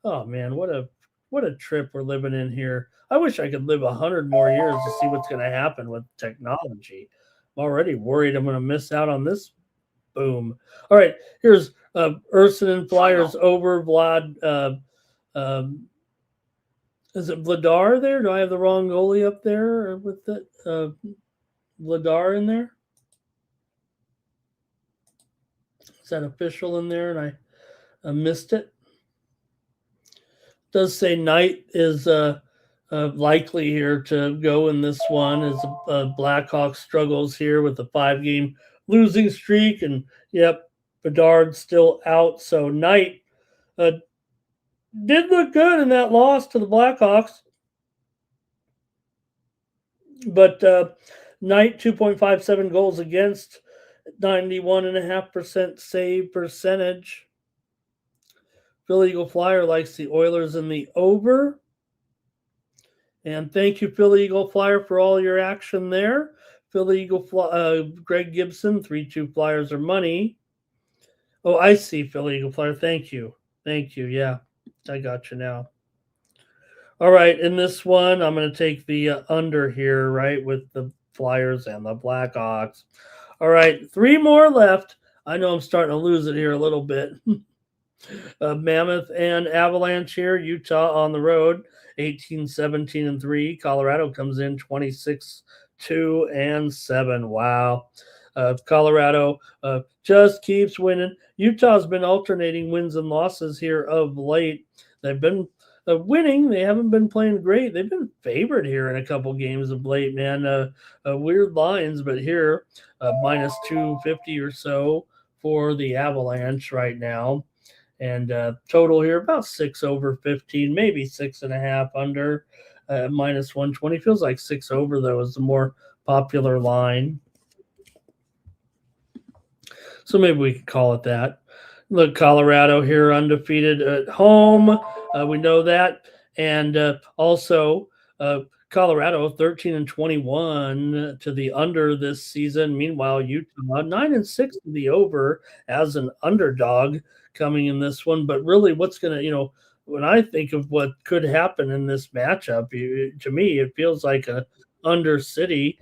Oh man, what a trip we're living in here. I wish I could live 100 more years to see what's going to happen with technology. I'm already worried I'm going to miss out on this boom. All right, here's Urson and Flyers over Vlad. Is it Vladar there? Do I have the wrong goalie up there with the Vladar in there? Is that official in there and I missed it? It does say Knight is likely here to go in this one as Blackhawks struggles here with the 5-game losing streak. And, yep, Bedard's still out. So Knight did look good in that loss to the Blackhawks. But Knight, 2.57 goals against, 91.5% save percentage. Philly Eagle Flyer likes the Oilers in the over. And thank you, Philly Eagle Flyer, for all your action there. Philly Eagle Greg Gibson, 3-2 Flyers are money. Oh, I see, Philly Eagle Flyer. Thank you. Thank you. Yeah, I got you now. All right, in this one, I'm going to take the under here, right, with the Flyers and the Blackhawks. All right, 3 more left. I know I'm starting to lose it here a little bit. Mammoth and Avalanche here. Utah on the road, 18-17-3. Colorado comes in 26-2-7. Wow. Colorado just keeps winning. Utah's been alternating wins and losses here of late. They've been winning. They haven't been playing great. They've been favored here in a couple games of late, man. Weird lines, but here, minus 250 or so for the Avalanche right now. And total here about 6 over 15, maybe 6.5 under, minus 120. Feels like 6 over, though, is the more popular line. So maybe we could call it that. Look, Colorado here undefeated at home. We know that. And also, Colorado 13-21 to the under this season. Meanwhile, Utah 9-6 to the over as an underdog coming in this one. But really, what's going to, when I think of what could happen in this matchup, to me, it feels like a under city.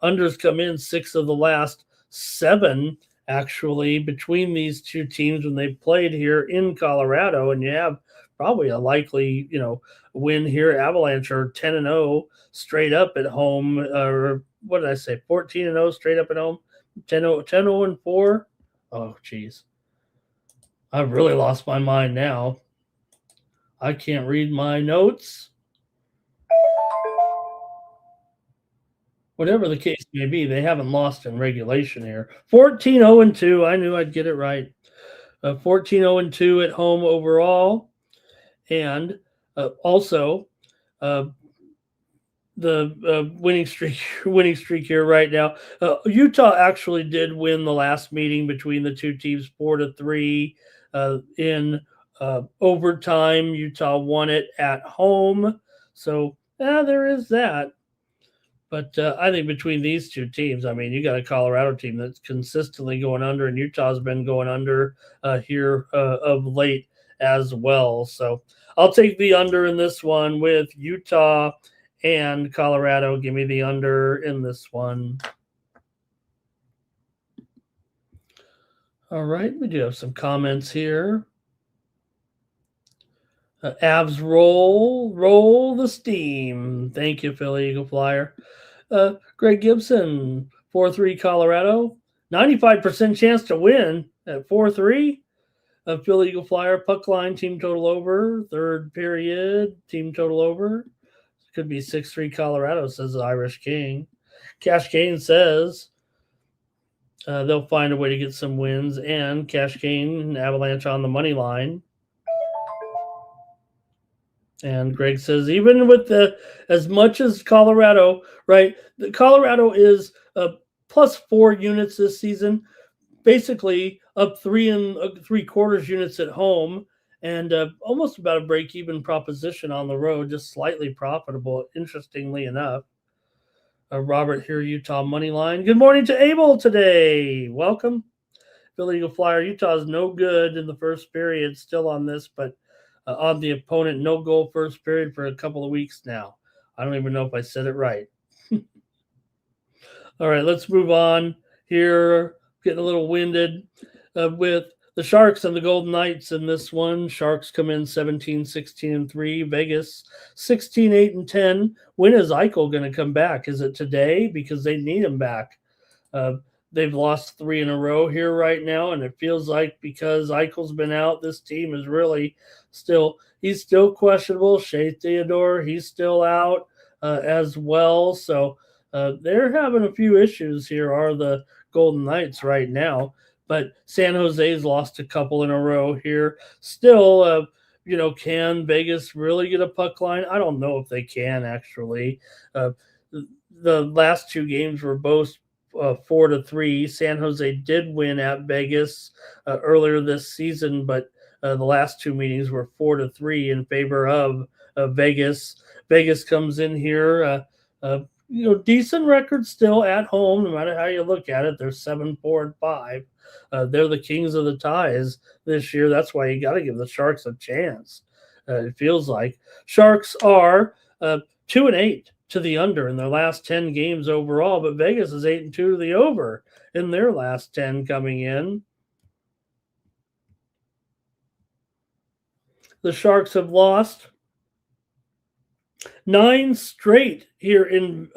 Unders come in 6 of the last 7. Actually, between these two teams when they played here in Colorado, and you have probably a likely, win here. Avalanche are 10-0 straight up at home, or what did I say? 14-0 straight up at home, 10-0-4. Oh, geez, I've really lost my mind now. I can't read my notes. Whatever the case may be, they haven't lost in regulation here. 14-0-2. I knew I'd get it right. 14-0-2 at home overall. And also the winning streak here right now. Utah actually did win the last meeting between the two teams 4-3 in overtime. Utah won it at home. So there is that. But I think between these two teams, I mean, you got a Colorado team that's consistently going under, and Utah's been going under here of late as well. So I'll take the under in this one with Utah and Colorado. Give me the under in this one. All right, we do have some comments here. Avs roll the steam. Thank you, Philly Eagle Flyer. Greg Gibson, 4-3 Colorado. 95% chance to win at 4-3. Philly Eagle Flyer, puck line, team total over. Third period, team total over. Could be 6-3 Colorado, says the Irish King. Cash Kane says they'll find a way to get some wins. And Cash Kane and Avalanche on the money line. And Greg says, even with as much as Colorado, right? The Colorado is plus 4 units this season, basically up 3 3/4 units at home, and almost about a break-even proposition on the road, just slightly profitable, interestingly enough. Robert here, Utah Moneyline. Good morning to Abel today. Welcome. Philly Eagle Flyer. Utah is no good in the first period, still on this, but on the opponent, no goal first period for a couple of weeks now. I don't even know if I said it right. All right, let's move on here. Getting a little winded with the Sharks and the Golden Knights in this one. Sharks come in 17-16-3. Vegas 16-8-10. When is Eichel going to come back? Is it today? Because they need him back. They've lost 3 in a row here right now, and it feels like because Eichel's been out, this team is really he's still questionable. Shea Theodore, he's still out as well. So they're having a few issues here, are the Golden Knights right now. But San Jose's lost a couple in a row here. Still, can Vegas really get a puck line? I don't know if they can, actually. The last 2 games were both 4-3. San Jose did win at Vegas earlier this season, but the last 2 meetings were 4-3 in favor of Vegas. Vegas comes in here, decent record still at home, no matter how you look at it. They're 7-4-5. They're the kings of the ties this year. That's why you got to give the Sharks a chance. It feels like Sharks are 2-8 to the under in their last 10 games overall, but Vegas is 8-2 to the over in their last 10 coming in. The Sharks have lost 9 straight here in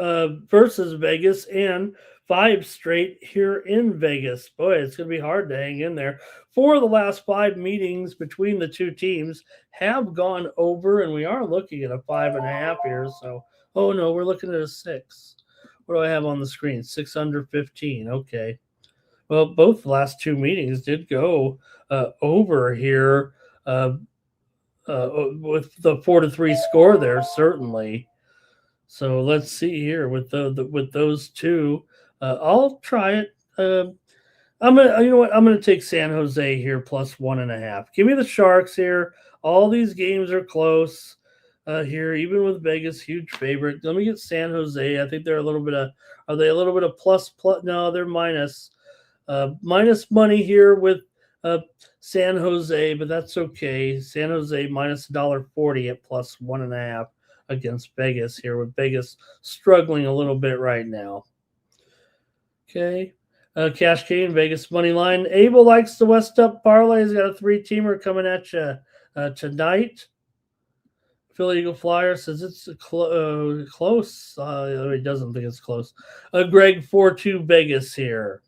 versus Vegas and 5 straight here in Vegas. Boy, it's going to be hard to hang in there. 4 of the last 5 meetings between the 2 teams have gone over, and we are looking at a 5.5 here. So, oh no, we're looking at a 6. What do I have on the screen? 6 under 15. Okay. Well, both the last 2 meetings did go over here with the 4-3 score there, certainly. So let's see here with with those 2. I'll try it. I'm gonna take San Jose here plus 1.5. Give me the Sharks here. All these games are close here, even with Vegas, huge favorite. Let me get San Jose. I think they're a little bit of. Are they a little bit of plus? No, they're minus. Minus money here with San Jose, but that's okay. San Jose minus $1.40 at plus 1.5 against Vegas here, with Vegas struggling a little bit right now. Okay. Cash Cane, Vegas money line. Abel likes the West Up parlay. He's got a 3-teamer coming at you tonight. Philly Eagle Flyer says it's close. He doesn't think it's close. Greg 4-2 Vegas here.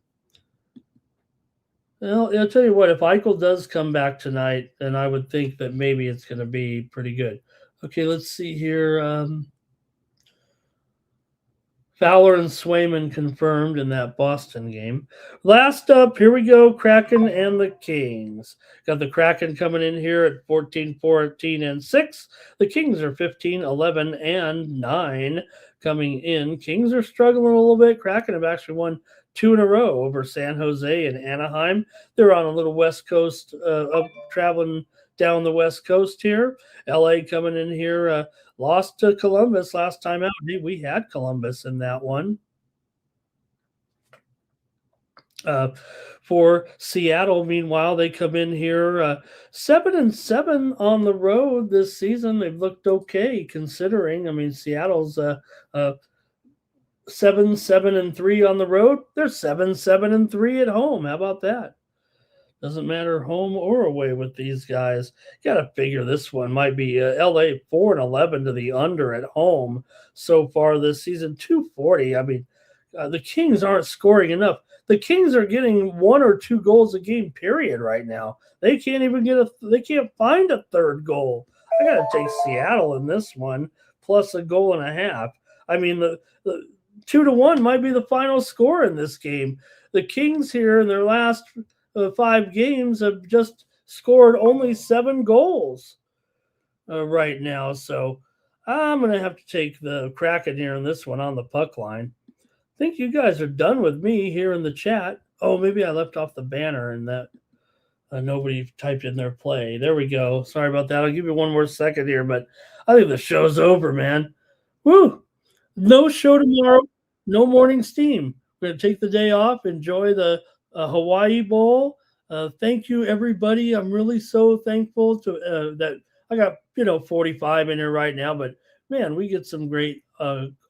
Well, I'll tell you what, if Eichel does come back tonight, then I would think that maybe it's going to be pretty good. Okay, let's see here. Fowler and Swayman confirmed in that Boston game. Last up, here we go, Kraken and the Kings. Got the Kraken coming in here at 14-14-6. The Kings are 15-11-9 coming in. Kings are struggling a little bit. Kraken have actually won 2 in a row over San Jose and Anaheim. They're on a little West Coast, traveling down the West Coast here. LA coming in here, lost to Columbus last time out. We had Columbus in that one. For Seattle, meanwhile, they come in here 7-7 on the road this season. They've looked okay considering. I mean, Seattle's 7-7-3 on the road. They're 7-7-3 at home. How about that? Doesn't matter home or away with these guys. You got to figure this one might be LA 4-11 to the under at home so far this season. 240. I mean, the Kings aren't scoring enough. The Kings are getting 1 or 2 goals a game, period, right now. They can't even they can't find a third goal. I got to take Seattle in this one, plus 1.5 goals. I mean, the 2-1 might be the final score in this game. The Kings here in their last 5 games have just scored only 7 goals. right now. So I'm going to have to take the Kraken here in this one on the puck line. I think you guys are done with me here in the chat. Oh, maybe I left off the banner and that nobody typed in their play. There we go. Sorry about that. I'll give you one more second here, but I think the show's over, man. Woo! No show tomorrow. No morning steam. We're going to take the day off, enjoy the Hawaii Bowl. Thank you, everybody. I'm really so thankful to that I got 45 in here right now, but man, we get some great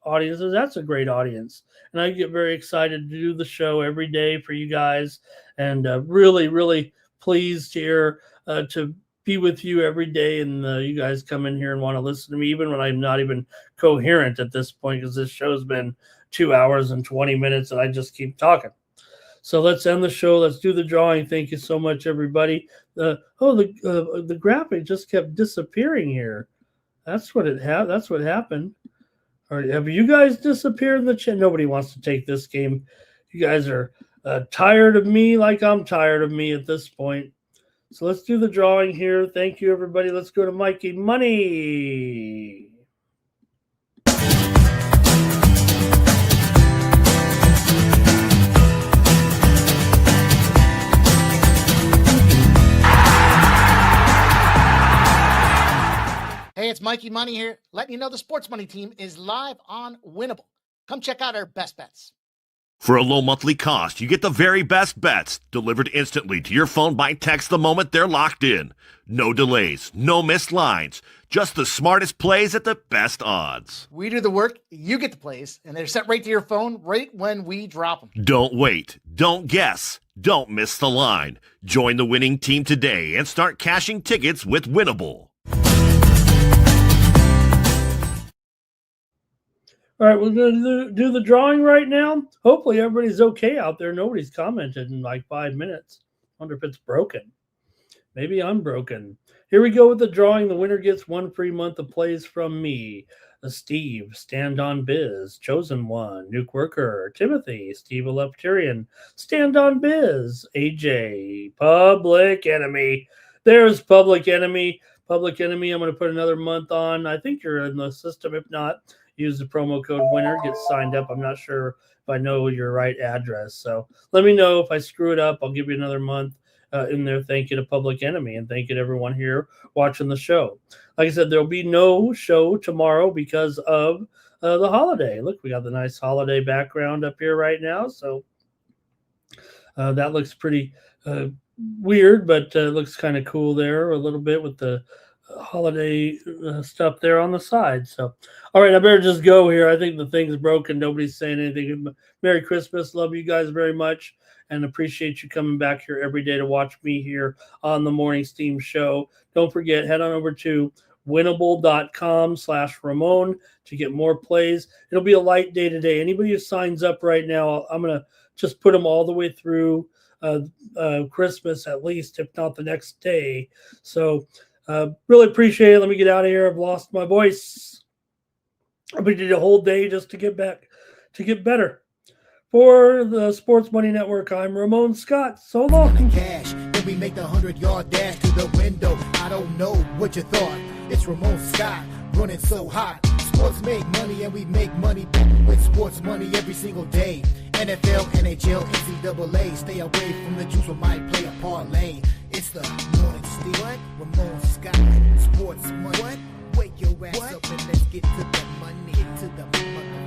audiences. That's a great audience, and I get very excited to do the show every day for you guys, and really, really pleased here to be with you every day, and you guys come in here and want to listen to me, even when I'm not even coherent at this point, because this show's been 2 hours and 20 minutes, and I just keep talking. So let's end the show. Let's do the drawing. Thank you so much, everybody. The graphic just kept disappearing here. That's what That's what happened. Or have you guys disappeared in the chat? Nobody wants to take this game. You guys are tired of me, like I'm tired of me at this point. So let's do the drawing here. Thank you, everybody. Let's go to Mikey Money. Hey, it's Mikey Money here, letting you know the Sports Money team is live on Winnable. Come check out our best bets. For a low monthly cost, you get the very best bets delivered instantly to your phone by text the moment they're locked in. No delays, no missed lines, just the smartest plays at the best odds. We do the work, you get the plays, and they're sent right to your phone right when we drop them. Don't wait, don't guess, don't miss the line. Join the winning team today and start cashing tickets with Winnable. All right, we're going to do the drawing right now. Hopefully everybody's okay out there. Nobody's commented in like 5 minutes. Wonder if it's broken. Maybe I'm broken. Here we go with the drawing. The winner gets 1 free month of plays from me. Steve, Stand on Biz, Chosen One, Nuke Worker, Timothy, Steve Elepterian, Stand on Biz, AJ, Public Enemy. There's Public Enemy. Public Enemy, I'm going to put another month on. I think you're in the system. If not, use the promo code winner, get signed up. I'm not sure if I know your right address. So let me know if I screw it up. I'll give you another month in there. Thank you to Public Enemy, and thank you to everyone here watching the show. Like I said, there'll be no show tomorrow because of the holiday. Look, we got the nice holiday background up here right now. So that looks pretty weird, but looks kind of cool there a little bit with the holiday stuff there on the side. So all right, I better just go here. I think the thing's broken. Nobody's saying anything. Merry Christmas. Love you guys very much and appreciate you coming back here every day to watch me here on the Morning Steam Show. Don't forget, head on over to winnable.com/Ramon to get more plays. It'll be a light day today. Anybody who signs up right now, I'm going to just put them all the way through Christmas at least, if not the next day. So really appreciate it. Let me get out of here. I've lost my voice. We did a whole day just to get back, to get better. For the Sports Money Network, I'm Ramon Scott. So long. Cash, then we make the 100-yard dash to the window. I don't know what you thought. It's Ramon Scott running so hot. Sports make money and we make money with sports money every single day. NFL, NHL, NCAA. Stay away from the juice, we might play a parlay. It's the Morning Steam. What? Ramon Scott. Sports money. What? Wake your ass up and let's get to the money. Get to the money.